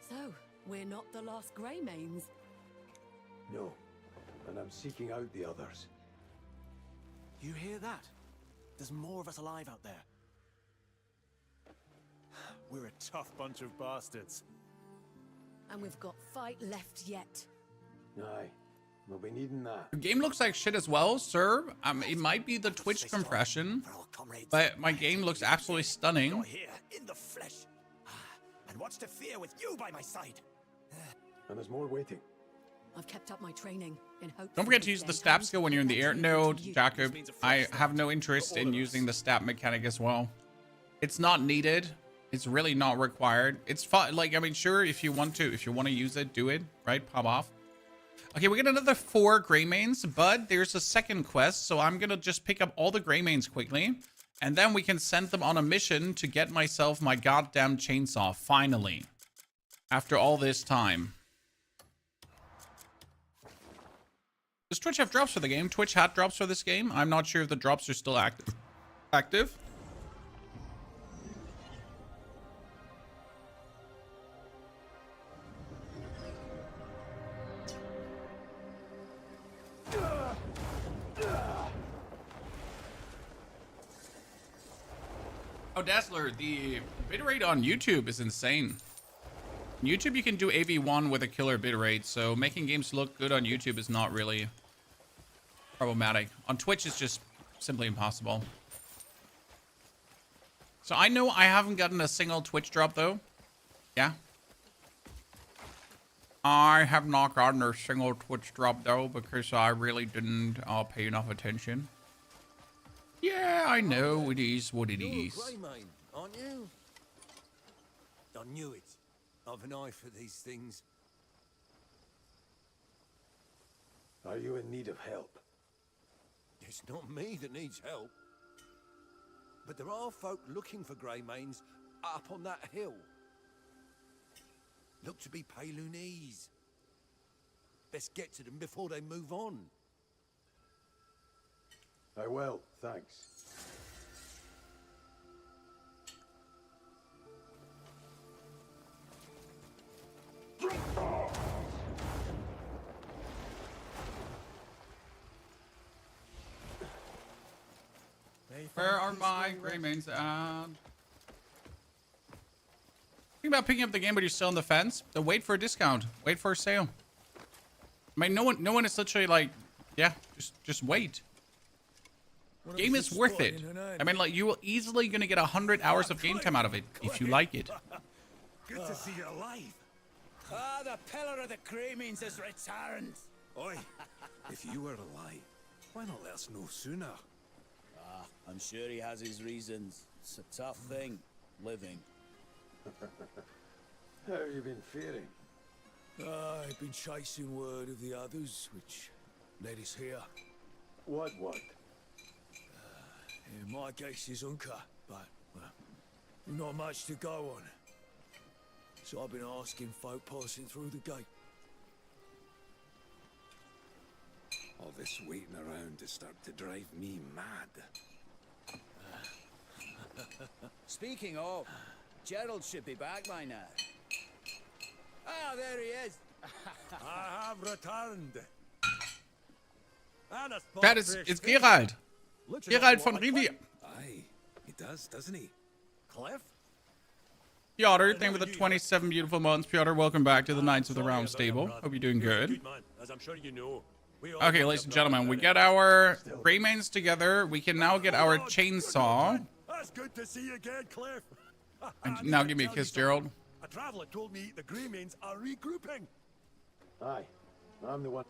So, we're not the lost Greymanes. No, and I'm seeking out the others. You hear that? There's more of us alive out there. We're a tough bunch of bastards. And we've got fight left yet. Aye, we'll be needing that. The game looks like shit as well, sir. It might be the Twitch compression, but my game looks absolutely stunning. Here in the flesh. And what's to fear with you by my side? And there's more waiting. I've kept up my training in hope. Don't forget to use the stab skill when you're in the air. No, Jacob, I have no interest in using the stab mechanic as well. It's not needed. It's really not required. It's fun. Like, I mean, sure, if you want to use it, do it, right? Pop off. Okay, we get another 4 Greymanes, but there's a second quest, so I'm gonna just pick up all the Greymanes quickly, and then we can send them on a mission to get myself my goddamn chainsaw, finally. After all this time. Does Twitch have drops for the game? Twitch had drops for this game. I'm not sure if the drops are still active. Dazzler, the bitrate on YouTube is insane. YouTube, you can do AV1 with a killer bitrate, so making games look good on YouTube is not really problematic. On Twitch, it's just simply impossible. So I know I haven't gotten a single Twitch drop, though. Yeah. I have not gotten a single Twitch drop, though, because I really didn't pay enough attention. Yeah, I know. It is what it is. You're a Greymane, aren't you? I knew it. I've an eye for these things. Are you in need of help? It's not me that needs help. But there are folk looking for Greymanes up on that hill. Look to be Pylunese. Best get to them before they move on. I will, thanks. Where are my Greymanes at? Think about picking up the game, but you're still on the fence. Then wait for a discount. Wait for a sale. I mean, no one is literally like, yeah, just wait. Game is worth it. I mean, like, you will easily gonna get 100 hours of game time out of it if you like it. Good to see you alive. Ah, the pillar of the Greymanes has returned. Oi, if you were alive, why not let us know sooner? Ah, I'm sure he has his reasons. It's a tough thing, living. How have you been faring? I've been chasing word of the others, which led us here. What word? My guess is Unka, but, well, not much to go on. So I've been asking folk passing through the gate. All this waiting around to start to drive me mad. Speaking of, Gerald should be back by now. Ah, there he is. I have returned. That is, it's Gerald. Gerald von Rivia. Aye, he does, doesn't he? Cliff? Piotr, thank you for the 27 beautiful months. Piotr, welcome back to the Knights of the Round Stable. Hope you're doing good. As I'm sure you know. Okay, ladies and gentlemen, we get our Greymanes together. We can now get our chainsaw. That's good to see you again, Cliff. And now give me a kiss, Gerald. A traveler told me the Greymanes are regrouping. Aye, I'm the one.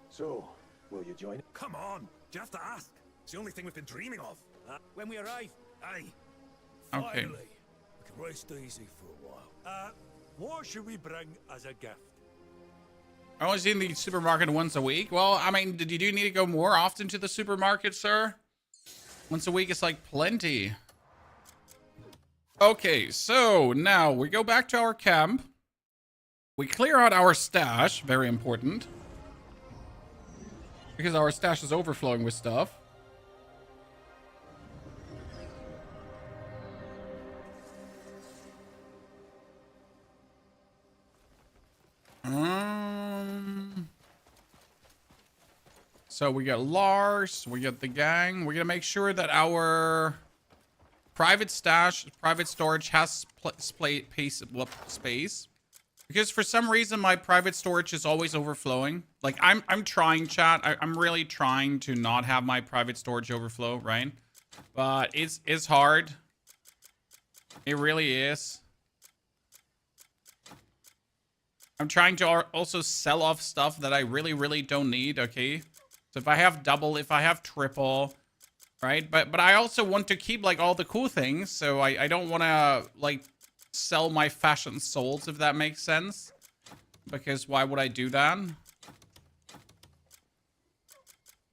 So, will you join? Come on, do you have to ask? It's the only thing we've been dreaming of. When we arrive. Aye. Okay. Finally, we can rest easy for a while. What should we bring as a gift? I only see in the supermarket once a week. Well, I mean, did you need to go more often to the supermarket, sir? Once a week is like plenty. Okay, so now we go back to our camp. We clear out our stash, very important. Because our stash is overflowing with stuff. So we got Lars, we got the gang. We're gonna make sure that our private stash, private storage has space. Because for some reason my private storage is always overflowing. Like I'm trying, chat. I'm really trying to not have my private storage overflow, right? But it's hard. It really is. I'm trying to also sell off stuff that I really don't need, okay? So if I have double, if I have triple, right? But I also want to keep like all the cool things, so I don't want to like sell my fashion souls, if that makes sense. Because why would I do that?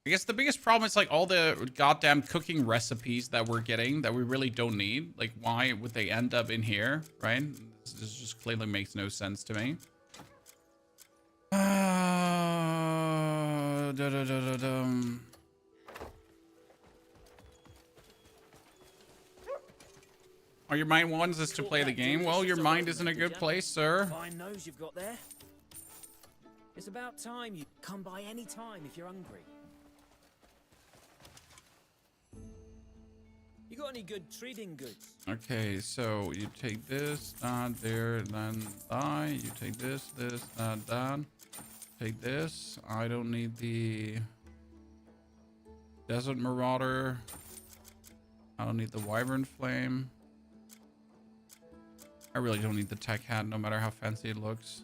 I guess the biggest problem is like all the goddamn cooking recipes that we're getting that we really don't need. Like why would they end up in here, right? This just clearly makes no sense to me. Oh, your mind wants us to play the game? Well, your mind is in a good place, sir. Fine nose you've got there. It's about time you come by any time if you're hungry. You got any good trading goods? Okay, so you take this, that, there, then die. You take this, that. Take this. I don't need the Desert Marauder. I don't need the Wyvern Flame. I really don't need the tech hat, no matter how fancy it looks.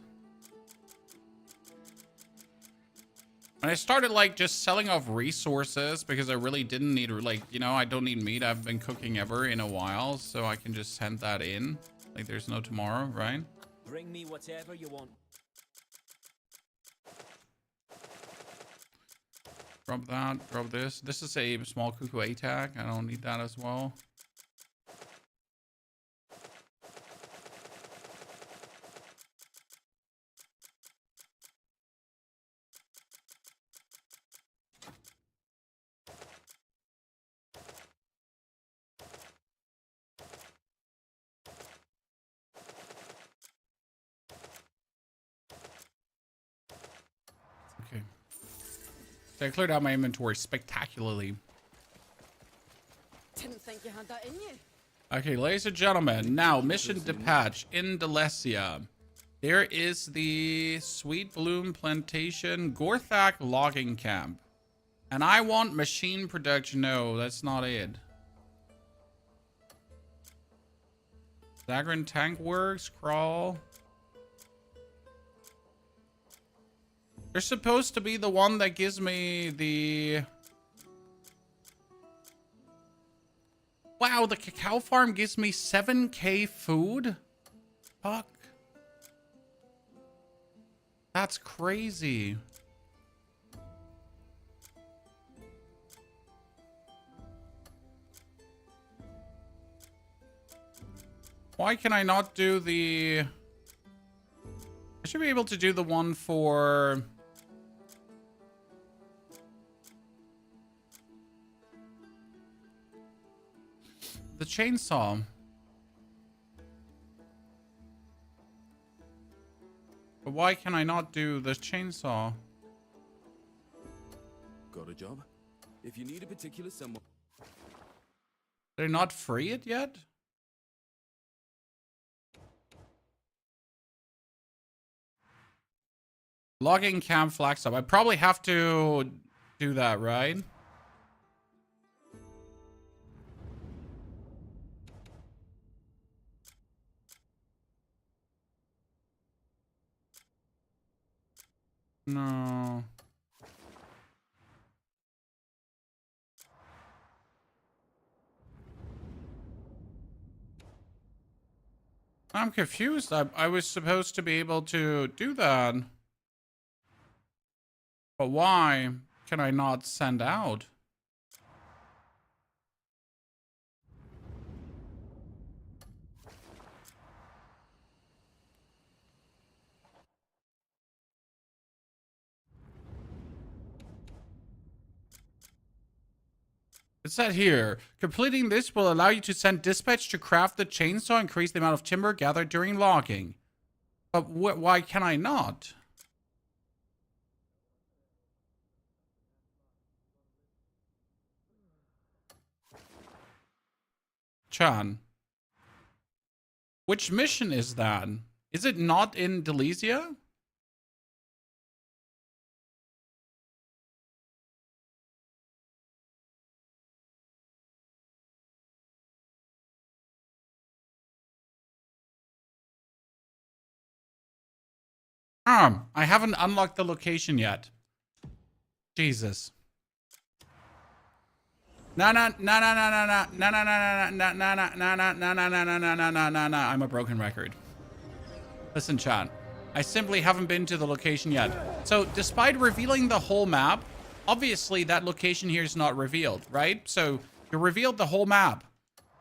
And I started like just selling off resources because I really didn't need, like, you know, I don't need meat. I've been cooking ever in a while, so I can just send that in. Like there's no tomorrow, right? Bring me whatever you want. Drop that, drop this. This is a small cuckoo A.TAG. I don't need that as well. Okay. So I cleared out my inventory spectacularly. Didn't think you had that in you. Okay, ladies and gentlemen, now mission dispatch in Delesia. There is the Sweet Bloom Plantation Gorthak logging camp. And I want machine production. No, that's not it. Zagran Tank Works, Crawl. They're supposed to be the one that gives me the... Wow, the cacao farm gives me 7k food? Fuck. That's crazy. Why can I not do the... I should be able to do the one for... the chainsaw. But why can I not do the chainsaw? Got a job? If you need a particular someone... They're not free it yet? Logging camp flax up. I probably have to do that, right? No. I'm confused. I was supposed to be able to do that. But why can I not send out? It said here, completing this will allow you to send dispatch to craft the chainsaw, increase the amount of timber gathered during logging. But why can I not? Chan. Which mission is that? Is it not in Delesia? I haven't unlocked the location yet. Jesus. No. I'm a broken record. Listen, chat. I simply haven't been to the location yet. So, despite revealing the whole map, obviously that location here is not revealed, right? So, you revealed the whole map,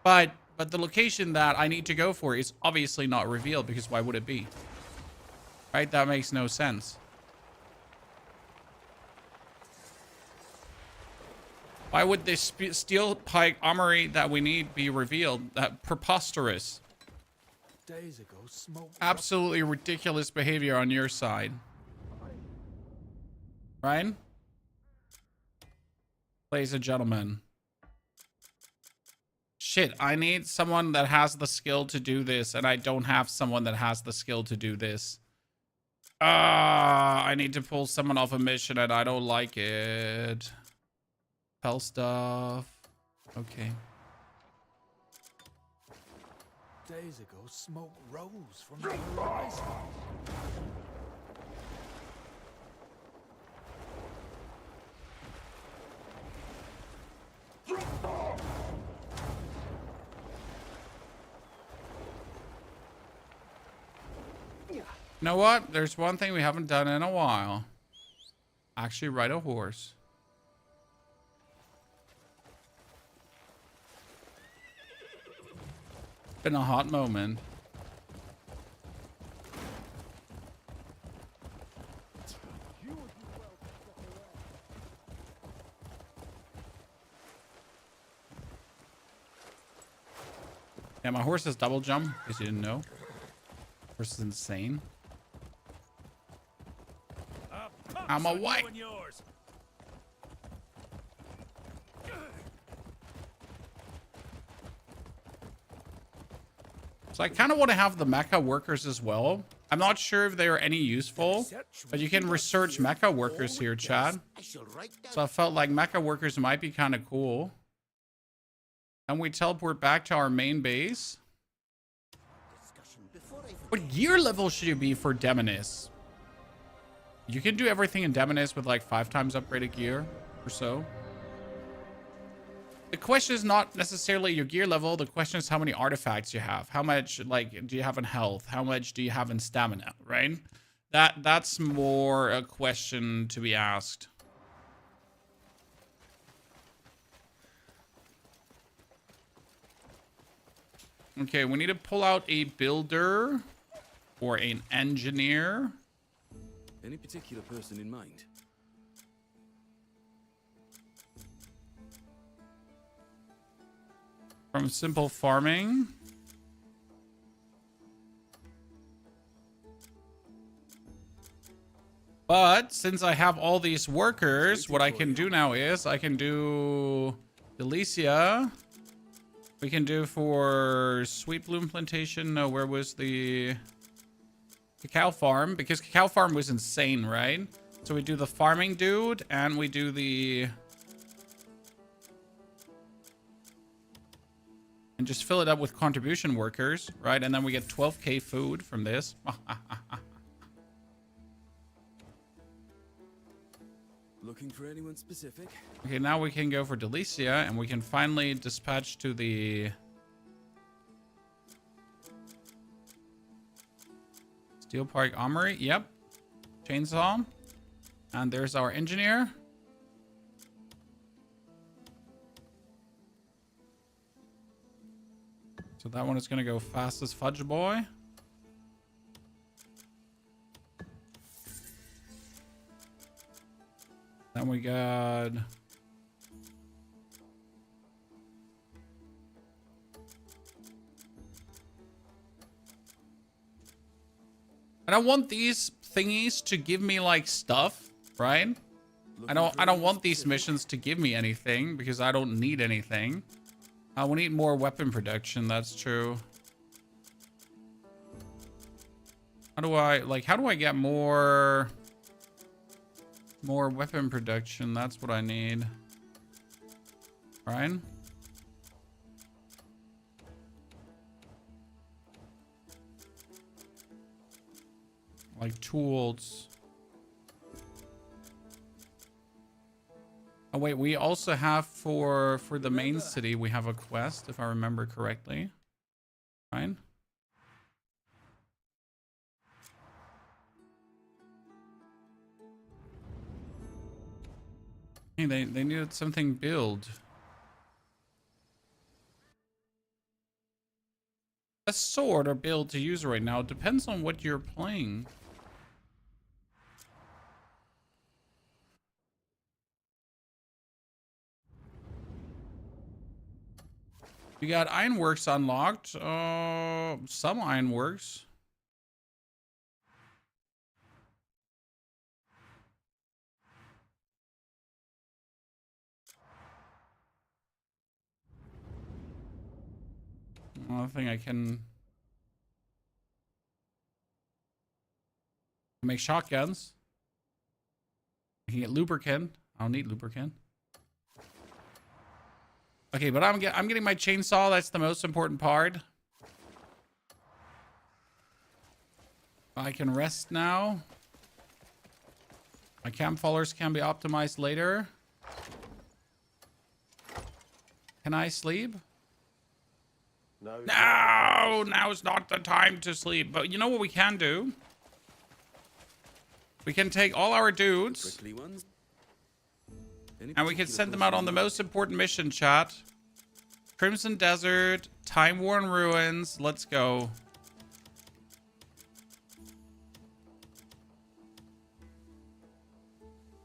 but the location that I need to go for is obviously not revealed because why would it be? Right? That makes no sense. Why would this steel pike armory that we need be revealed? That preposterous. Days ago, smoke. Absolutely ridiculous behavior on your side. Right? Ladies and gentlemen. Shit, I need someone that has the skill to do this, and I don't have someone that has the skill to do this. I need to pull someone off a mission, and I don't like it. Spell stuff. Okay. Days ago, smoke rose from the horizon. You know what? There's one thing we haven't done in a while. Actually ride a horse. Been a hot moment. Yeah, my horse has double jump, because you didn't know. Horse is insane. I'm a white. So I kind of want to have the mecha workers as well. I'm not sure if they are any useful, but you can research mecha workers here, Chad. So I felt like mecha workers might be kind of cool. And we teleport back to our main base. What gear level should you be for Demonis? You can do everything in Demonis with like 5 times upgraded gear or so. The question is not necessarily your gear level. The question is how many artifacts you have. How much like do you have in health? How much do you have in stamina, right? That's more a question to be asked. Okay, we need to pull out a builder or an engineer. Any particular person in mind? From simple farming. But since I have all these workers, what I can do now is I can do Delicia. We can do for Sweet Bloom Plantation. No, where was the Cacao Farm? Because Cacao Farm was insane, right? So we do the farming dude and we do the... And just fill it up with contribution workers, right? And then we get 12k food from this. Looking for anyone specific? Okay, now we can go for Delicia and we can finally dispatch to the Steel Park Armory. Yep. Chainsaw. And there's our engineer. So that one is going to go fast as fudge boy. Then we got... I don't want these thingies to give me like stuff, right? I don't want these missions to give me anything because I don't need anything. We need more weapon production, that's true. How do I get more weapon production? That's what I need. Right? Like tools. Oh wait, we also have for the main city, we have a quest, if I remember correctly. Right? Hey, they needed something build. A sword or build to use right now. It depends on what you're playing. We got ironworks unlocked. Some ironworks. I don't think I can make shotguns. I can get lubricant. I don't need lubricant. Okay, but I'm getting my chainsaw. That's the most important part. I can rest now. My camp followers can be optimized later. Can I sleep? No. No, now's not the time to sleep. But you know what we can do? We can take all our dudes and we can send them out on the most important mission, chat. Crimson Desert, Time-Worn Ruins. Let's go.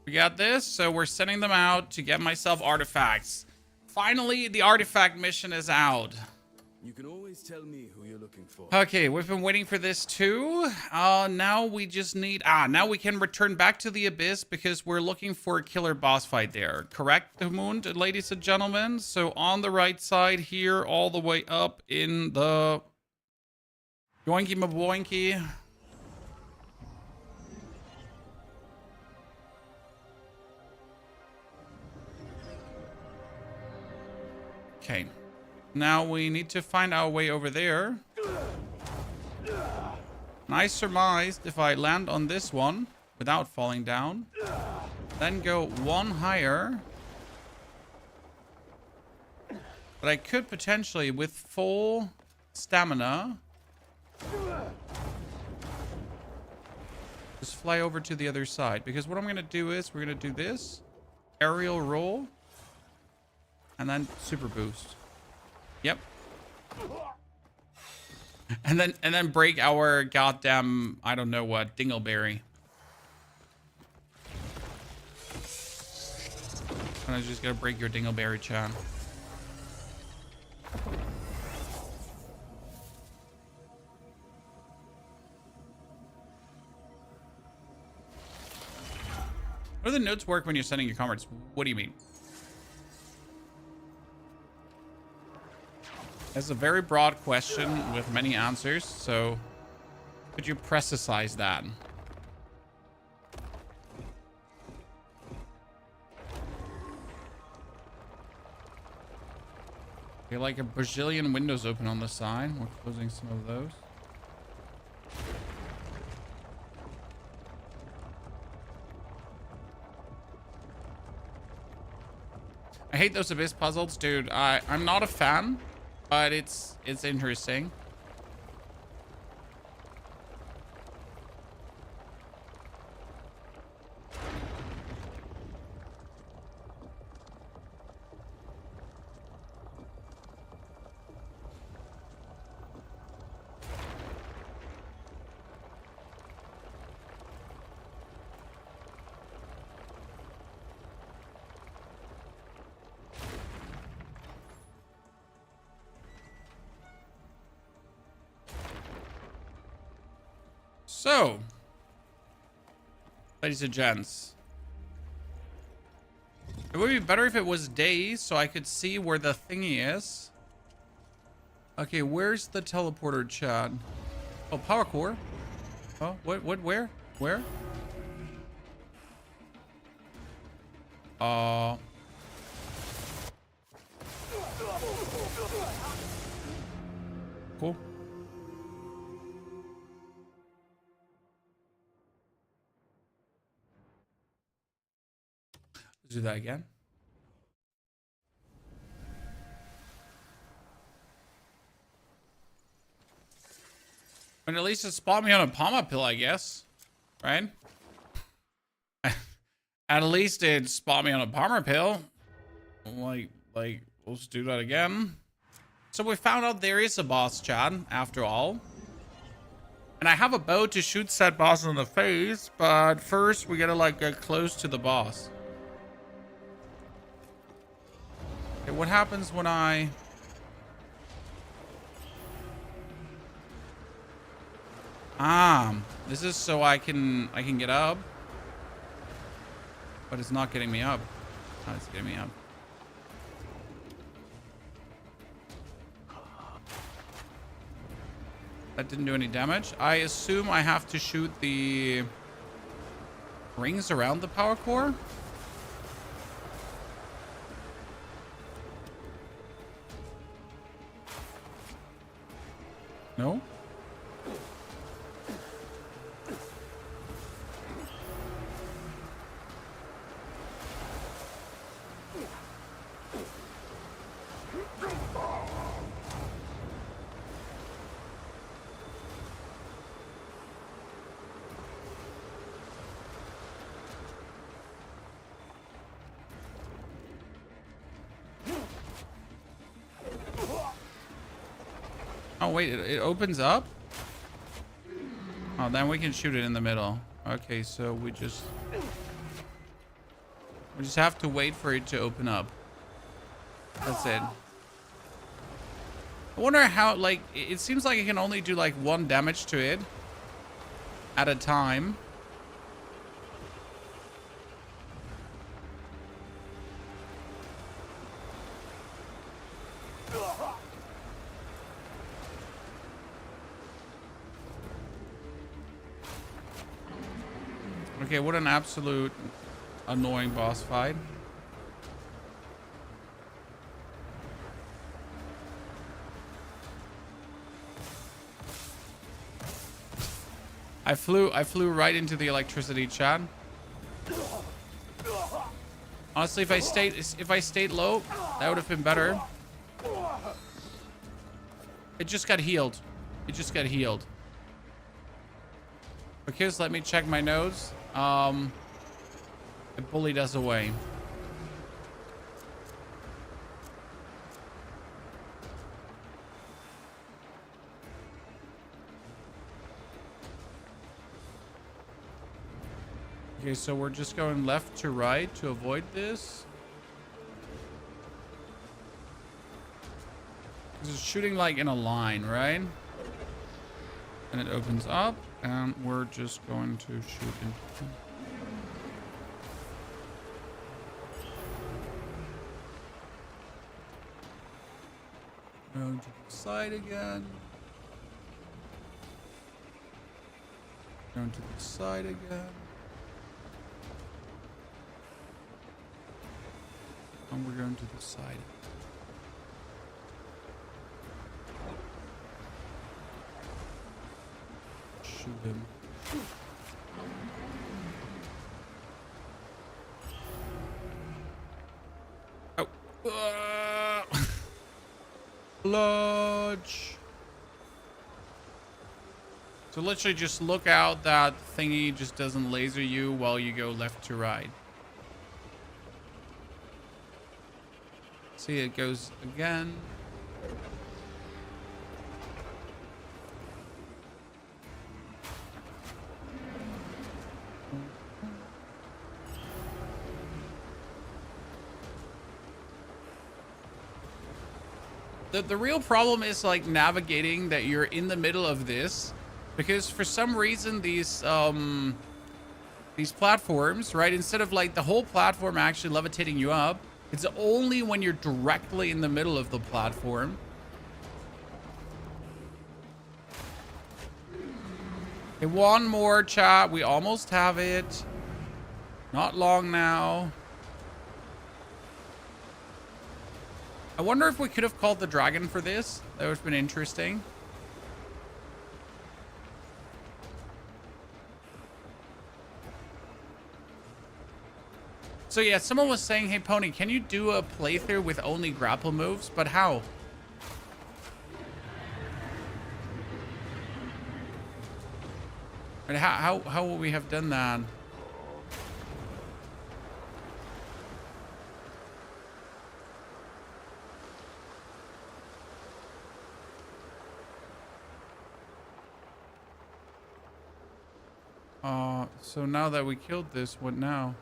We got this, so we're sending them out to get myself artifacts. Finally, the artifact mission is out. You can always tell me who you're looking for. Okay, we've been waiting for this too. Now we just need... now we can return back to the Abyss because we're looking for a killer boss fight there. Correct, Humund, ladies and gentlemen? So on the right side here, all the way up in the... Yoinky maboinky. Okay. Now we need to find our way over there. And I surmised if I land on this one without falling down, then go one higher, but I could potentially, with full stamina, just fly over to the other side. Because what I'm going to do is we're going to do this, aerial roll, and then super boost. Yep. And then break our goddamn, I don't know what, dingleberry. And I was just gonna break your dingleberry, chan. How do the notes work when you're sending your comrades? What do you mean? That's a very broad question with many answers, so could you precisize that? Okay, like a bajillion windows open on the side. We're closing some of those. I hate those Abyss puzzles, dude. I'm not a fan. But it's interesting. So, ladies and gents, it would be better if it was day so I could see where the thingy is. Okay, where's the teleporter, Chad? Oh, power core. Oh, what, where? Cool. Do that again. But at least it spawned me on a Palma pill, I guess. Right? At least it spawned me on a Palmer pill. Like, let's do that again. So we found out there is a boss, Chad, after all. And I have a bow to shoot said boss in the face, but first we gotta like get close to the boss. Okay, what happens when I... this is so I can get up. But it's not getting me up. Oh, it's getting me up. That didn't do any damage. I assume I have to shoot the rings around the power core. No? Oh wait, it opens up? Oh, then we can shoot it in the middle. Okay, so we just have to wait for it to open up. That's it. I wonder how, like, it seems like it can only do like 1 damage to it at a time. Okay, what an absolute annoying boss fight. I flew right into the electricity, chat. Honestly, if I stayed low, that would have been better. It just got healed. It just got healed. Okay, so let me check my notes. It bullied us away. Okay, so we're just going left to right to avoid this. It's shooting like in a line, right? And it opens up, and we're just going to shoot into. Going to the side again. Going to the side again. And we're going to the side. Shoot him. Oh. Lodge. So literally just look out that thingy just doesn't laser you while you go left to right. See, it goes again. The real problem is like navigating that you're in the middle of this, because for some reason these platforms, right, instead of like the whole platform actually levitating you up, it's only when you're directly in the middle of the platform. Okay, one more, chat. We almost have it. Not long now. I wonder if we could have called the dragon for this. That would have been interesting. So yeah, someone was saying, hey Pony, can you do a playthrough with only grapple moves? But how? And how will we have done that? So now that we killed this, what now?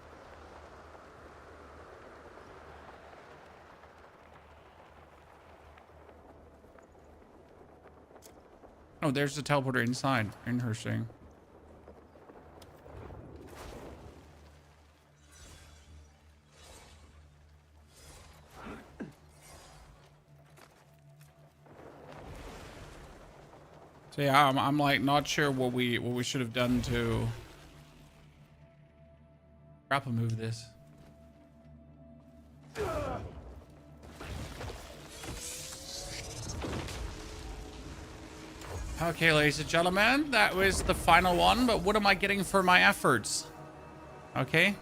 Oh, there's the teleporter inside. Interesting. So yeah, I'm like not sure what we should have done to grapple move this. Okay, ladies and gentlemen, that was the final one, but what am I getting for my efforts? Okay.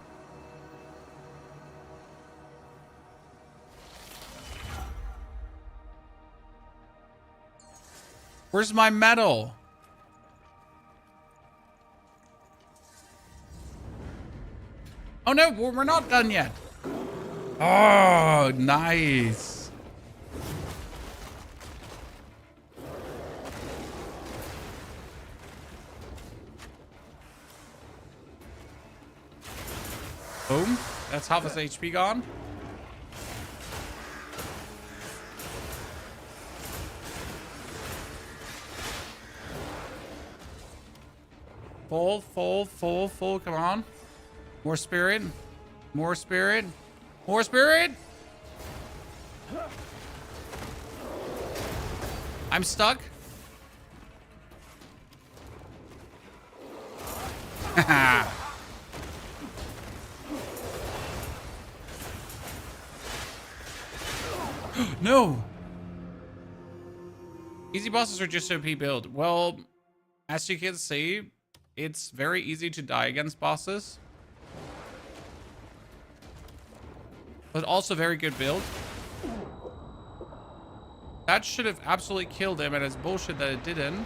Where's my medal? Oh no, we're not done yet. Oh, nice. Boom. That's half his HP gone. Full. Come on. More spirit. More spirit. More spirit. I'm stuck. No. Easy bosses are just OP build. Well, as you can see, it's very easy to die against bosses. But also very good build. That should have absolutely killed him, and it's bullshit that it didn't.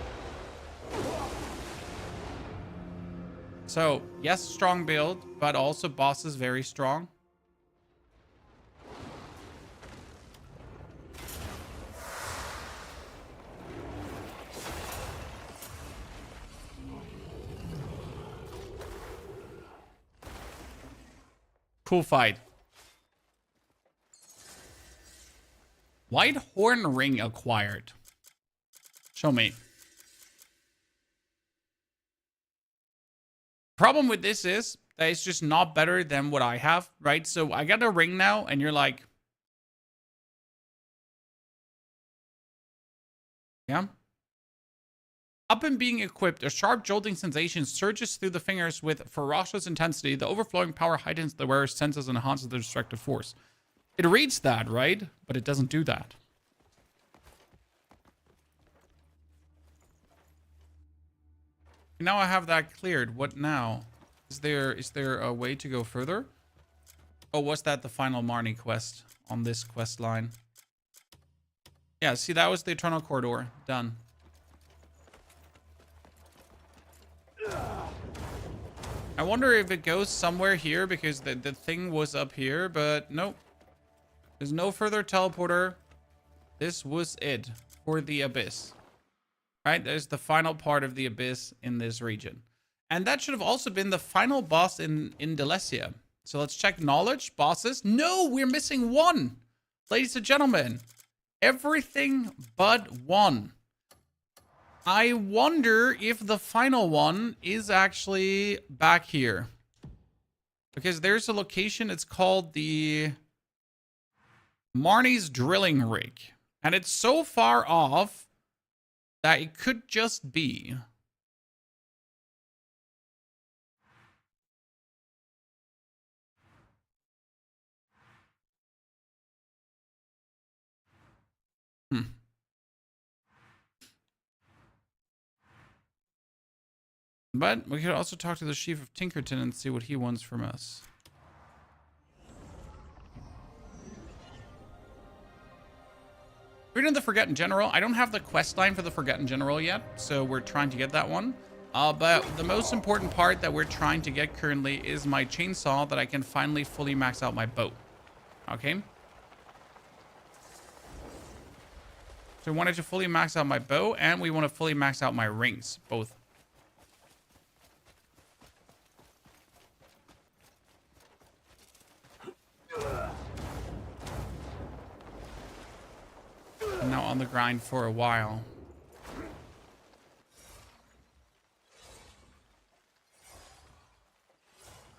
So, yes, strong build, but also boss is very strong. Cool fight. White Horn Ring acquired. Show me. Problem with this is that it's just not better than what I have, right? So I got a ring now, and you're like, yeah. Upon being equipped, a sharp jolting sensation surges through the fingers with ferocious intensity. The overflowing power heightens the wearer's senses and enhances the destructive force. It reads that, right? But it doesn't do that. Now I have that cleared. What now? Is there a way to go further? Oh, was that the final Marne quest on this quest line? Yeah, see, that was the Eternal Corridor. Done. I wonder if it goes somewhere here because the thing was up here, but nope. There's no further teleporter. This was it for the Abyss. Right? There's the final part of the Abyss in this region. And that should have also been the final boss in Delecia. So let's check knowledge, bosses. No, we're missing one. Ladies and gentlemen, everything but one. I wonder if the final one is actually back here. Because there's a location, it's called the Marne's Drilling Rig. And it's so far off that it could just be. But we could also talk to the Chief of Tinkerton and see what he wants from us. We're doing the Forgotten General. I don't have the quest line for the Forgotten General yet, so we're trying to get that one. But the most important part that we're trying to get currently is my chainsaw, that I can finally fully max out my bow. Okay? So we wanted to fully max out my bow, and we want to fully max out my rings, both. I'm now on the grind for a while. What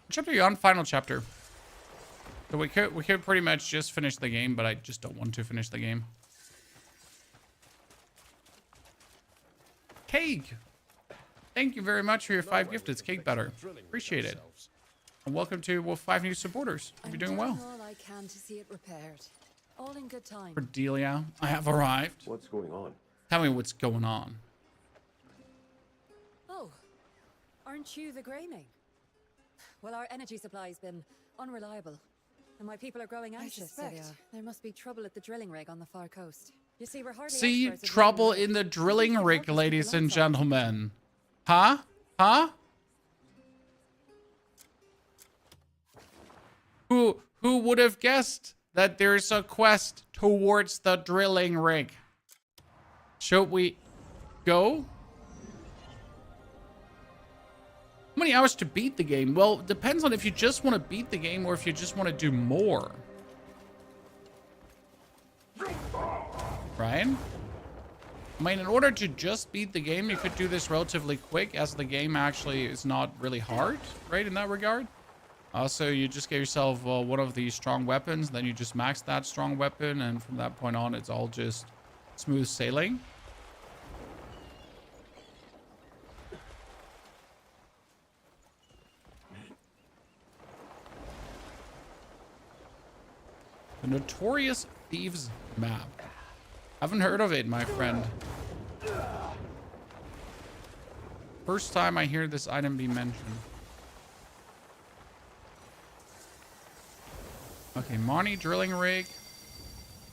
chapter are you on? Final chapter. So we could pretty much just finish the game, but I just don't want to finish the game. Cake. Thank you very much for your 5 gifted. Cake better. Appreciate it. And welcome to 5 new supporters. Hope you're doing well. All I can to see it repaired. All in good time. Cordelia, I have arrived. What's going on? Tell me what's going on. Oh, aren't you the Greymane? Well, our energy supply's been unreliable, and my people are growing anxious. There must be trouble at the drilling rig on the far coast. You see, we're hardly See, experts at trouble drilling in the drilling rig, ladies and gentlemen. Huh? Huh? Who would have guessed that there's a quest towards the drilling rig? Should we go? How many hours to beat the game? Well, it depends on if you just want to beat the game or if you just want to do more. Right? I mean, in order to just beat the game, you could do this relatively quick, as the game actually is not really hard, right, in that regard. So you just get yourself one of these strong weapons, then you just max that strong weapon, and from that point on, it's all just smooth sailing. The Notorious Thieves Map. Haven't heard of it, my friend. First time I hear this item be mentioned. Okay, Marne drilling rig.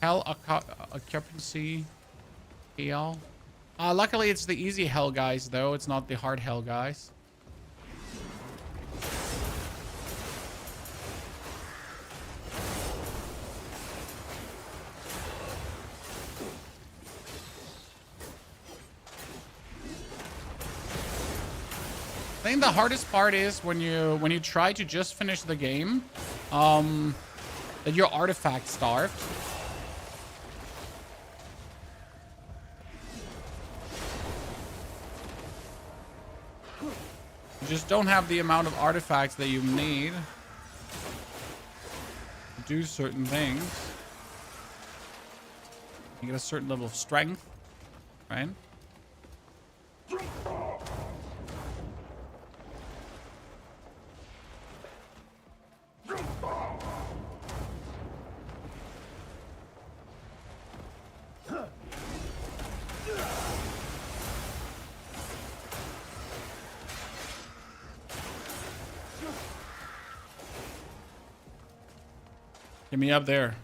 Hell occupancy. Hell. Luckily it's the easy hell guys though. It's not the hard hell guys. I think the hardest part is when you try to just finish the game, that you're artifact starved. You just don't have the amount of artifacts that you need to do certain things. You get a certain level of strength, right? Get me up there.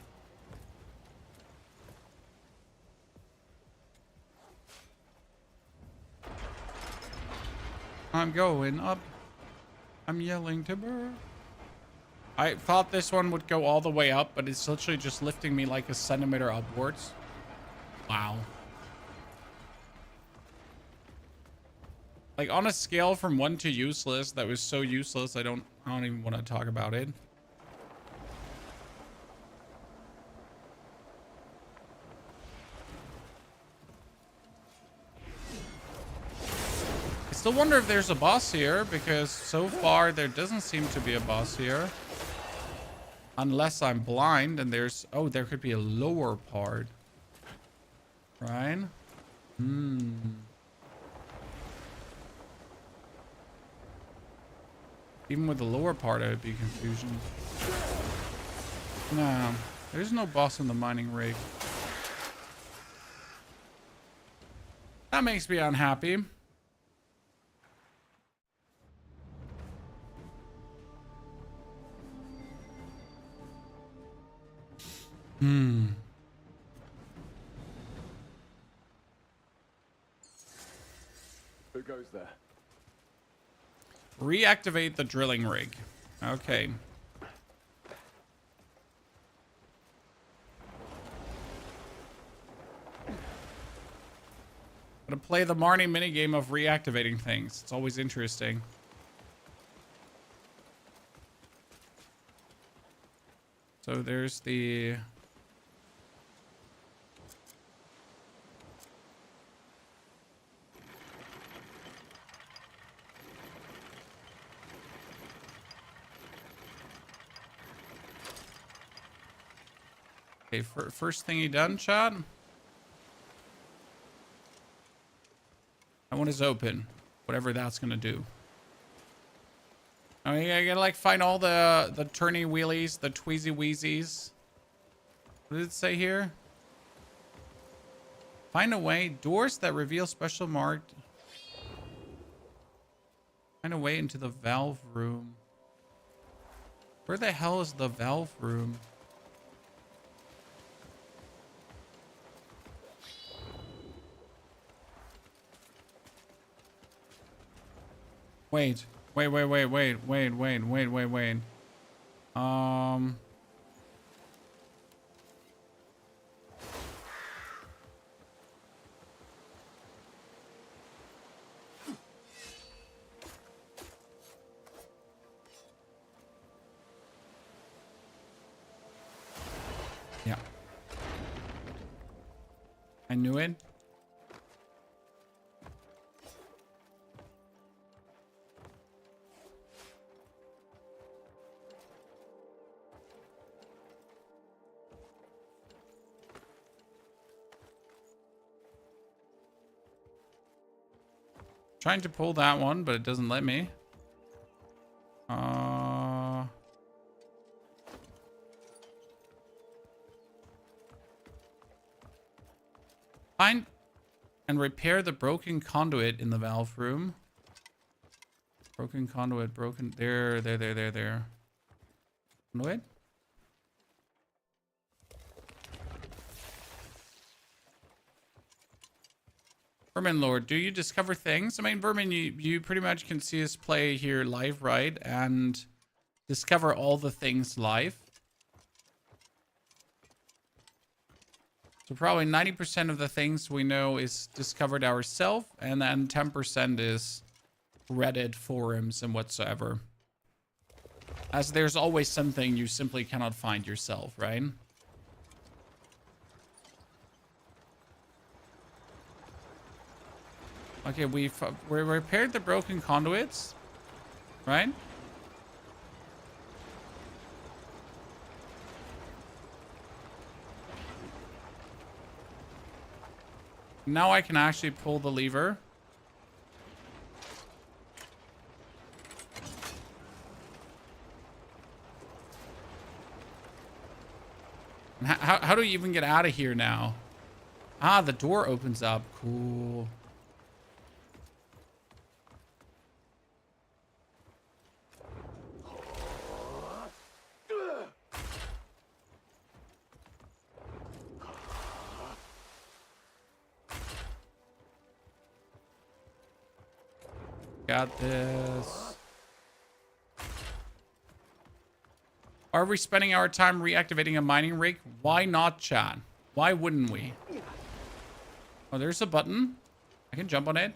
I'm going up. I'm yelling timber. I thought this one would go all the way up, but it's literally just lifting me like a centimeter upwards. Wow. Like on a scale from 1 to useless, that was so useless I don't even want to talk about it. I still wonder if there's a boss here, because so far there doesn't seem to be a boss here. Unless I'm blind and there's... Oh, there could be a lower part. Right? Even with the lower part, it would be confusion. No, there's no boss in the mining rig. That makes me unhappy. Who goes there? Reactivate the drilling rig. Okay. Gonna play the Marne minigame of reactivating things. It's always interesting. So there's the... Okay, first thing you done, chat? That one is open. Whatever that's gonna do. I mean, I gotta like find all the turny wheelies, the tweezy wheezies. What did it say here? Find a way. Doors that reveal special marked. Find a way into the valve room. Where the hell is the valve room? Wait. Yeah. I knew it. Trying to pull that one, but it doesn't let me. Find and repair the broken conduit in the valve room. Broken conduit, broken. There. Conduit? Vermin Lord, do you discover things? I mean, Vermin, you pretty much can see us play here live, right? And discover all the things live. So probably 90% of the things we know is discovered ourselves, and then 10% is Reddit, forums, and whatsoever. As there's always something you simply cannot find yourself, right? Okay, we repaired the broken conduits, right? Now I can actually pull the lever. How do you even get out of here now? Ah, the door opens up. Cool. Got this. Are we spending our time reactivating a mining rig? Why not, chat? Why wouldn't we? Oh, there's a button. I can jump on it.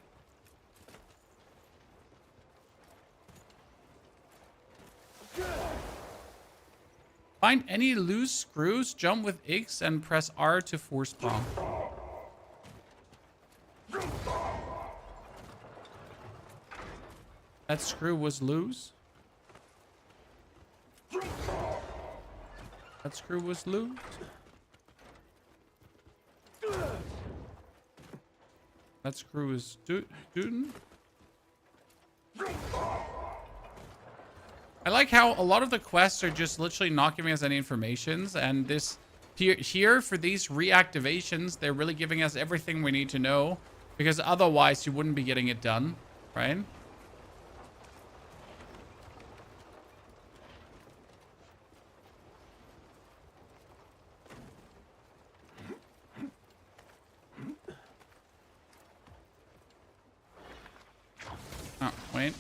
Find any loose screws, jump with X, and press R to force bomb. That screw was loose. That screw was loose. That screw is dootin'. I like how a lot of the quests are just literally not giving us any informations, and this here for these reactivations, they're really giving us everything we need to know, because otherwise you wouldn't be getting it done, right? Oh, wait.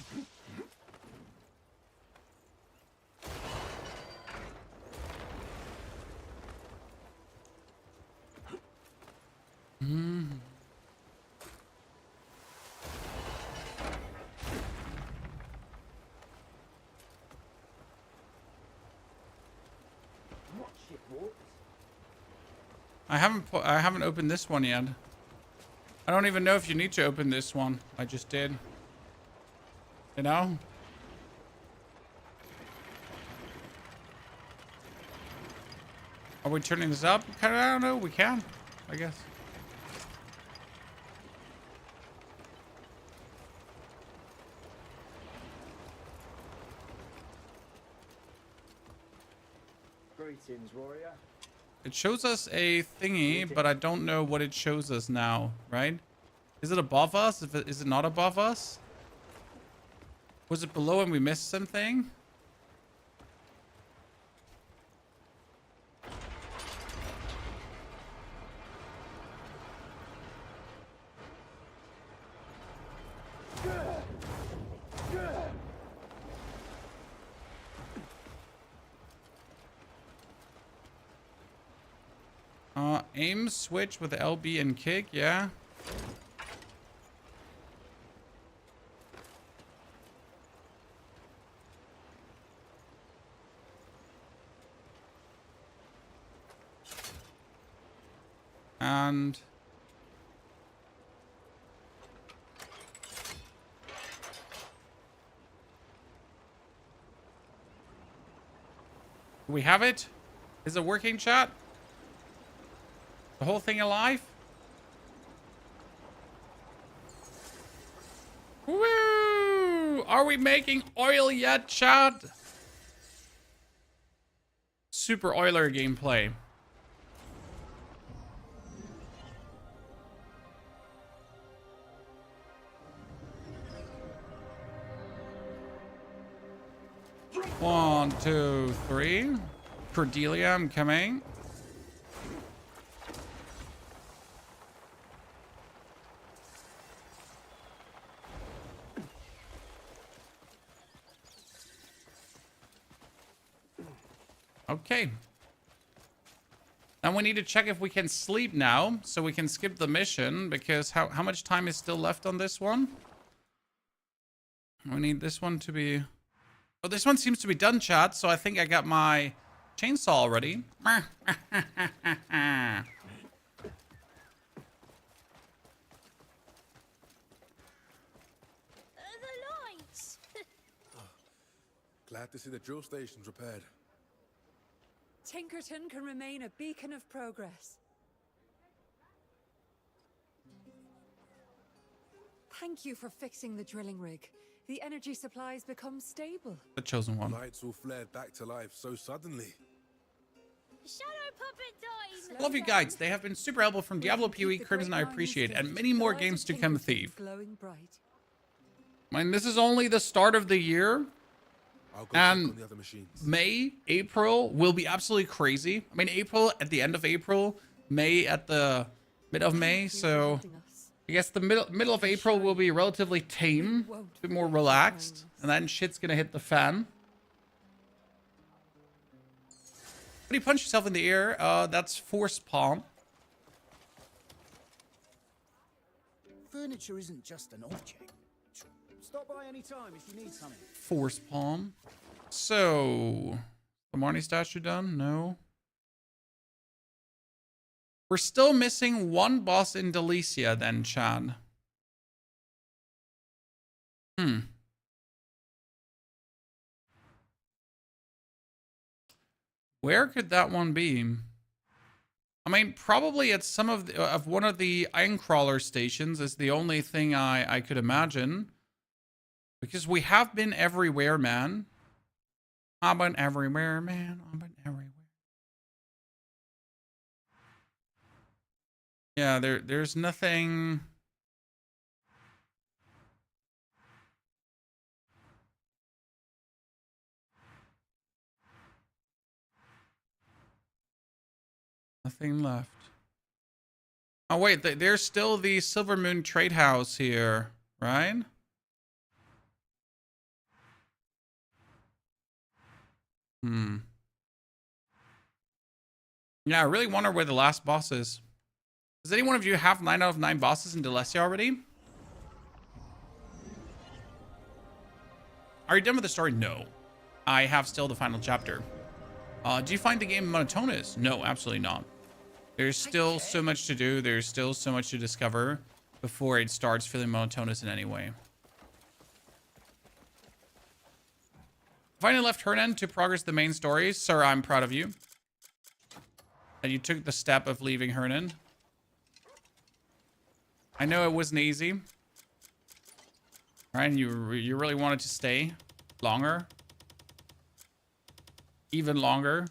I haven't opened this one yet. I don't even know if you need to open this one. I just did. You know? Are we turning this up? I don't know. We can, I guess. Greetings, warrior. It shows us a thingy, but I don't know what it shows us now, right? Is it above us? Is it not above us? Was it below and we missed something? Aim switch with LB and kick, yeah. And do we have it? Is it working, chat? The whole thing alive? Woo! Are we making oil yet, chat? Super oiler gameplay. One, two, three. Cordelia, I'm coming. Okay. Now we need to check if we can sleep now, so we can skip the mission, because how much time is still left on this one? We need this one to be... Oh, this one seems to be done, chat, so I think I got my chainsaw already. The lights! Glad to see the drill stations repaired. Tinkerton can remain a beacon of progress. Thank you for fixing the drilling rig. The energy supplies become stable. The chosen one. Lights all flared back to life so suddenly. Shadow puppet died! Love you guys. They have been super helpful from Diablo, PoE, Crimson, I appreciate it. And many more games to come, Thief. Glowing bright. I mean, this is only the start of the year. I'll go And check on the other machines. May, April will be absolutely crazy. I mean, April at the end of April, May at the mid of May. So I guess the middle of April will be relatively tame, a bit more relaxed. And then shit's gonna hit the fan. What do you punch yourself in the ear? That's force palm. Furniture isn't just an object. Stop by any time if you need something. Force palm. So, the Marne statue done? No. We're still missing one boss in Delicia then, Chan. Where could that one be? I mean, probably at some of one of the Ironcrawler stations is the only thing I could imagine. Because we have been everywhere, man. I've been everywhere, man. I've been everywhere. Yeah, there's nothing... Nothing left. Oh, wait. There's still the Silver Moon Trade House here, right? Yeah, I really wonder where the last boss is. Does any one of you have 9 out of 9 bosses in Delicia already? Are you done with the story? No. I have still the final chapter. Do you find the game monotonous? No, absolutely not. There's still so much to do. There's still so much to discover before it starts feeling monotonous in any way. Finally left Hernan to progress the main story. Sir, I'm proud of you. That you took the step of leaving Hernan. I know it wasn't easy. Right? You really wanted to stay longer. Even longer.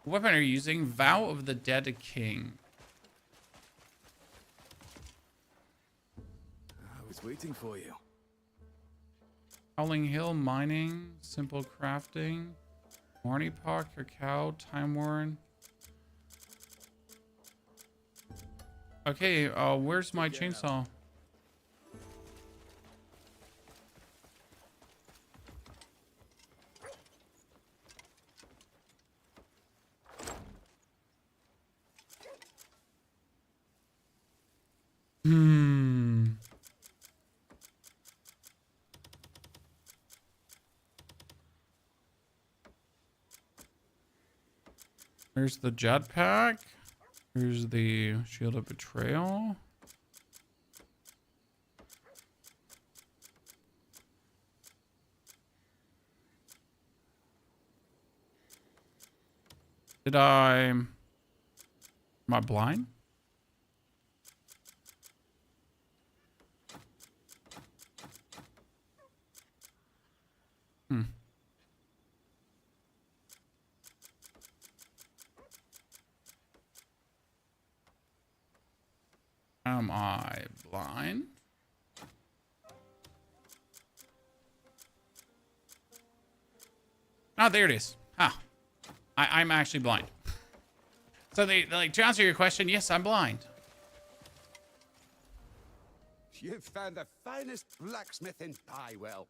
What weapon are you using? Vow of the Dead King. I was waiting for you. Howling Hill, mining, simple crafting, Marne Park, cacao, time worn. Okay, where's my chainsaw? There's the jetpack. Here's the shield of betrayal. Am I blind? Am I blind? Oh, there it is. Ah, I'm actually blind. So like, to answer your question, yes, I'm blind. You've found the finest blacksmith in Pywel.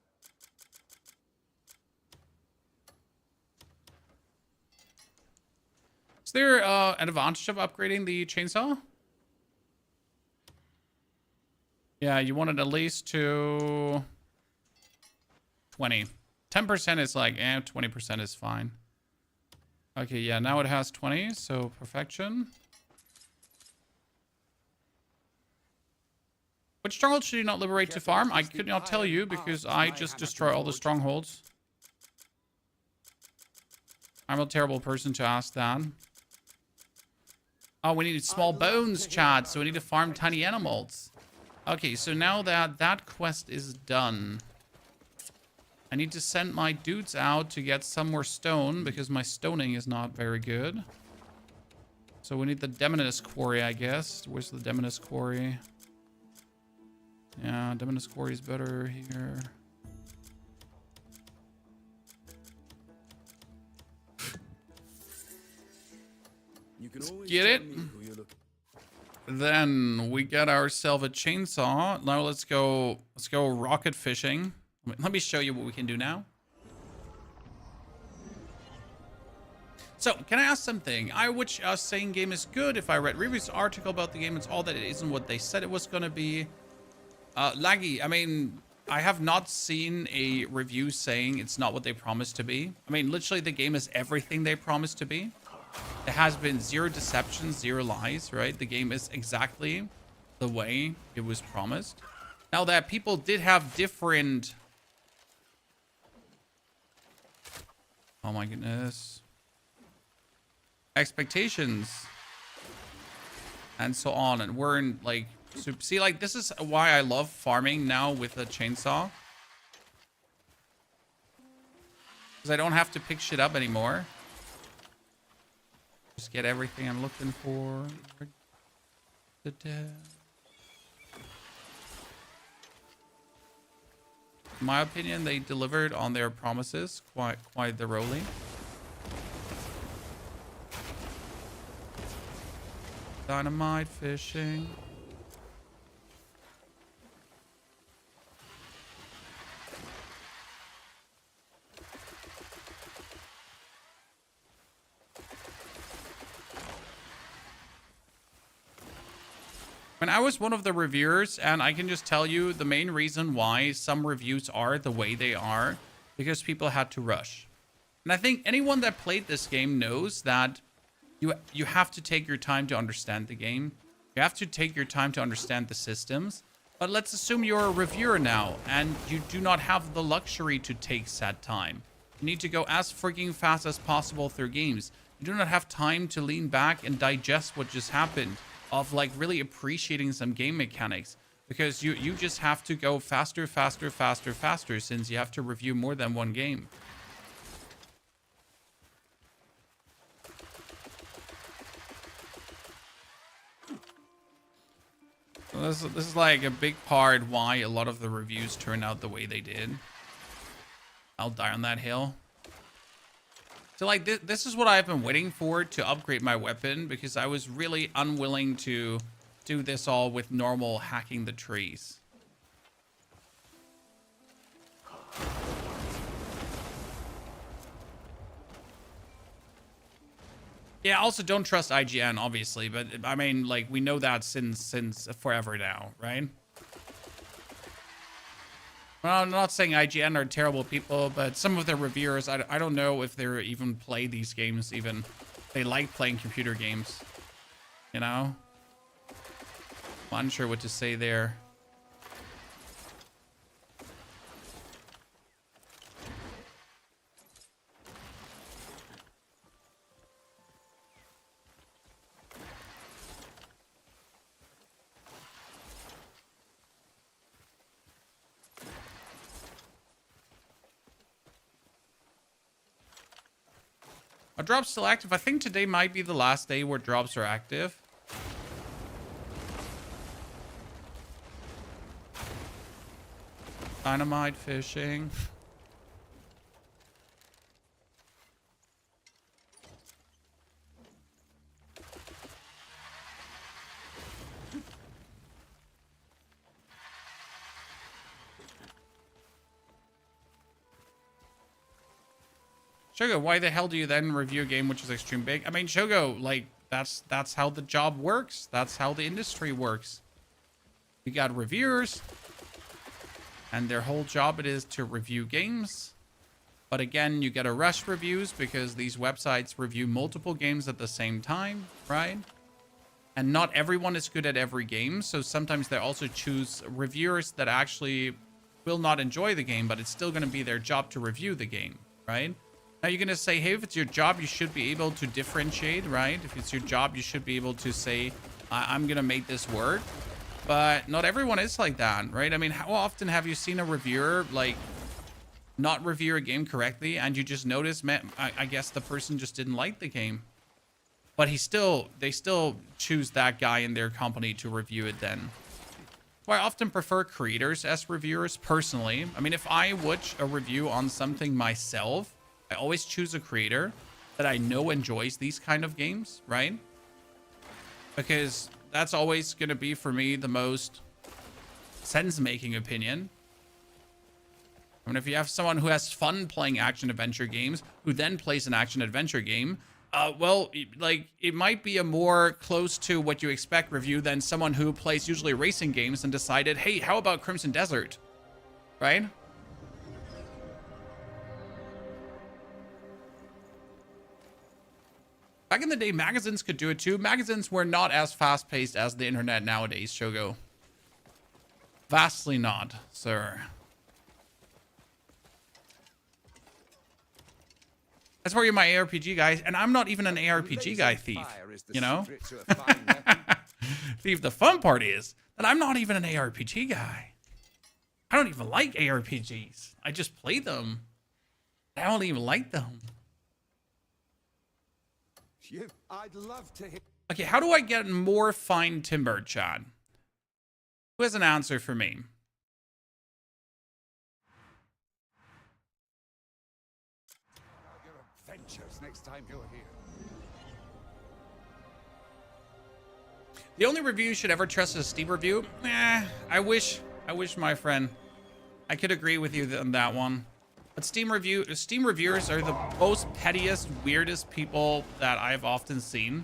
Is there an advantage of upgrading the chainsaw? Yeah, you want it at least to 20. 10% is like, 20% is fine. Okay, yeah, now it has 20, so perfection. Which stronghold should you not liberate to farm? I could not tell you because I just destroy all the strongholds. I'm a terrible person to ask that. Oh, we need small bones, Chad, so we need to farm tiny animals. Okay, so now that that quest is done, I need to send my dudes out to get some more stone because my stoning is not very good. So we need the Demoness Quarry, I guess. Where's the Demoness Quarry? Yeah, Demoness Quarry is better here. You can always Get it? tell me who you're looking. Then we get ourselves a chainsaw. Now let's go rocket fishing. Let me show you what we can do now. So, can I ask something? I was saying game is good. If I read Review's article about the game, it's all that it isn't what they said it was going to be. Laggy, I mean, I have not seen a review saying it's not what they promised to be. I mean, literally the game is everything they promised to be. There has been zero deception, zero lies, right? The game is exactly the way it was promised. Now that people did have different... Oh my goodness. Expectations. And so on. And we're in like... So, see, like, this is why I love farming now with a chainsaw. Because I don't have to pick shit up anymore. Just get everything I'm looking for. The dead. In my opinion, they delivered on their promises quite the rolling. Dynamite fishing. When I was one of the reviewers, and I can just tell you the main reason why some reviews are the way they are, because people had to rush. And I think anyone that played this game knows that you have to take your time to understand the game. You have to take your time to understand the systems. But let's assume you're a reviewer now, and you do not have the luxury to take said time. You need to go as freaking fast as possible through games. You do not have time to lean back and digest what just happened, of like really appreciating some game mechanics, because you just have to go faster, since you have to review more than one game. This is like a big part why a lot of the reviews turned out the way they did. I'll die on that hill. So like this is what I've been waiting for to upgrade my weapon, because I was really unwilling to do this all with normal hacking the trees. Yeah, also don't trust IGN, obviously, but I mean, like, we know that since forever now, right? Well, I'm not saying IGN are terrible people, but some of their reviewers, I don't know if they even play these games even. They like playing computer games, you know? I'm unsure what to say there. Are drops still active? I think today might be the last day where drops are active. Dynamite fishing. Shogo, why the hell do you then review a game which is extreme big? I mean, Shogo, like, that's how the job works. That's how the industry works. You got reviewers, and their whole job it is to review games. But again, you gotta rush reviews because these websites review multiple games at the same time, right? And not everyone is good at every game, so sometimes they also choose reviewers that actually will not enjoy the game, but it's still gonna be their job to review the game, right? Now you're going to say, hey, if it's your job, you should be able to differentiate, right? If it's your job, you should be able to say, I'm going to make this work. But not everyone is like that, right? I mean, how often have you seen a reviewer, like, not review a game correctly and you just notice, man, I guess the person just didn't like the game. But they still choose that guy in their company to review it then. Well, I often prefer creators as reviewers, personally. I mean, if I watch a review on something myself, I always choose a creator that I know enjoys these kind of games, right? Because that's always going to be, for me, the most sense-making opinion. I mean, if you have someone who has fun playing action-adventure games, who then plays an action-adventure game, well, like, it might be a more close to what you expect review than someone who plays usually racing games and decided, hey, how about Crimson Desert, right? Back in the day, magazines could do it too. Magazines were not as fast-paced as the internet nowadays, Shogo. Vastly not, sir. That's where you're my ARPG guy, and I'm not even an ARPG guy, Thief. You know? Thief, the fun part is that I'm not even an ARPG guy. I don't even like ARPGs. I just play them. I don't even like them. I'd love to hear. Okay, how do I get more fine timber, Chad? Who has an answer for me? Your adventures next time you're here. The only review you should ever trust is a Steam review? I wish, my friend. I could agree with you on that one. But Steam reviewers are the most pettiest, weirdest people that I've often seen.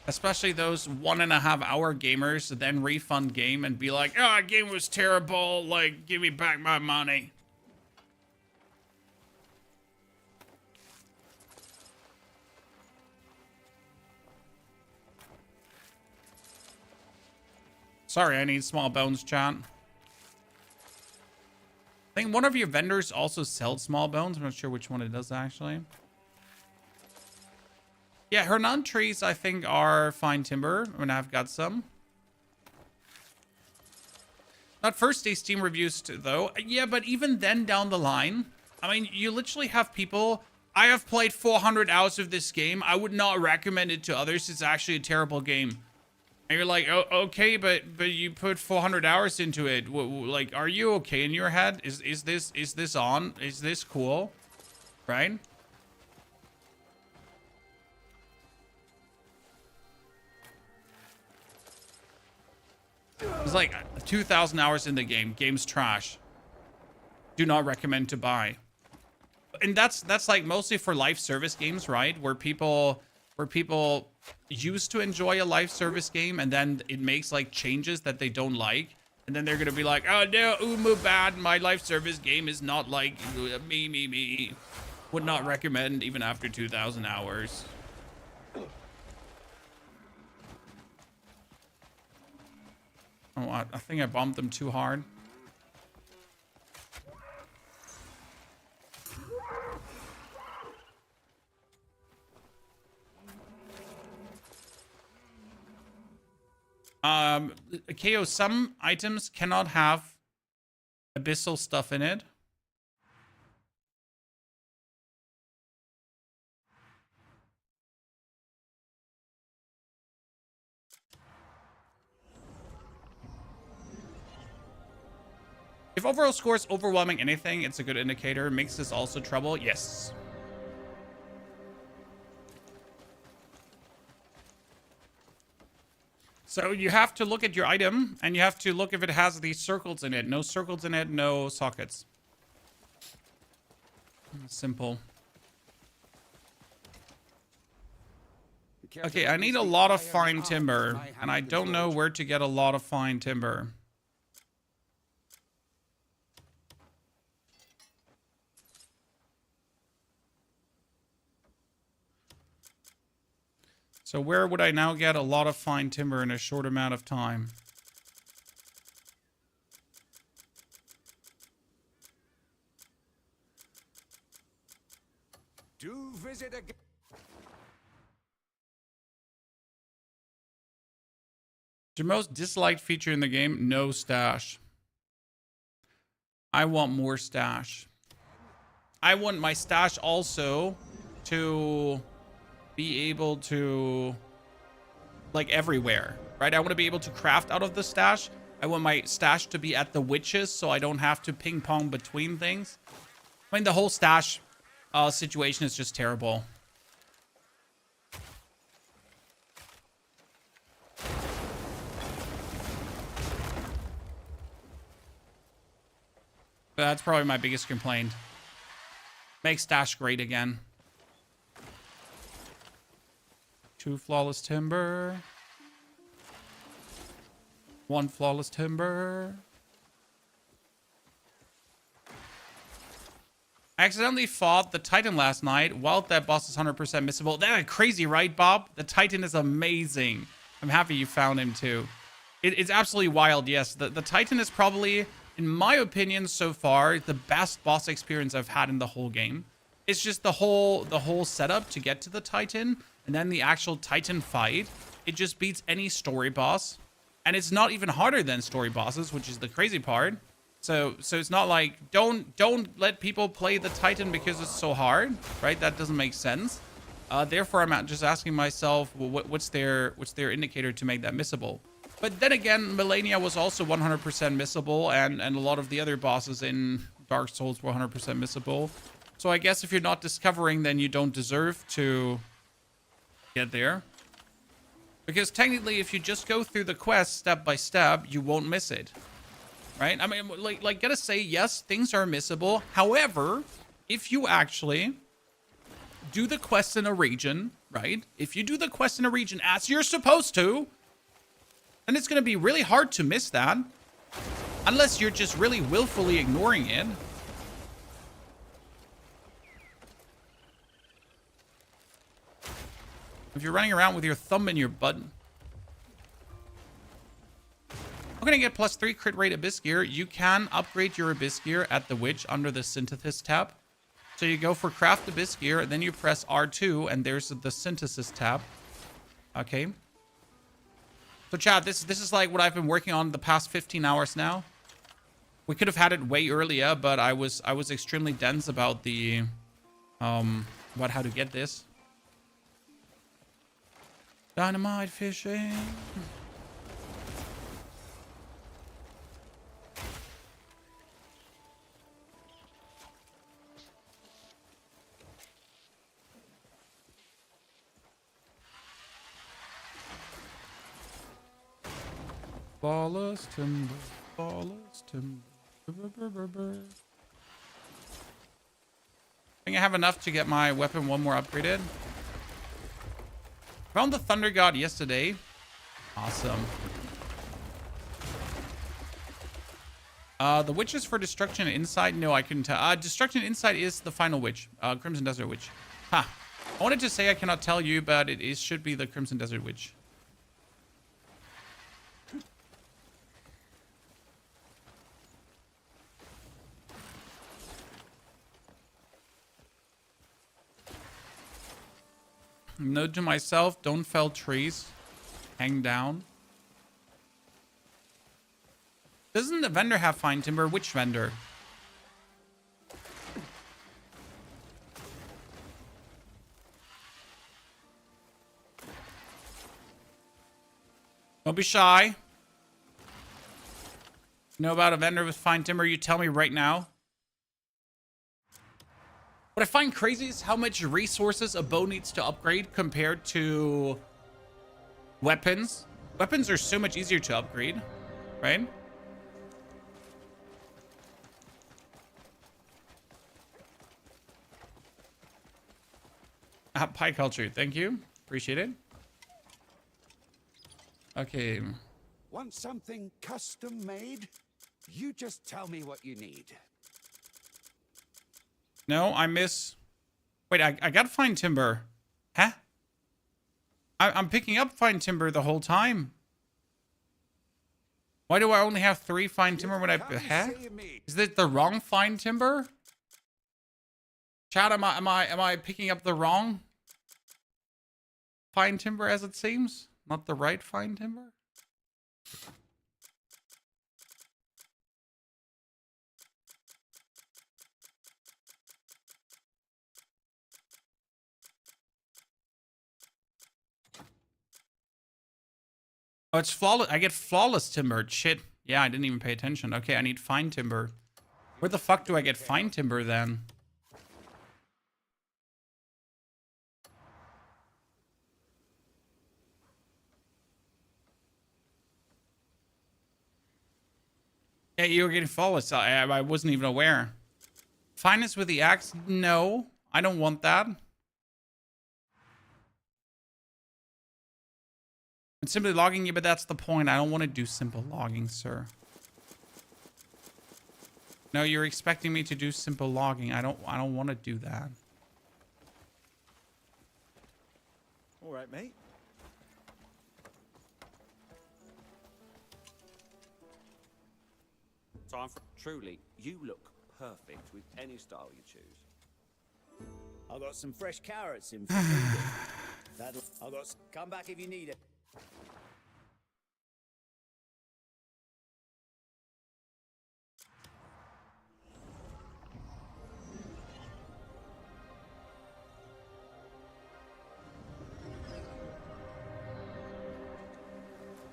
Especially those 1.5 hour gamers that then refund game and be like, oh, game was terrible, like, give me back my money. Sorry, I need small bones, chat. I think one of your vendors also sells small bones. I'm not sure which one it does, actually. Yeah, Hernan trees, I think, are fine timber. I mean, I've got some. Not first day Steam reviews, though. Yeah, but even then down the line, I mean, you literally have people... I have played 400 hours of this game. I would not recommend it to others. It's actually a terrible game. And you're like, oh, okay, but you put 400 hours into it. Like, are you okay in your head? Is this on? Is this cool? Right? It's like 2,000 hours in the game. Game's trash. Do not recommend to buy. And that's like mostly for live service games, right? Where people used to enjoy a live service game and then it makes like changes that they don't like. And then they're gonna be like, oh no, Umu bad, my live service game is not like me. Would not recommend even after 2,000 hours. Oh, I think I bombed them too hard. KO, some items cannot have abyssal stuff in it. If overall score is overwhelming anything, it's a good indicator. Mix is also trouble. Yes. So you have to look at your item, and you have to look if it has these circles in it. No circles in it, no sockets. Simple. Okay, I need a lot of fine timber, and I don't know where to get a lot of fine timber. So where would I now get a lot of fine timber in a short amount of time? Do visit again. Your most disliked feature in the game? No stash. I want more stash. I want my stash also to be able to, like, everywhere, right? I want to be able to craft out of the stash. I want my stash to be at the witches so I don't have to ping pong between things. I mean, the whole stash situation is just terrible. That's probably my biggest complaint. Make stash great again. 2 flawless timber. 1 flawless timber. I accidentally fought the Titan last night. While that boss is 100% missable. That's crazy, right, Bob? The Titan is amazing. I'm happy you found him too. It's absolutely wild, yes. The Titan is probably, in my opinion so far, the best boss experience I've had in the whole game. It's just the whole setup to get to the Titan. And then the actual Titan fight, it just beats any story boss. And it's not even harder than story bosses, which is the crazy part. So it's not like, don't let people play the Titan because it's so hard, right? That doesn't make sense. Therefore, I'm just asking myself, well, what's their indicator to make that missable? But then again, Melania was also 100% missable, and a lot of the other bosses in Dark Souls were 100% missable. So I guess if you're not discovering, then you don't deserve to get there. Because technically, if you just go through the quest step by step, you won't miss it. Right? I mean, like gotta say, yes, things are missable. However, if you actually do the quest in a region, right? If you do the quest in a region as you're supposed to, then it's gonna be really hard to miss that. Unless you're just really willfully ignoring it. If you're running around with your thumb in your butt. I'm gonna get +3 crit rate Abyss Gear. You can upgrade your Abyss Gear at the Witch under the Synthesis tab. So you go for Craft Abyss Gear, and then you press R2, and there's the Synthesis tab. Okay. So chat, this is like what I've been working on the past 15 hours now. We could have had it way earlier, but I was extremely dense about the about how to get this. Dynamite fishing. Flawless timber, flawless timber. I think I have enough to get my weapon one more upgraded. Found the Thunder God yesterday. Awesome. The witches for Destruction and Insight. No, I couldn't tell. Destruction and Insight is the final witch. Crimson Desert Witch. Ha. I wanted to say I cannot tell you, but it should be the Crimson Desert Witch. Note to myself, don't fell trees. Hang down. Doesn't the vendor have fine timber? Which vendor? Don't be shy. Know about a vendor with fine timber? You tell me right now. What I find crazy is how much resources a bow needs to upgrade compared to weapons. Weapons are so much easier to upgrade, right? Pie culture, thank you. Appreciate it. Okay. Want something custom made? You just tell me what you need. No, I miss... Wait, I got fine timber. Huh? I'm picking up fine timber the whole time. Why do I only have 3 fine timber when I... Huh? Is it the wrong fine timber? Chat, am I picking up the wrong fine timber as it seems? Not the right fine timber? Oh, it's flawless. I get flawless timber. Shit. Yeah, I didn't even pay attention. Okay, I need fine timber. Where the fuck do I get fine timber then? Yeah, you were getting flawless. I wasn't even aware. Finest with the axe? No, I don't want that. It's simply logging you, but that's the point. I don't want to do simple logging, sir. No, you're expecting me to do simple logging. I don't want to do that. All right, mate. Time for... Truly, you look perfect with any style you choose. I've got some fresh carrots in. I've got... Come back if you need it.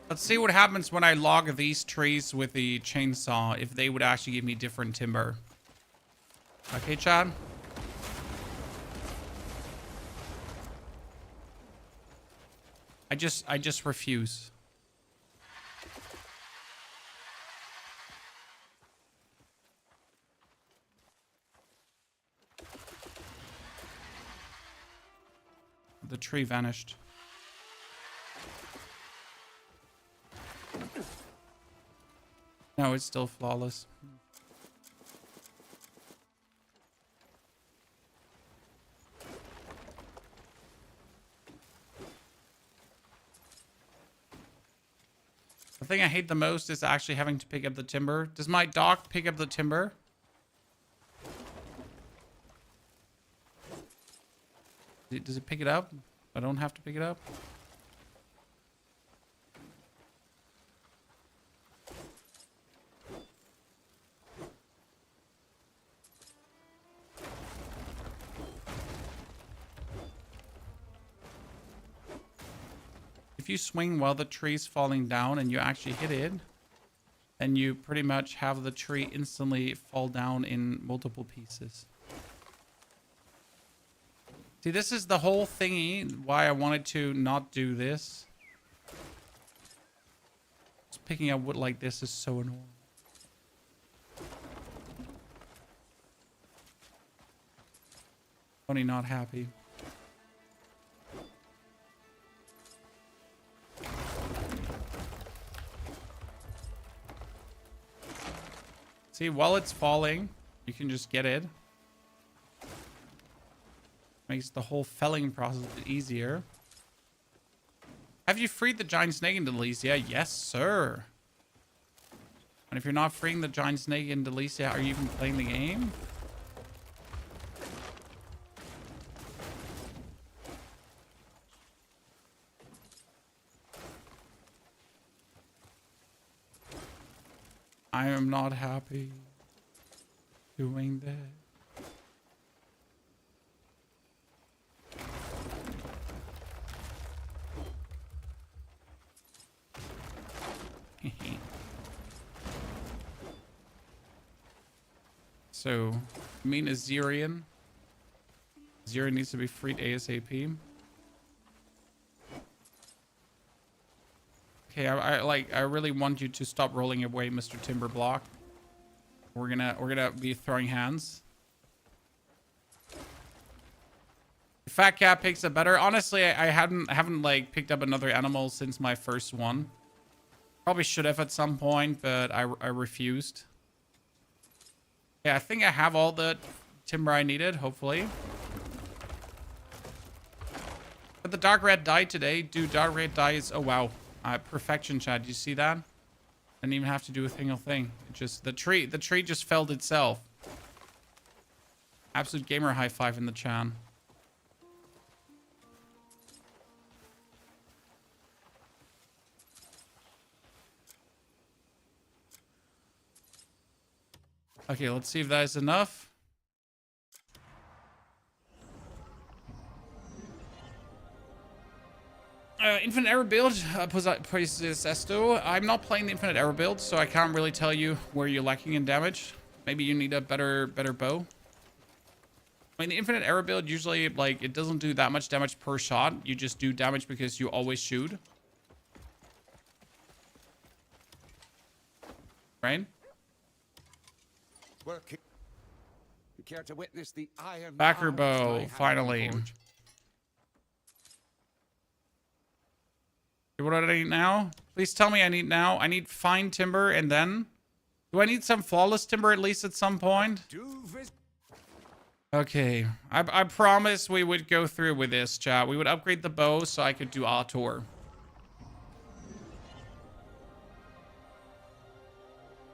Let's see what happens when I log these trees with the chainsaw, if they would actually give me different timber. Okay, Chad? I just refuse. The tree vanished. No, it's still flawless. The thing I hate the most is actually having to pick up the timber. Does my dock pick up the timber? Does it pick it up? I don't have to pick it up. If you swing while the tree's falling down and you actually hit it, then you pretty much have the tree instantly fall down in multiple pieces. See, this is the whole thingy why I wanted to not do this. Just picking up wood like this is so annoying. Tony not happy. See, while it's falling, you can just get it. Makes the whole felling process a bit easier. Have you freed the giant snake in Delicia? Yes, sir. And if you're not freeing the giant snake in Delicia, are you even playing the game? I am not happy doing that. So, I mean Azerian. Azerian needs to be freed ASAP. Okay, I really want you to stop rolling away, Mr. Timberblock. We're gonna be throwing hands. Fat cat picks up better. Honestly, I haven't like picked up another animal since my first one. Probably should have at some point, but I refused. Yeah, I think I have all the timber I needed, hopefully. But the dark red died today. Dude, dark red dies. Oh, wow. Perfection, Chad. You see that? Didn't even have to do a single thing. It just, the tree just felled itself. Absolute gamer high five in the chan. Okay, let's see if that is enough. Infinite error build, Esto. I'm not playing the infinite error build, so I can't really tell you where you're lacking in damage. Maybe you need a better bow. I mean, the infinite error build usually, like, it doesn't do that much damage per shot. You just do damage because you always shoot. Right? Working. You care to witness the iron Backer arms bow, I have finally. forged? What do I need now? Please tell me I need now. I need fine timber and then... Do I need some flawless timber at least at some point? Okay. I promise we would go through with this, chat. We would upgrade the bow so I could do Autor.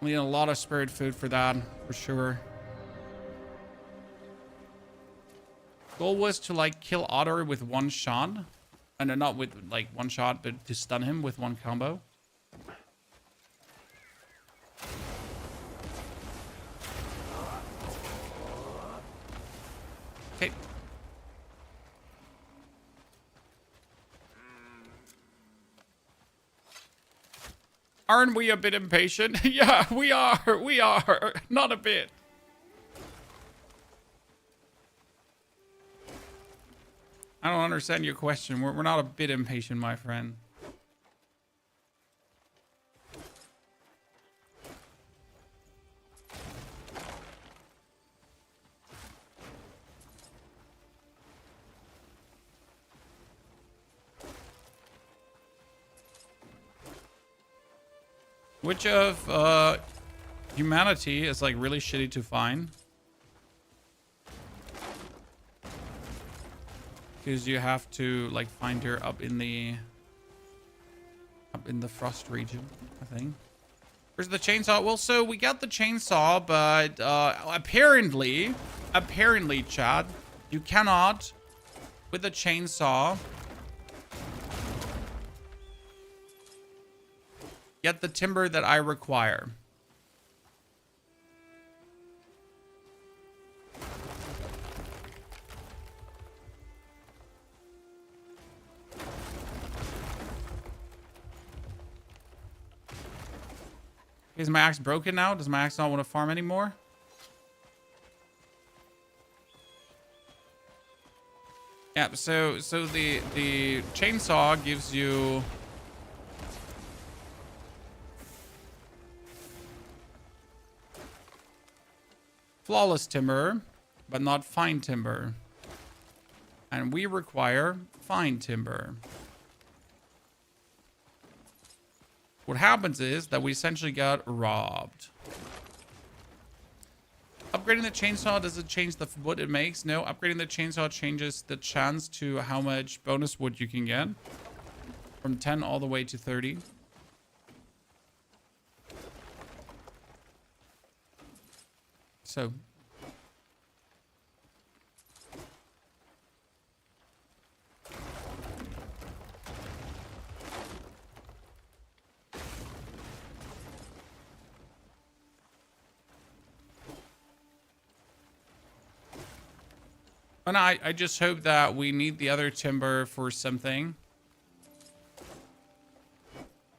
I need a lot of spirit food for that, for sure. Goal was to, like, kill Otter with one shot. No, not with, like, one shot, but to stun him with one combo. Okay. Aren't we a bit impatient? Yeah, we are. We are. Not a bit. I don't understand your question. We're not a bit impatient, my friend. Which of humanity is like really shitty to find? Because you have to like find her up in the frost region, I think. Where's the chainsaw? Well, so we got the chainsaw, but apparently, Chad, you cannot with the chainsaw get the timber that I require. Is my axe broken now? Does my axe not want to farm anymore? Yeah, so the chainsaw gives you flawless timber, but not fine timber. And we require fine timber. What happens is that we essentially got robbed. Upgrading the chainsaw, does it change the wood it makes? No, upgrading the chainsaw changes the chance to how much bonus wood you can get. From 10 all the way to 30. So. And I just hope that we need the other timber for something.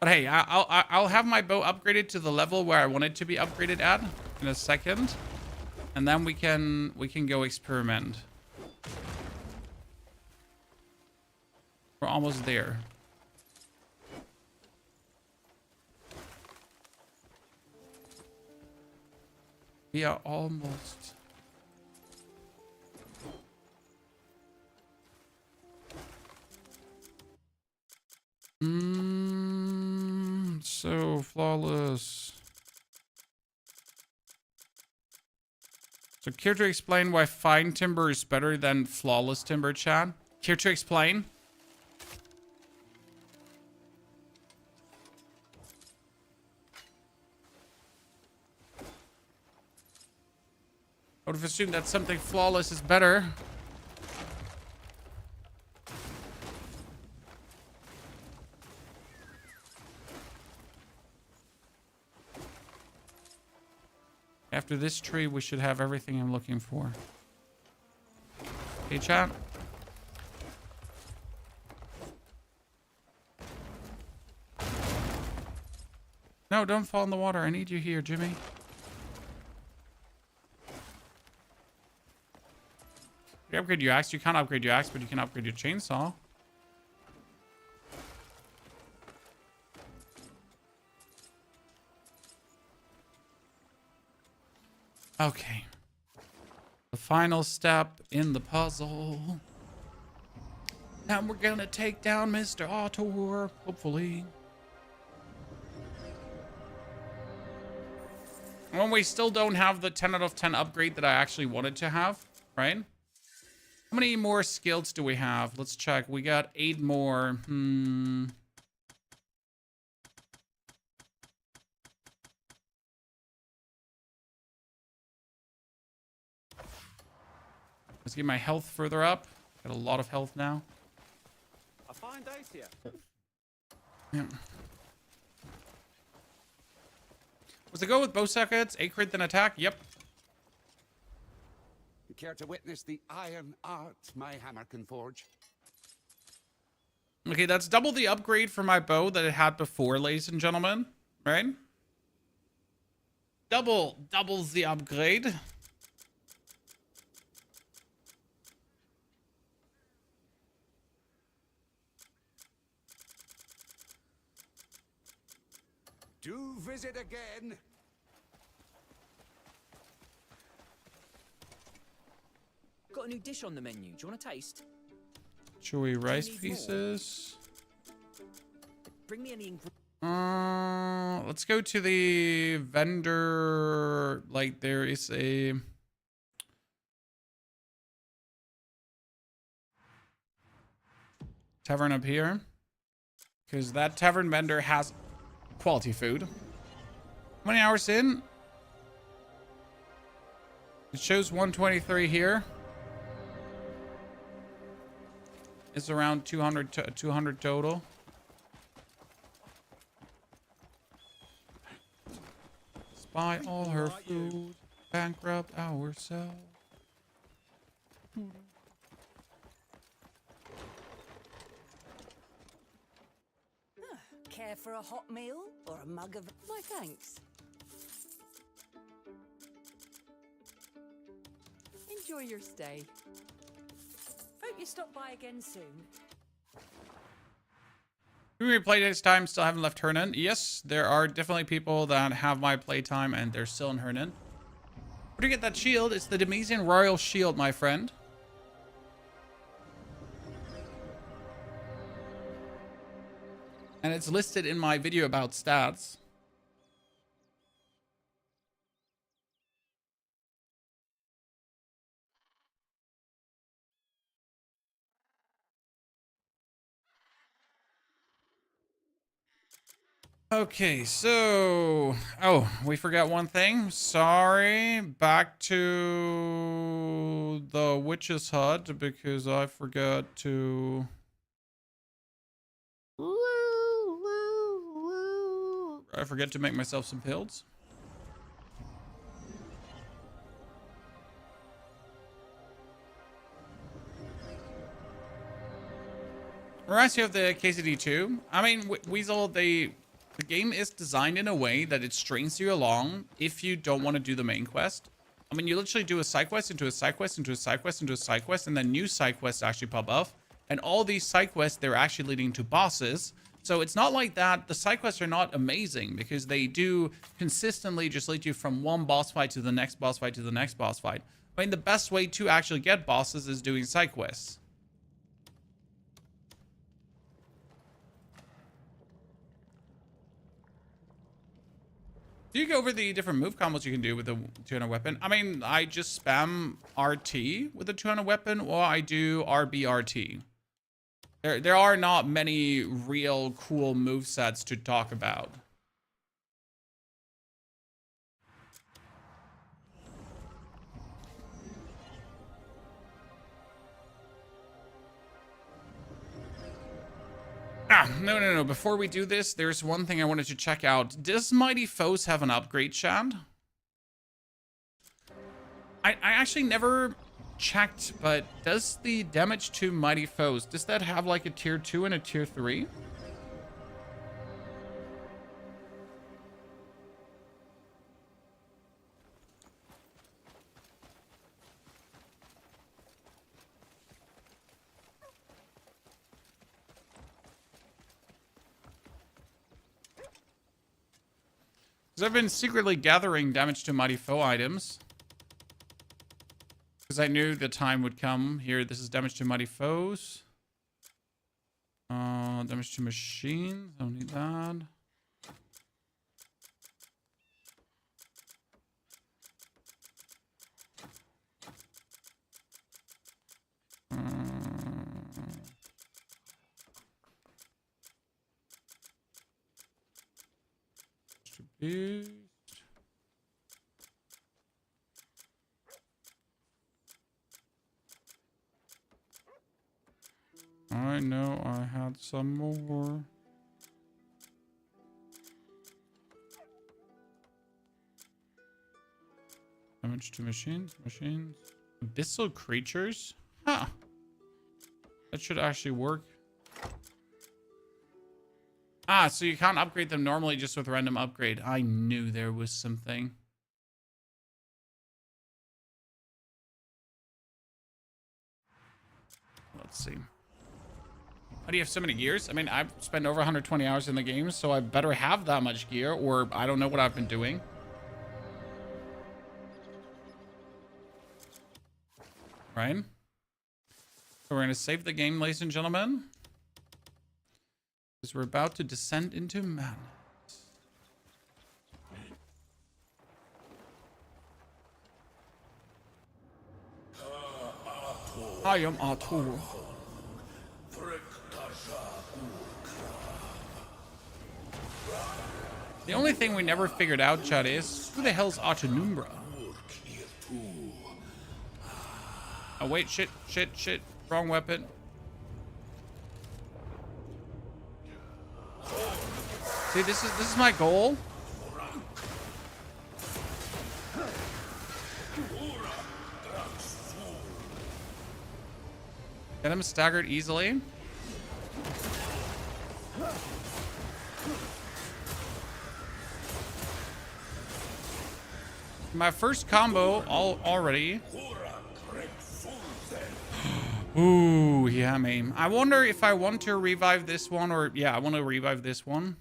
But hey, I'll have my bow upgraded to the level where I want it to be upgraded at in a second, and then we can go experiment. We're almost there. We are almost. So flawless. So care to explain why fine timber is better than flawless timber, Chad? Care to explain? I would have assumed that something flawless is better. After this tree, we should have everything I'm looking for. Hey, chat. No, don't fall in the water. I need you here, Jimmy. You upgrade your axe. You can't upgrade your axe, but you can upgrade your chainsaw. Okay. The final step in the puzzle. Now we're gonna take down Mr. Autor, hopefully. Well, we still don't have the 10 out of 10 upgrade that I actually wanted to have, right? How many more skills do we have? Let's check. We got 8 more. Let's get my health further up. Got a lot of health now. A fine day to you. Yeah. Was it go with bow sockets? 8 crit then attack? Yep. You care to witness the iron art my hammer can forge? Okay, that's double the upgrade for my bow that it had before, ladies and gentlemen. Right? Doubles the upgrade. Do visit again. Got a new dish on the menu. Do you want a taste? Chewy rice pieces. Bring me any ingredients. Let's go to the vendor. Like, there is a tavern up here, because that tavern vendor has quality food. How many hours in? It shows 123 here. It's around 200 total. Spy all her food, bankrupt ourselves. Care for a hot meal or a mug of... My thanks. enjoy your stay. Hope you stop by again soon. Do we play this time? Still haven't left Hernan. Yes, there are definitely people that have my playtime and they're still in Hernan. Where do you get that shield? It's the Demesian Royal Shield, my friend. And it's listed in my video about stats. Okay, so... Oh, we forgot one thing. Sorry. Back to the witch's hut because I forgot to... I forget to make myself some pills. Reminds you of the KCD2. I mean, Weasel, the game is designed in a way that it strings you along if you don't want to do the main quest. I mean, you literally do a side quest into a side quest into a side quest into a side quest, and then new side quests actually pop up. And all these side quests, they're actually leading to bosses. So it's not like that. The side quests are not amazing because they do consistently just lead you from one boss fight to the next boss fight to the next boss fight. I mean, the best way to actually get bosses is doing side quests. Do you go over the different move combos you can do with the two-handed weapon? I mean, I just spam RT with the two-handed weapon, or I do RBRT. There are not many real cool movesets to talk about. No. Before we do this, there's one thing I wanted to check out. Does Mighty Foes have an upgrade, Chad? I actually never checked, but does the damage to Mighty Foes, does that have like a tier 2 and a tier 3? Because I've been secretly gathering damage to Mighty Foe items. Because I knew the time would come. Here, this is damage to Mighty Foes. Damage to machines. Don't need that. Beast. I know I had some more. Damage to machines. Abyssal creatures? Huh. That should actually work. Ah, so you can't upgrade them normally just with random upgrade. I knew there was something. Let's see. How do you have so many gears? I mean, I've spent over 120 hours in the game, so I better have that much gear, or I don't know what I've been doing. Right? So we're going to save the game, ladies and gentlemen. Because we're about to descend into madness. I am Artur. The only thing we never figured out, Chad, is who the hell's Artanumbra? Oh wait, shit. Wrong weapon. See, this is my goal. Get him staggered easily. My first combo already. Ooh, yeah, man. I wonder if I want to revive this one or... Yeah, I want to revive this one.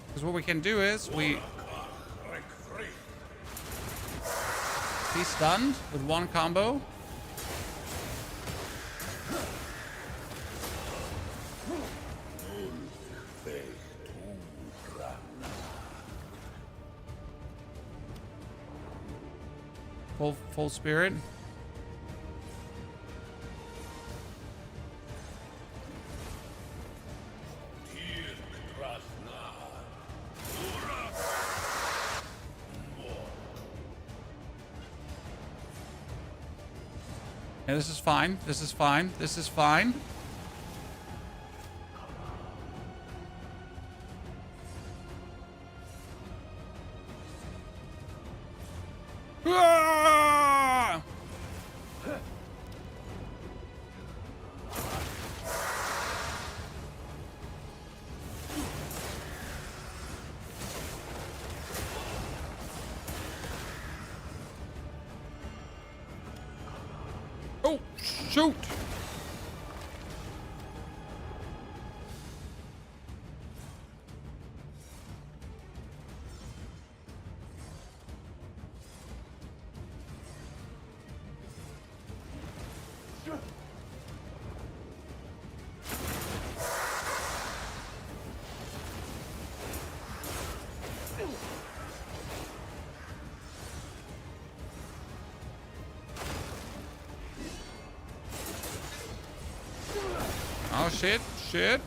Because what we can do is we... He's stunned with one combo. Full spirit. Yeah, this is fine. This is fine. This is fine. Ah! Oh, shoot! Oh, shit, shit.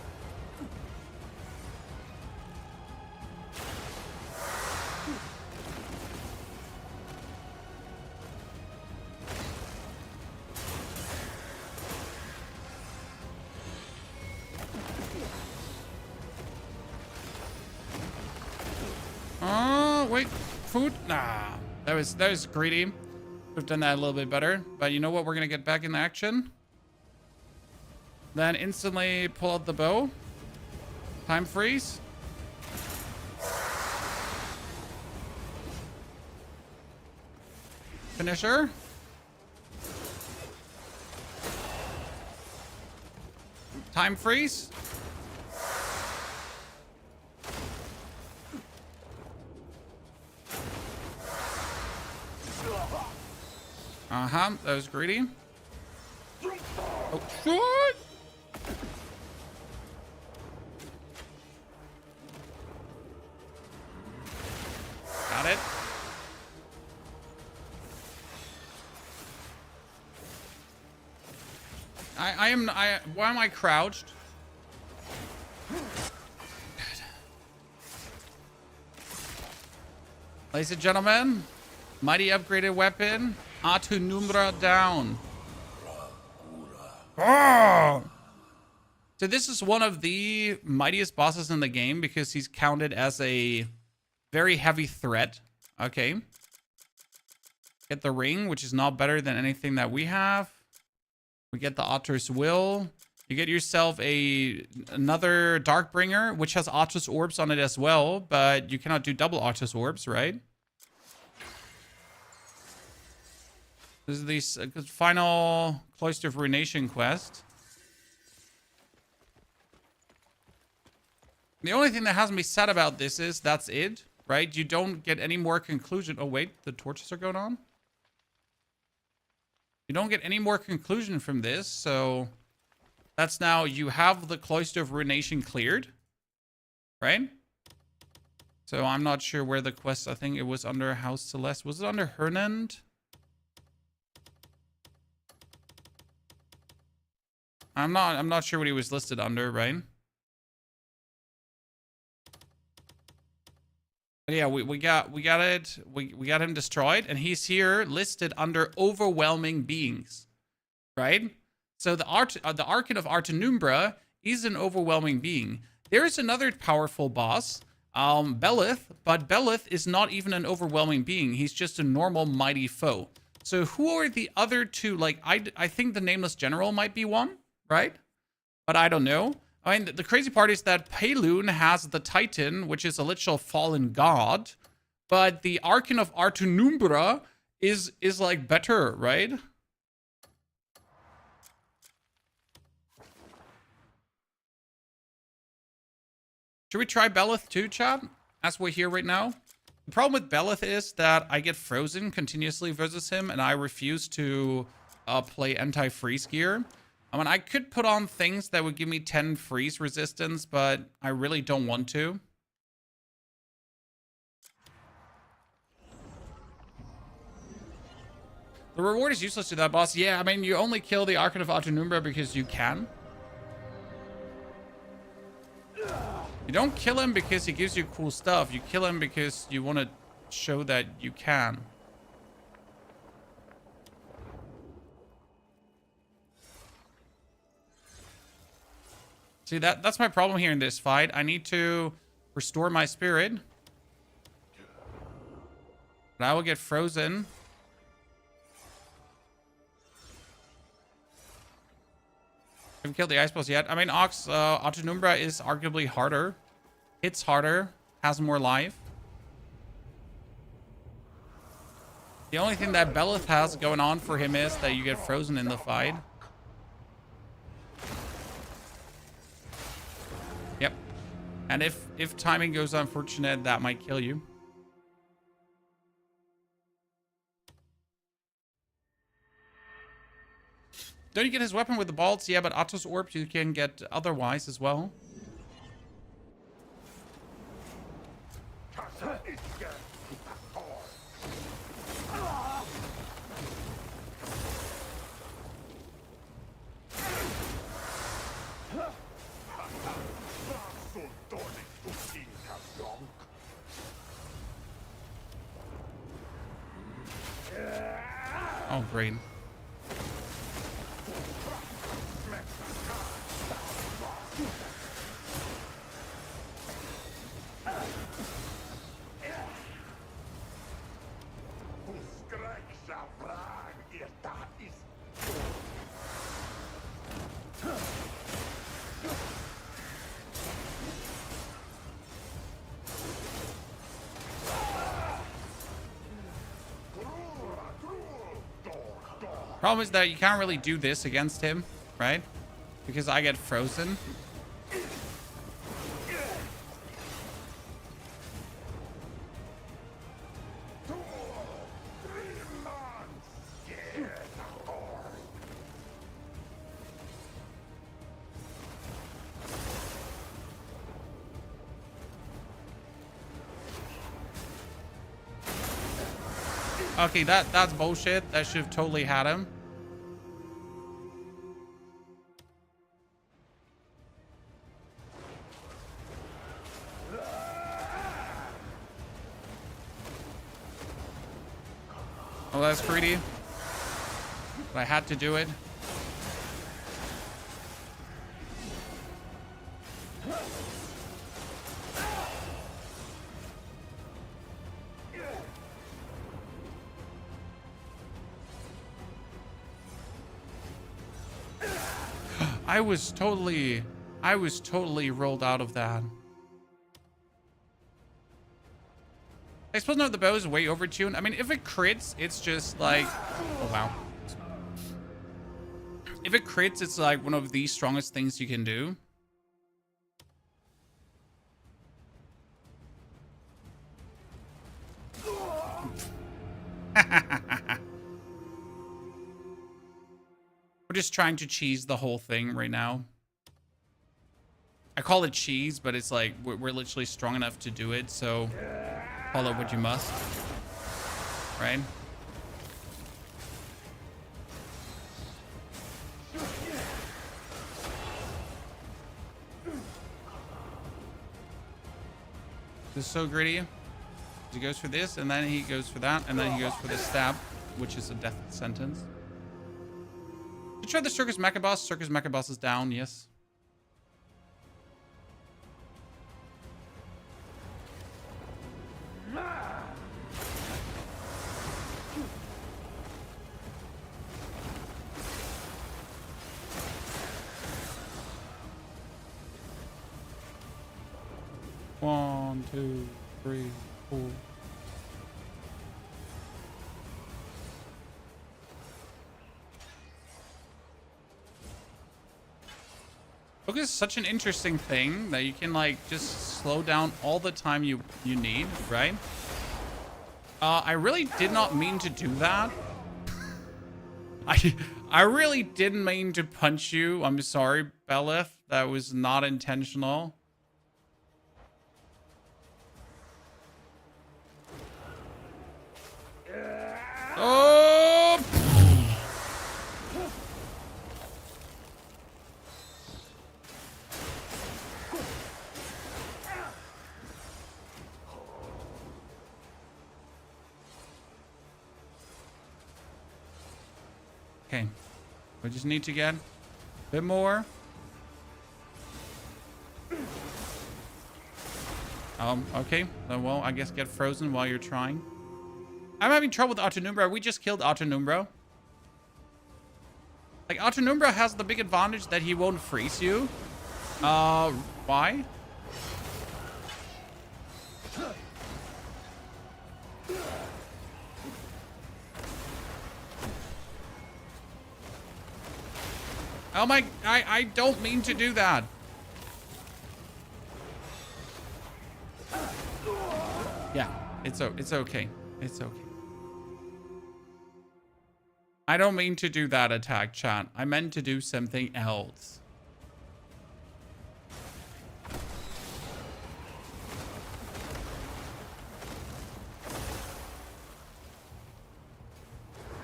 Oh, wait, food? Nah, that was greedy. Would have done that a little bit better. But you know what? We're gonna get back in action. Then instantly pull out the bow. Time freeze. Finisher. Time freeze. Uh-huh, that was greedy. Oh, shit! Got it. Why am I crouched? Ladies and gentlemen, mighty upgraded weapon, Outnumbra down. Oh! So this is one of the mightiest bosses in the game because he's counted as a very heavy threat. Okay. Get the ring, which is not better than anything that we have. We get the Otter's Will. You get yourself another Darkbringer, which has Otter's Orbs on it as well, but you cannot do double Otter's Orbs, right? This is the final Cloister of Ruination quest. The only thing that hasn't been said about this is that's it, right? You don't get any more conclusion. Oh, wait, the torches are going on? You don't get any more conclusion from this, so that's now you have the Cloister of Ruination cleared, right? So I'm not sure where the quest, I think it was under House Celeste. Was it under Hernand? I'm not sure what he was listed under, right? But yeah, we got it. We got him destroyed, and he's here listed under overwhelming beings, right? So the Archon of Outnumbra is an overwhelming being. There is another powerful boss, Belith, but Belith is not even an overwhelming being. He's just a normal mighty foe. So who are the other two? Like I think the Nameless General might be one, right? But I don't know. I mean, the crazy part is that Payloon has the Titan, which is a literal fallen god. But the Archon of Outnumbra is like better, right? Should we try Belith too, chat? As we're here right now. The problem with Belith is that I get frozen continuously versus him, and I refuse to play anti-freeze gear. I mean, I could put on things that would give me 10 freeze resistance, but I really don't want to. The reward is useless to that boss. Yeah, I mean, you only kill the Archon of Autonumbra because you can. You don't kill him because he gives you cool stuff. You kill him because you want to show that you can. See, that's my problem here in this fight. I need to restore my spirit. But I will get frozen. Haven't killed the ice boss yet. I mean, Autonumbra is arguably harder. Hits harder. Has more life. The only thing that Belith has going on for him is that you get frozen in the fight. Yep. And if timing goes unfortunate, that might kill you. Don't you get his weapon with the bolts? Yeah, but Otto's orbs you can get otherwise as well. Oh, great. Problem is that you can't really do this against him, right? Because I get frozen. Okay, that's bullshit. That should have totally had him. Oh, that's greedy. But I had to do it. I was totally rolled out of that. I suppose no, the bow is way overtuned. I mean, if it crits, it's just like, oh wow. If it crits, it's like one of the strongest things you can do. We're just trying to cheese the whole thing right now. I call it cheese, but it's like we're literally strong enough to do it, so call it what you must. Right? This is so greedy. He goes for this, and then he goes for that, and then he goes for the stab, which is a death sentence. You try the Circus Mecha Boss. Circus Mecha Boss is down, yes. One, two, three, four. Focus is such an interesting thing that you can like just slow down all the time you need, right? I really did not mean to do that. I really didn't mean to punch you. I'm sorry, Belith. That was not intentional. Oh! Okay. We just need to get a bit more. Okay. Well, I guess get frozen while you're trying. I'm having trouble with Autonumbra. We just killed Autonumbra. Like, Autonumbra has the big advantage that he won't freeze you. Why? Oh my, I don't mean to do that. Yeah, it's okay. It's okay. I don't mean to do that, attack chat. I meant to do something else.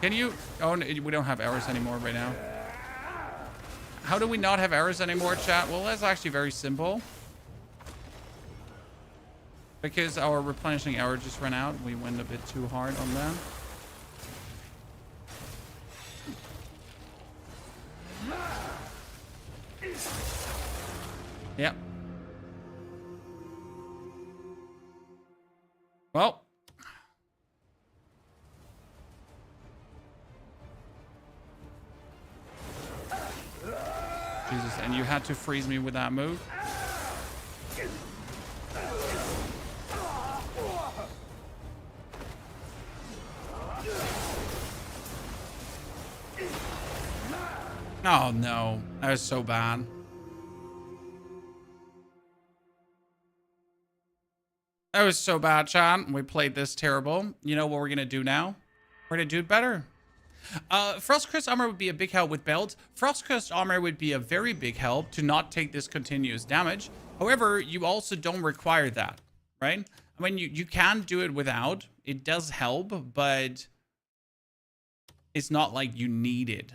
Can you? Oh, no, we don't have arrows anymore right now. How do we not have arrows anymore, chat? Well, that's actually very simple. Because our replenishing arrow just ran out. We went a bit too hard on that. Yep. Well. Jesus, and you had to freeze me with that move. Oh no, that was so bad. That was so bad, chat. We played this terrible. You know what we're gonna do now? We're gonna do it better. Frostcrest armor would be a big help with belts. Frostcrest armor would be a very big help to not take this continuous damage. However, you also don't require that, right? I mean, you can do it without. It does help, but it's not like you need it.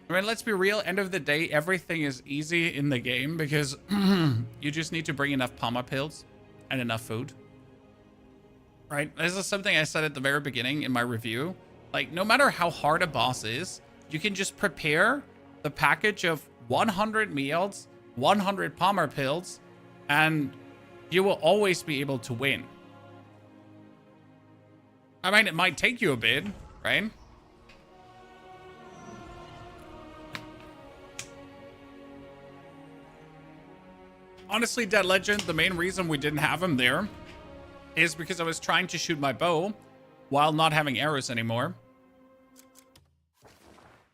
I mean, let's be real. End of the day, everything is easy in the game because you just need to bring enough Palma pills and enough food. Right? This is something I said at the very beginning in my review. Like, no matter how hard a boss is, you can just prepare the package of 100 meals, 100 Palmer pills, and you will always be able to win. I mean, it might take you a bit, right? Honestly, Dead Legend, the main reason we didn't have him there is because I was trying to shoot my bow while not having arrows anymore.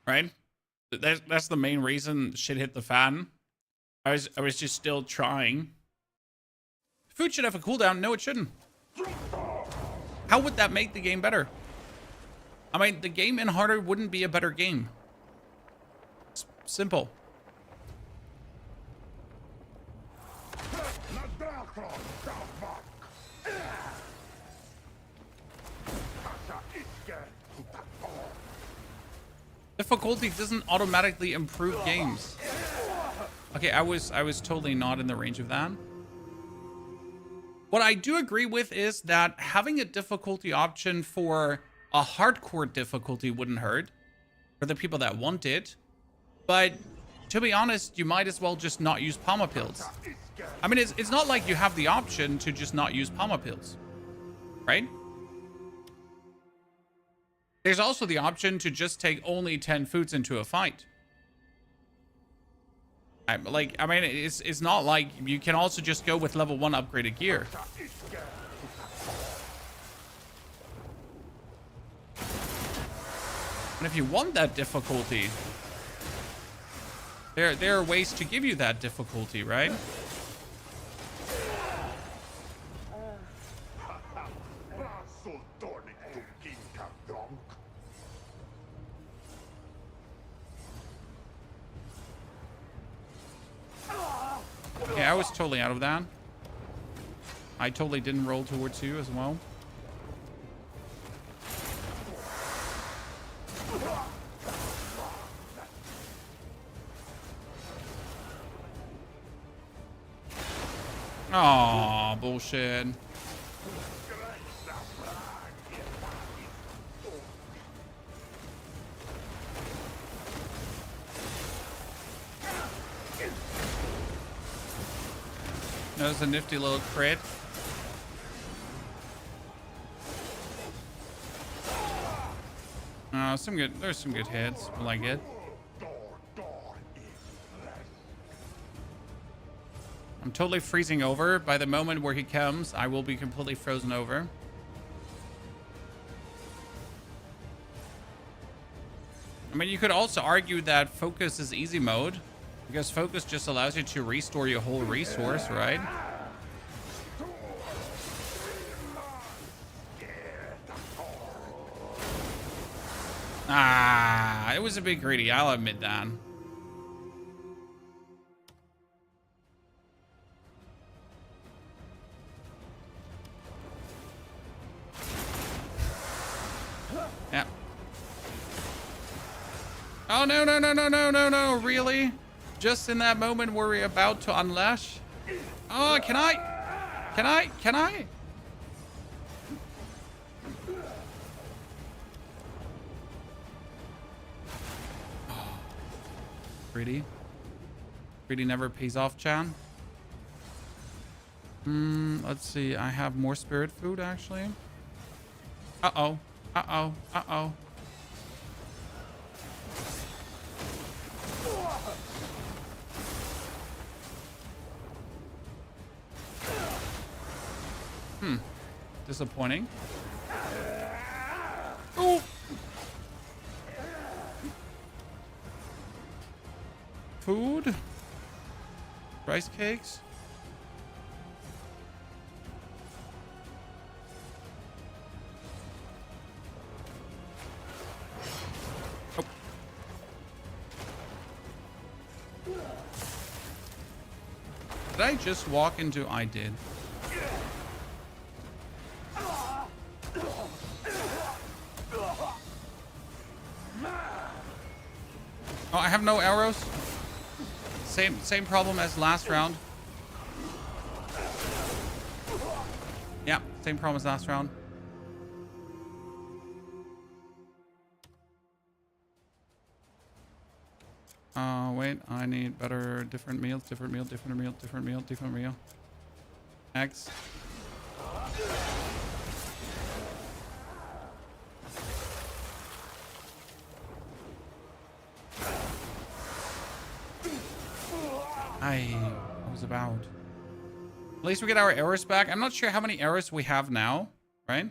Right? That's the main reason shit hit the fan. I was just still trying. Food should have a cooldown. No, it shouldn't. How would that make the game better? I mean, the game in harder wouldn't be a better game. It's simple. Difficulty doesn't automatically improve games. Okay, I was totally not in the range of that. What I do agree with is that having a difficulty option for a hardcore difficulty wouldn't hurt for the people that want it. But to be honest, you might as well just not use Palma pills. I mean, it's not like you have the option to just not use Palma pills, right? There's also the option to just take only 10 foods into a fight. I mean, it's not like you can also just go with level 1 upgraded gear. And if you want that difficulty, there are ways to give you that difficulty, right? Yeah, I was totally out of that. I totally didn't roll towards you as well. Aw, bullshit. That was a nifty little crit. There's some good hits. I like it. I'm totally freezing over. By the moment where he comes, I will be completely frozen over. I mean, you could also argue that focus is easy mode, because focus just allows you to restore your whole resource, right? Ah, it was a bit greedy. I'll admit that. Yeah. Oh, no, no, no, no, no, no, no. Really? Just in that moment where we're about to unleash? Oh, can I? Can I? Can I? Greedy. Greedy never pays off, Chan. Let's see. I have more spirit food, actually. Uh-oh. Uh-oh. Uh-oh. Disappointing. Oh! Food? Rice cakes? Oh. Did I just walk into... I did. Oh, I have no arrows. Same problem as last round. Yeah, same problem as last round. Wait, I need better, different meals, different meal, different meal, different meal, different meal. Eggs. I was about. At least we get our arrows back. I'm not sure how many arrows we have now, right?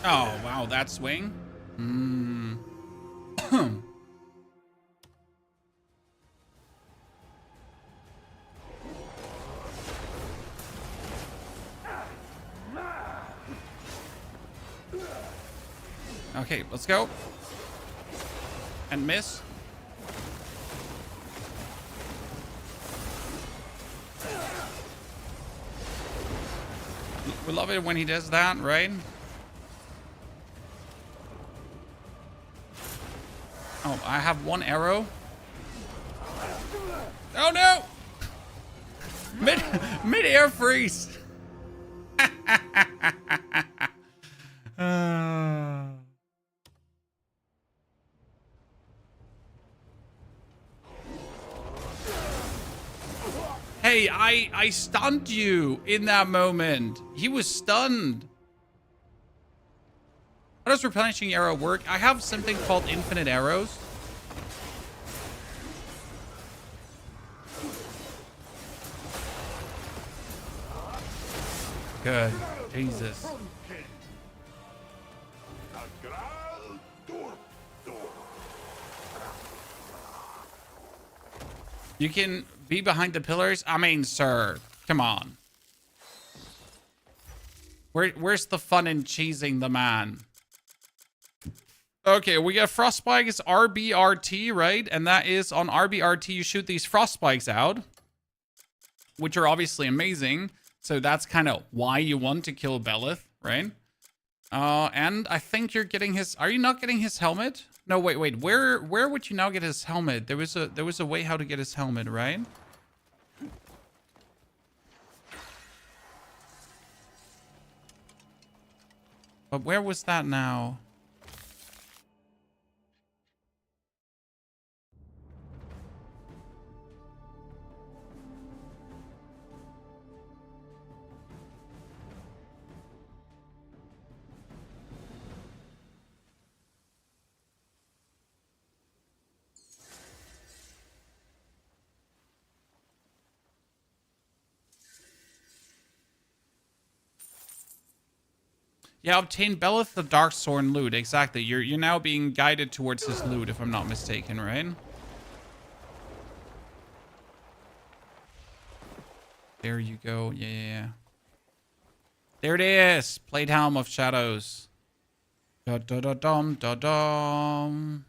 Oh, wow, that swing. Okay, let's go. And miss. We love it when he does that, right? Oh, I have one arrow. Oh no! Mid-air freeze. Hey, I stunned you in that moment. He was stunned. How does replenishing arrow work? I have something called infinite arrows. Good. Jesus. You can be behind the pillars? I mean, sir, come on. Where's the fun in cheesing the man? Okay, we got frost spikes, RBRT, right? And that is on RBRT, you shoot these frost spikes out, which are obviously amazing. So that's kind of why you want to kill Belith, right? And I think you're getting his... Are you not getting his helmet? No, wait. Where would you now get his helmet? There was a way how to get his helmet, right? But where was that now? Yeah, obtain Belith the Darksworn loot. Exactly. You're now being guided towards this loot, if I'm not mistaken, right? There you go. Yeah. There it is. Plate Helm of Shadows. Da-da-da-dum, da-dum.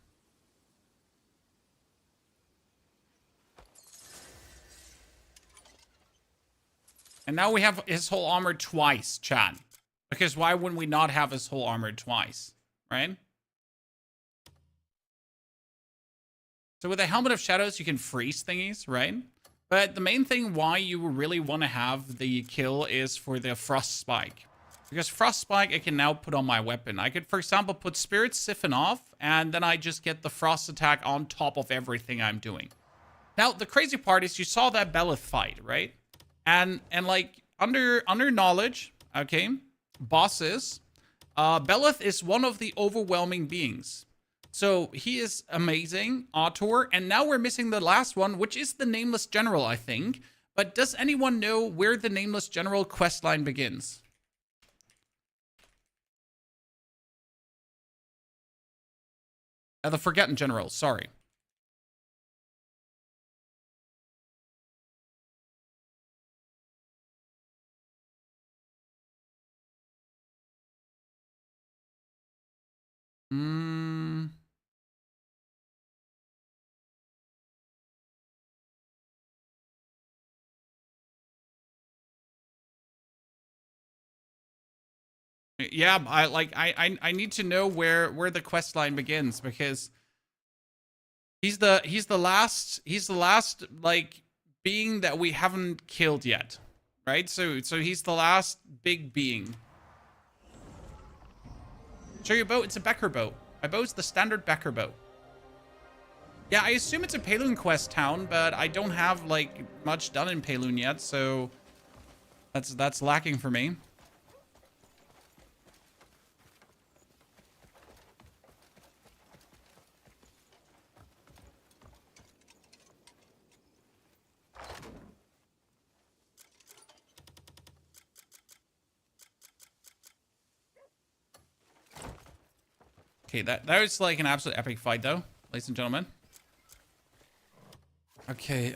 And now we have his whole armor twice, chat. Because why wouldn't we not have his whole armor twice, right? So with a Helmet of Shadows, you can freeze thingies, right? But the main thing why you really want to have the kill is for the Frost Spike. Because Frost Spike, I can now put on my weapon. I could, for example, put Spirit Siphon off, and then I just get the Frost attack on top of everything I'm doing. Now, the crazy part is you saw that Belith fight, right? And like, under knowledge, okay, bosses, Belith is one of the overwhelming beings. So he is amazing, Autor, and now we're missing the last one, which is the Nameless General, I think. But does anyone know where the Nameless General questline begins? The Forgotten General, sorry. Yeah, I need to know where the quest line begins, because he's the last like being that we haven't killed yet, right? So he's the last big being. Show your boat. It's a Becker boat. My boat's the standard Becker boat. Yeah, I assume it's a Payloon quest town, but I don't have like much done in Payloon yet, so that's lacking for me. Okay, that was like an absolute epic fight, though, ladies and gentlemen. Okay,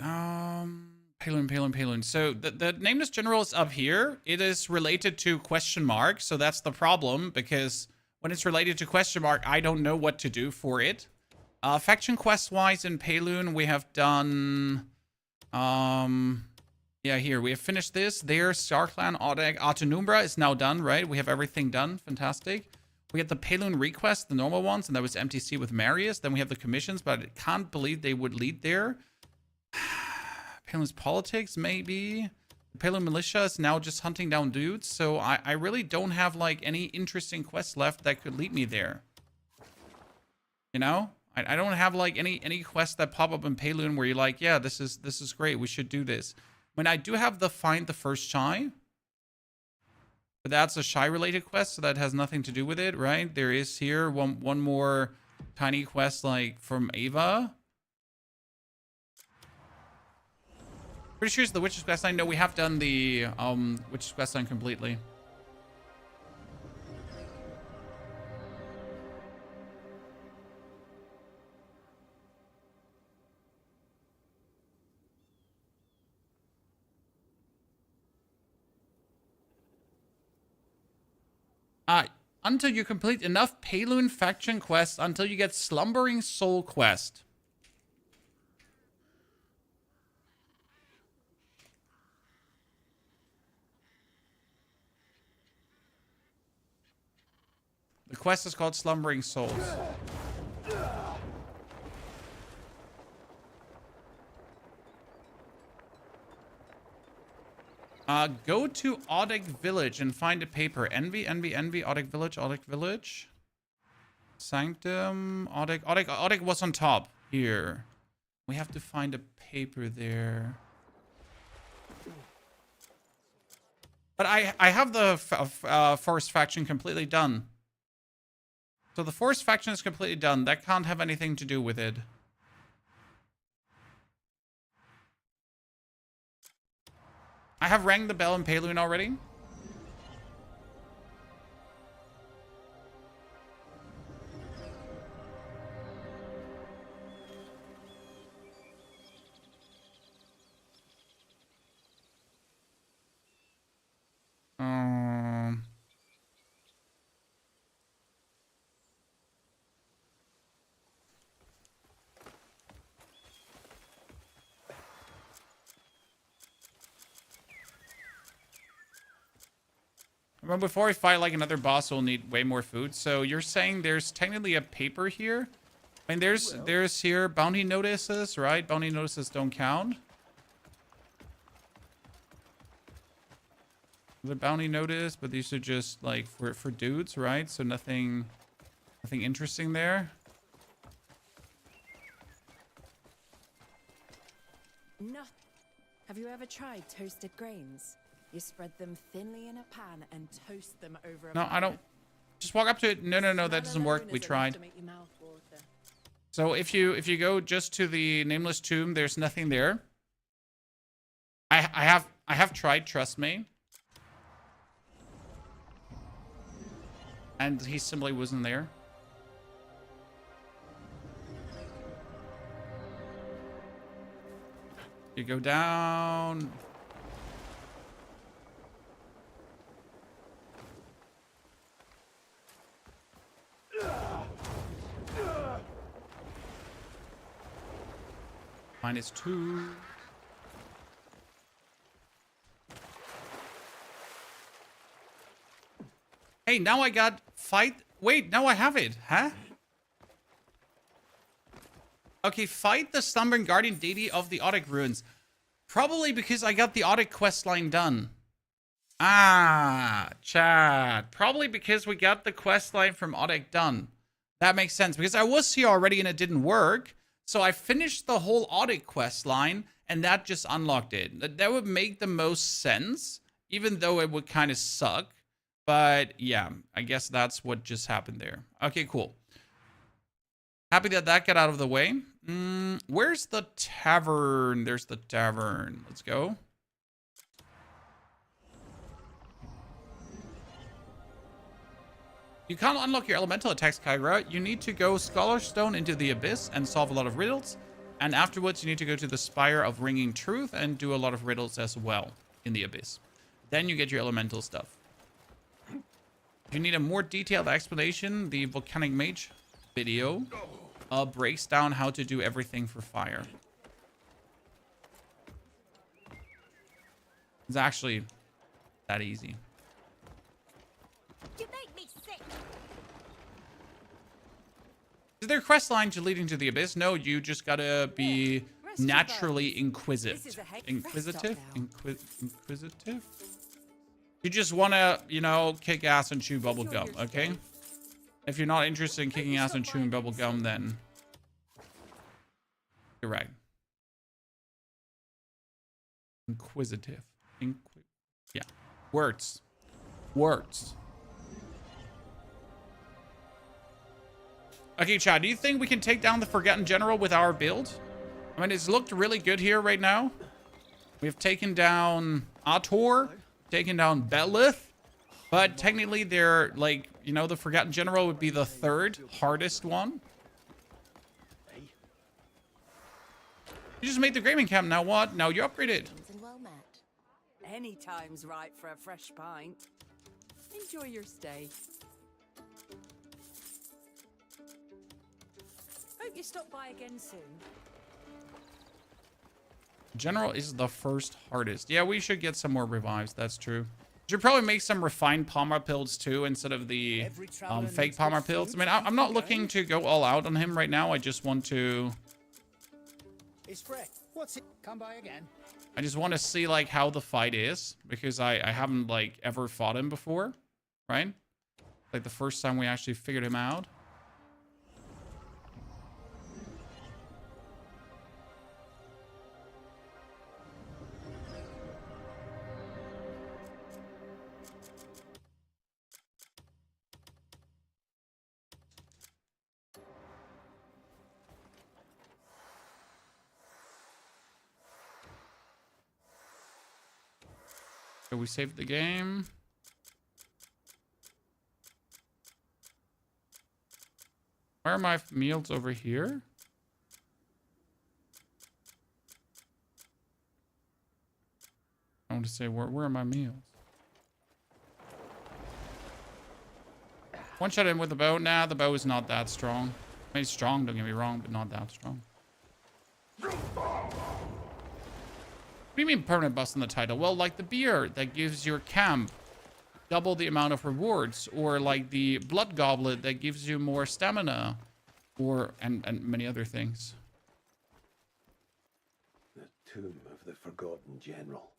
Payloon. So the Nameless General is up here. It is related to question mark, so that's the problem, because when it's related to question mark, I don't know what to do for it. Faction quest-wise in Payloon, we have done... yeah, here, we have finished this. There, StarClan, A.TAG, Atanumbra is now done, right? We have everything done. Fantastic. We had the Payloon requests, the normal ones, and that was MTC with Marius. Then we have the commissions, but I can't believe they would lead there. Payloon's politics, maybe. The Payloon militia is now just hunting down dudes, so I really don't have like any interesting quests left that could lead me there. You know? I don't have like any quests that pop up in Payloon where you're like, yeah, this is great, we should do this. mean, I do have the find the first shy. But that's a shy related quest, so that has nothing to do with it, right? There is here one more tiny quest like from Ava. Pretty sure it's the Witch's quest line. No, we have done the Witch's quest line completely. Until you complete enough Payloon faction quests until you get Slumbering Soul quest. The quest is called Slumbering Souls. Go to A.TAG Village and find a paper. Envy, A.TAG Village. Sanctum, A.TAG was on top here. We have to find a paper there. But I have the Forest faction completely done. So the Forest faction is completely done. That can't have anything to do with it. I have rang the bell in Payloon already. Well, before we fight like another boss, we'll need way more food. So you're saying there's technically a paper here? I mean, there's here bounty notices, right? Bounty notices don't count. The bounty notice, but these are just like for dudes, right? So nothing interesting there. No. Have you ever tried toasted grains? You spread them thinly in a pan and toast them over a No, I don't. Just walk up to it. No, that doesn't work. We tried. So if you go just to the nameless tomb, there's nothing there. I have tried, trust me. And he simply wasn't there. You go down. -2. Hey, now I got fight. Wait, now I have it, huh? Okay, fight the slumbering guardian deity of the A.TAG ruins. Probably because I got the A.TAG quest line done. Ah, Chad. Probably because we got the quest line from A.TAG done. That makes sense because I was here already and it didn't work. So I finished the whole A.TAG quest line and that just unlocked it. That would make the most sense, even though it would kind of suck. But yeah, I guess that's what just happened there. Okay, cool. Happy that got out of the way. Where's the tavern? There's the tavern. Let's go. You can't unlock your elemental attacks, Kyra. You need to go Scholar Stone into the Abyss and solve a lot of riddles. And afterwards, you need to go to the Spire of Ringing Truth and do a lot of riddles as well in the Abyss. Then you get your elemental stuff. If you need a more detailed explanation, the Volcanic Mage video breaks down how to do everything for fire. It's actually that easy. You make me sick. Is there quest lines leading to the Abyss? No, you just gotta be naturally inquisitive. Inquisitive? Inquisitive? You just wanna, you know, kick ass and chew bubblegum, okay? If you're not interested in kicking ass and chewing bubblegum, then you're right. Inquisitive. Yeah. Words. Words. Okay, Chad, do you think we can take down the Forgotten General with our build? I mean, it's looked really good here right now. We've taken down Ator, taken down Belith, but technically they're like, you know, the Forgotten General would be the third hardest one. You just made the Greymane camp, now what? Now you upgraded. Well met. Any time's right for a fresh pint. Enjoy your stay. Hope you stop by again soon. General is the first hardest. Yeah, we should get some more revives. That's true. Should probably make some refined Palmer builds too, instead of the fake Palmer builds. I mean, I'm not looking to go all out on him right now. I just want to... It's fresh. What's it? Come by again. I just want to see like how the fight is, because I haven't like ever fought him before, right? Like the first time we actually figured him out. So we saved the game. Where are my meals over here? I want to say, where are my meals? One shot in with the bow. Nah, the bow is not that strong. I mean, it's strong, don't get me wrong, but not that strong. What do you mean permanent bust in the title? Well, like the beer that gives your camp double the amount of rewards, or like the blood goblet that gives you more stamina, or and many other things. The tomb of the Forgotten General.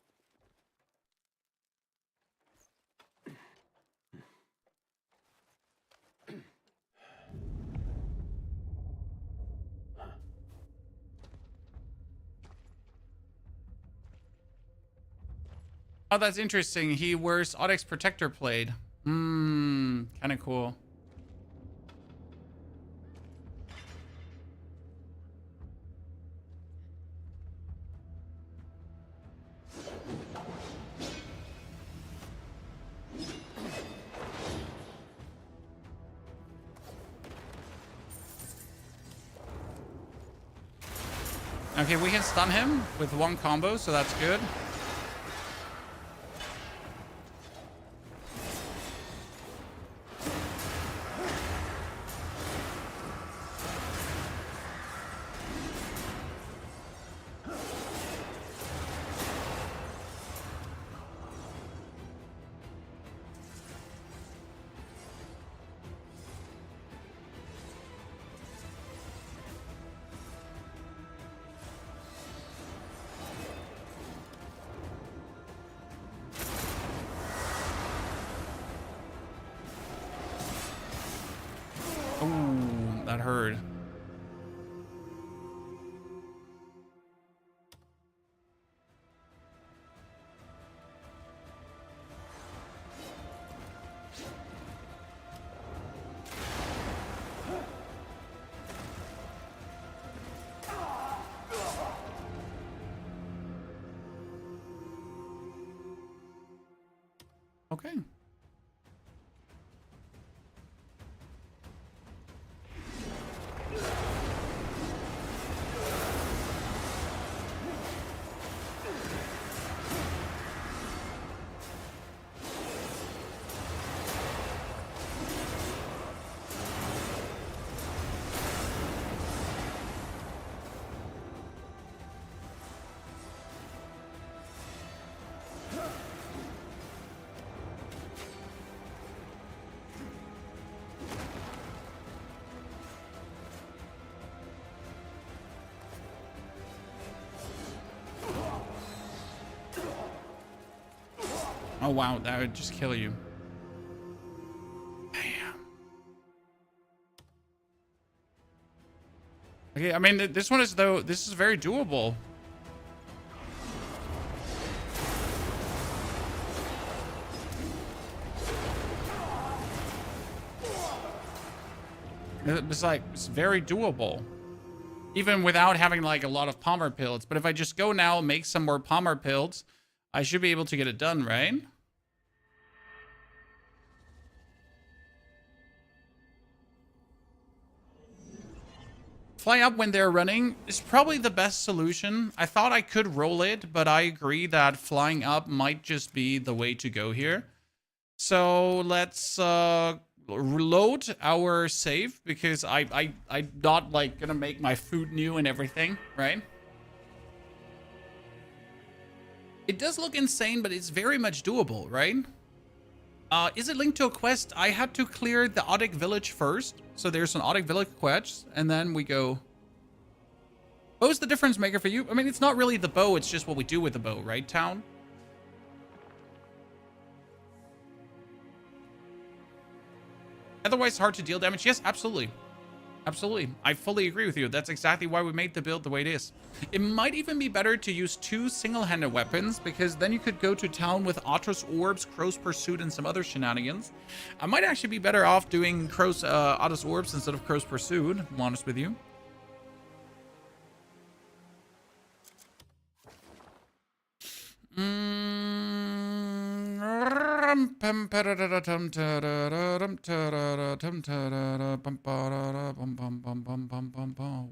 Oh, that's interesting. He wears Odex Protector Plate. Kind of cool. Okay, we can stun him with one combo, so that's good. Ooh, that hurt. Okay. Oh wow, that would just kill you. Damn. Okay, I mean, this one is, though, this is very doable. It's like, it's very doable. Even without having like a lot of palmer pills. But if I just go now and make some more palmer pills, I should be able to get it done, right? Fly up when they're running is probably the best solution. I thought I could roll it, but I agree that flying up might just be the way to go here. So let's reload our save because I'm not like gonna make my food new and everything, right? It does look insane, but it's very much doable, right? Is it linked to a quest? I had to clear the Odic village first. So there's an Odic village quest, and then we go. Bow's the difference maker for you? I mean, it's not really the bow, it's just what we do with the bow, right, town? Otherwise, hard to deal damage. Yes, absolutely. Absolutely. I fully agree with you. That's exactly why we made the build the way it is. It might even be better to use 2 single-handed weapons, because then you could go to town with Otter's Orbs, Crow's Pursuit, and some other shenanigans. I might actually be better off doing Otter's Orbs instead of Crow's Pursuit, I'm honest with you.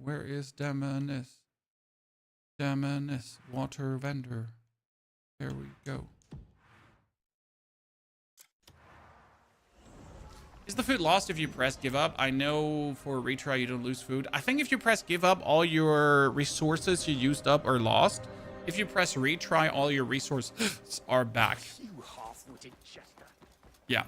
Where is Demonis? Demonis, water vendor. There we go. Is the food lost if you press give up? I know for a retry you don't lose food. I think if you press give up, all your resources you used up are lost. If you press retry, all your resources are back. You half-witted jester. Yeah.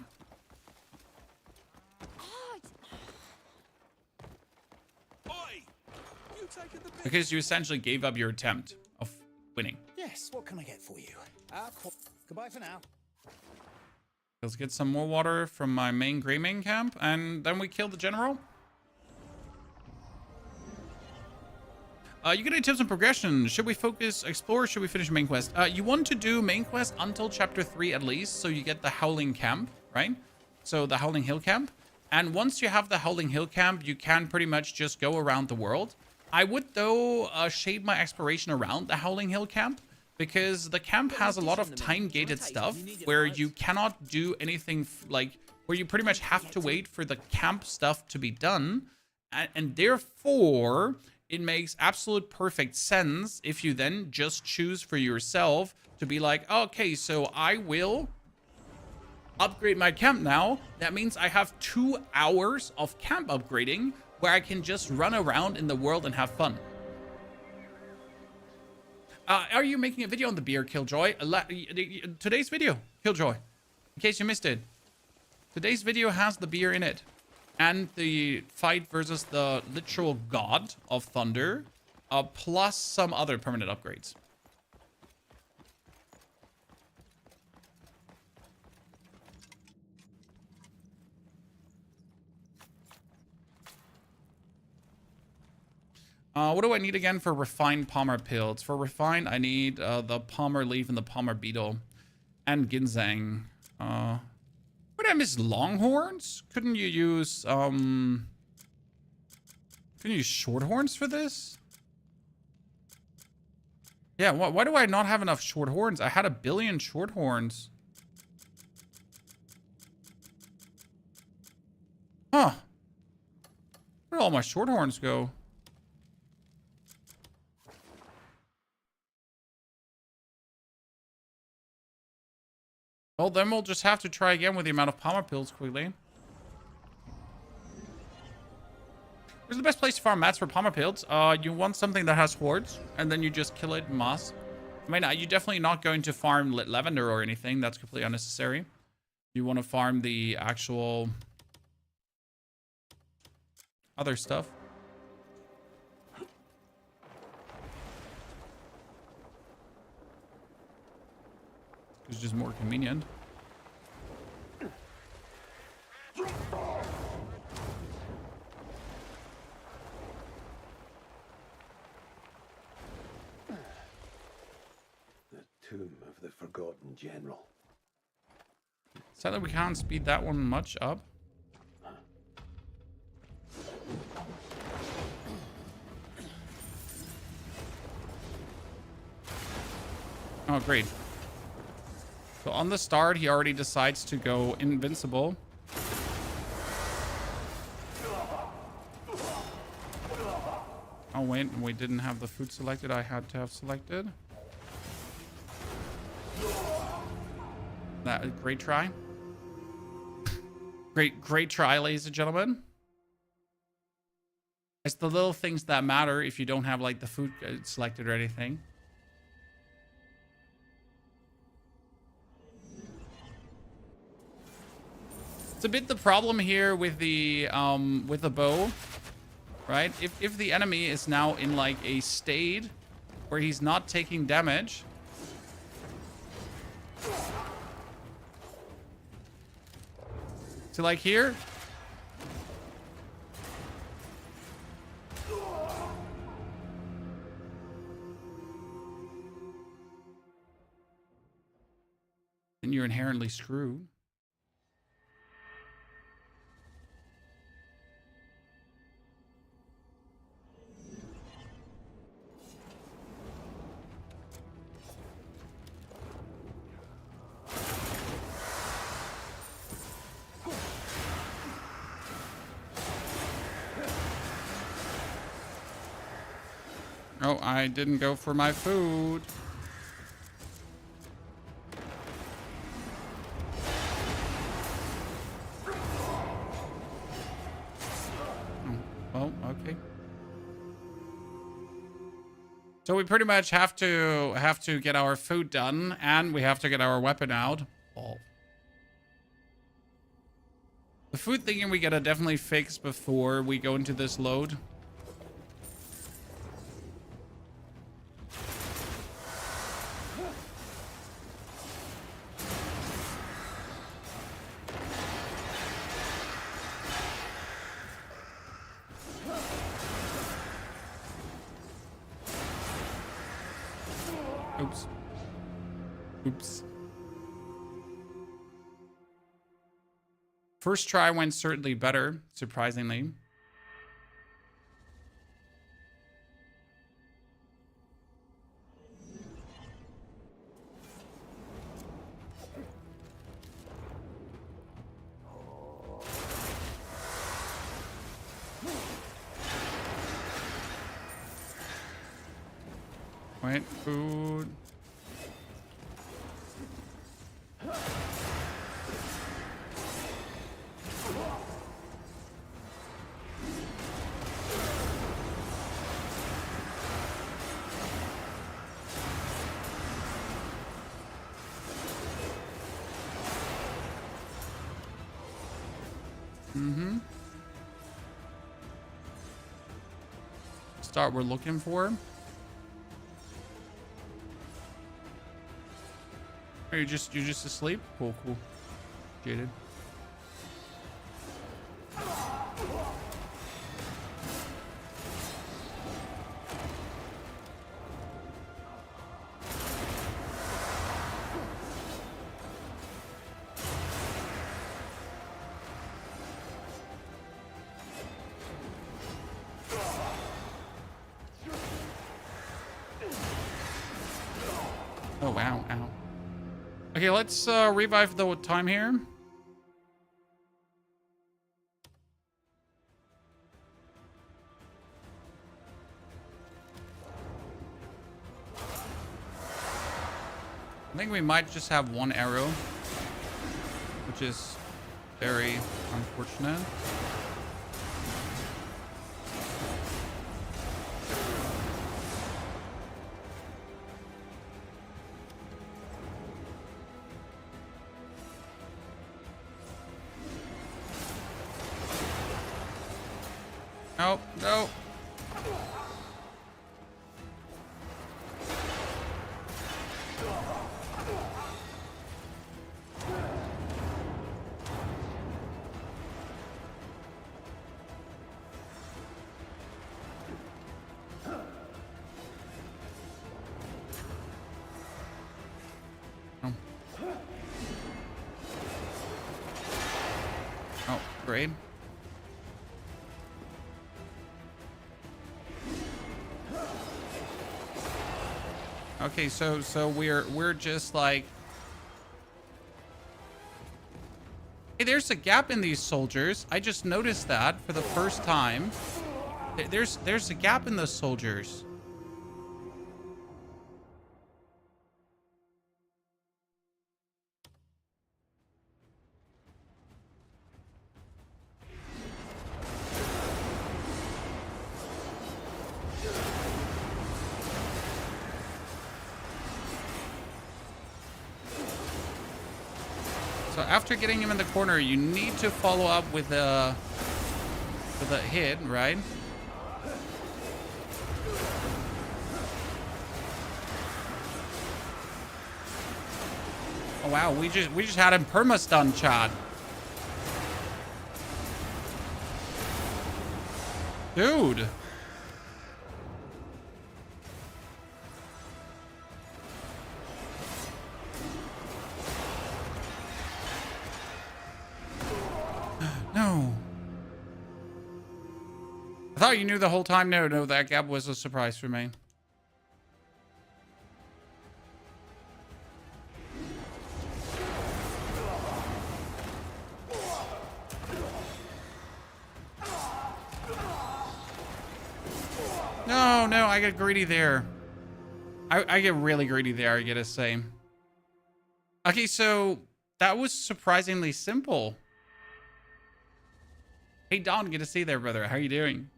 Because you essentially gave up your attempt of winning. Yes, what can I get for you? Goodbye for now. Let's get some more water from my main Greymane camp, and then we kill the general. You get any tips on progression? Should we focus, explore, or should we finish main quest? You want to do main quest until chapter 3 at least, so you get the Howling Camp, right? So the Howling Hill Camp. And once you have the Howling Hill Camp, you can pretty much just go around the world. I would, though, shape my exploration around the Howling Hill Camp, because the camp has a lot of time-gated stuff where you cannot do anything, like, where you pretty much have to wait for the camp stuff to be done. And therefore, it makes absolute perfect sense if you then just choose for yourself to be like, okay, so I will upgrade my camp now. That means I have 2 hours of camp upgrading where I can just run around in the world and have fun. Are you making a video on the beer, Killjoy? Today's video, Killjoy, in case you missed it. Today's video has the beer in it. And the fight versus the literal god of thunder, plus some other permanent upgrades. What do I need again for refined palmer pills? For refined, I need the palmer leaf and the palmer beetle, and ginseng. What did I miss? Longhorns? Couldn't you use shorthorns for this? Yeah, why do I not have enough shorthorns? I had 1 billion shorthorns. Huh. Where did all my shorthorns go? Well, then we'll just have to try again with the amount of palmer pills quickly. Where's the best place to farm mats for palmer pills? You want something that has hordes, and then you just kill it en masse. I mean, you're definitely not going to farm lavender or anything. That's completely unnecessary. You want to farm the actual other stuff. It's just more convenient. The tomb of the forgotten general. Sadly, we can't speed that one much up. Oh, great. So on the start, he already decides to go invincible. Oh, wait, we didn't have the food selected. I had to have selected. That great try. Great try, ladies and gentlemen. It's the little things that matter if you don't have like the food selected or anything. It's a bit the problem here with the bow, right? If the enemy is now in like a state where he's not taking damage, so like here, then you're inherently screwed. Oh, I didn't go for my food. Oh, okay. So we pretty much have to get our food done, and we have to get our weapon out. Oh. The food thing we gotta definitely fix before we go into this load. Oops. Oops. First try went certainly better, surprisingly. Wait, food. Mm-hmm. Start we're looking for. Are you just asleep? Cool, cool. Jaded. Oh wow, ow. Okay, let's revive the time here. I think we might just have one arrow, which is very unfortunate. No, no. Oh, great. Okay, so we're just like, hey, there's a gap in these soldiers. I just noticed that for the first time. There's a gap in those soldiers. So after getting him in the corner, you need to follow up with a hit, right? Oh wow, we just had him perma-stun, Chad. Dude. No. I thought you knew the whole time. No, that gap was a surprise for me. No, I get greedy there. I get really greedy there, I gotta say. Okay, so that was surprisingly simple. Hey, Don, good to see you there, brother. How you doing?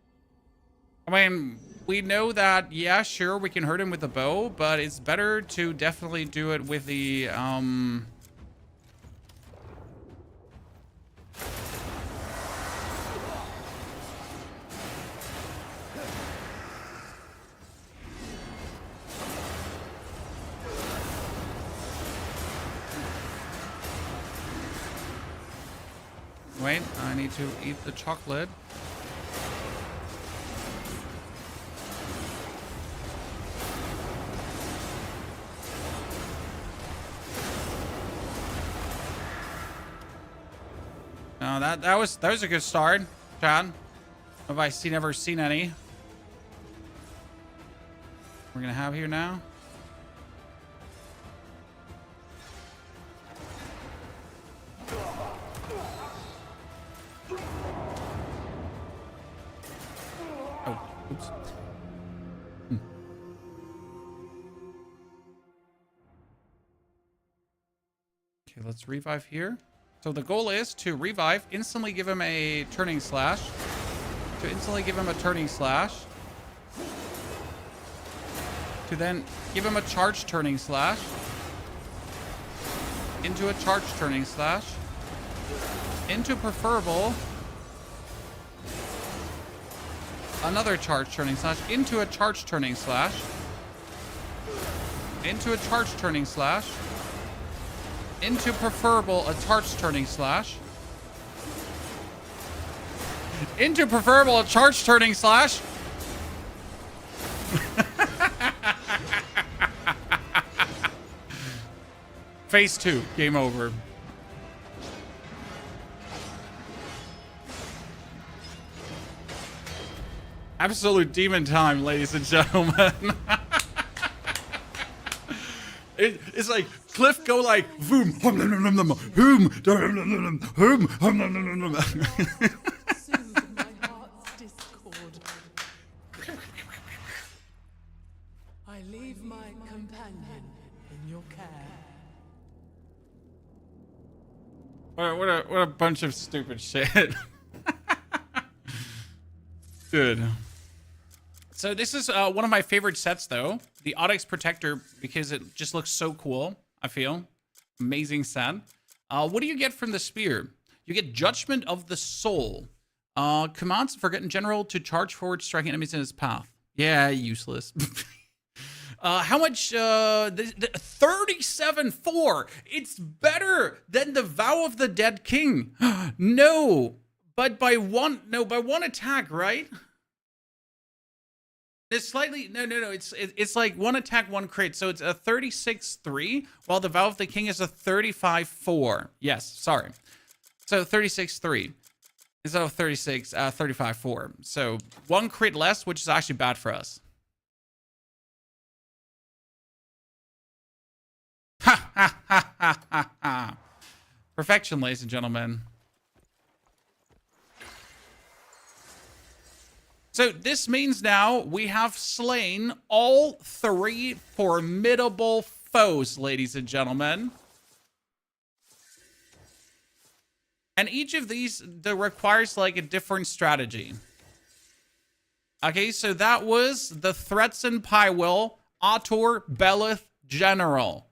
I mean, we know that, yeah, sure, we can hurt him with a bow, but it's better to definitely do it with the, Wait, I need to eat the chocolate. No, that was a good start, Chad. Have I ever seen any? We're gonna have here now. Oops. Okay, let's revive here. So the goal is to revive, instantly give him a turning slash. To then give him a charge turning slash. Into a charge turning slash. Into preferable. Another charge turning slash. Into a charge turning slash. Into a charge turning slash. Into preferable, a charge turning slash. Into preferable, a charge turning slash. Phase 2, game over. Absolute demon time, ladies and gentlemen. It's like Cliff go like boom, boom, I leave my companion in your care. What a bunch of stupid shit. Good. So this is one of my favorite sets, though. The Onyx Protector, because it just looks so cool, I feel. Amazing set. What do you get from the spear? You get Judgment of the Soul. Commands Forgotten General to charge forward, striking enemies in his path. Yeah, useless. How much? 37.4. It's better than the Vow of the Dead King. No, but by one attack, right? It's slightly no. It's like one attack, one crit. So it's a 36.3, while the Vow of the King is a 35.4. Yes, sorry. So 36.3 instead of 35.4. So one crit less, which is actually bad for us. Ha ha ha ha ha ha. Perfection, ladies and gentlemen. So this means now we have slain all 3 formidable foes, ladies and gentlemen. And each of these requires like a different strategy. Okay, so that was the threats in Pywel, Autor, Belith, General.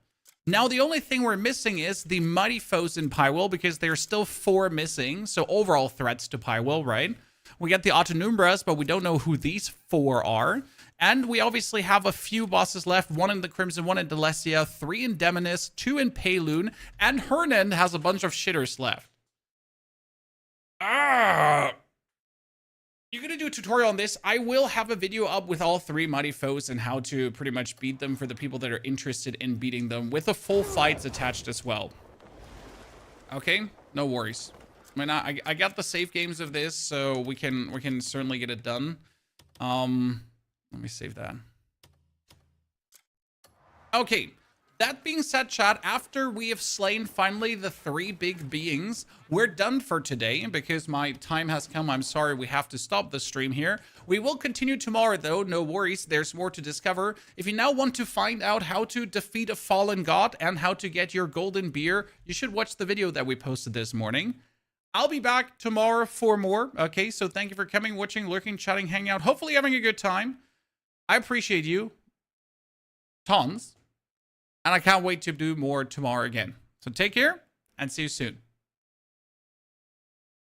Now the only thing we're missing is the mighty foes in Pywel, because there's still 4 missing. So overall threats to Pywel, right? We get the Autonumbras, but we don't know who these 4 are. And we obviously have a few bosses left. 1 in the Crimson, 1 in Delecia, 3 in Demonis, 2 in Payloon, and Hernan has a bunch of shitters left. You're going to do a tutorial on this. I will have a video up with all 3 mighty foes and how to pretty much beat them for the people that are interested in beating them, with the full fights attached as well. Okay, no worries. I mean, I got the save games of this, so we can certainly get it done. Let me save that. Okay. That being said, chat, after we have slain finally the 3 big beings, we're done for today because my time has come. I'm sorry, we have to stop the stream here. We will continue tomorrow, though. No worries. There's more to discover. If you now want to find out how to defeat a fallen god and how to get your golden beer, you should watch the video that we posted this morning. I'll be back tomorrow for more. Okay, so thank you for coming, watching, lurking, chatting, hanging out, hopefully having a good time. I appreciate you tons. And I can't wait to do more tomorrow again. So take care and see you soon.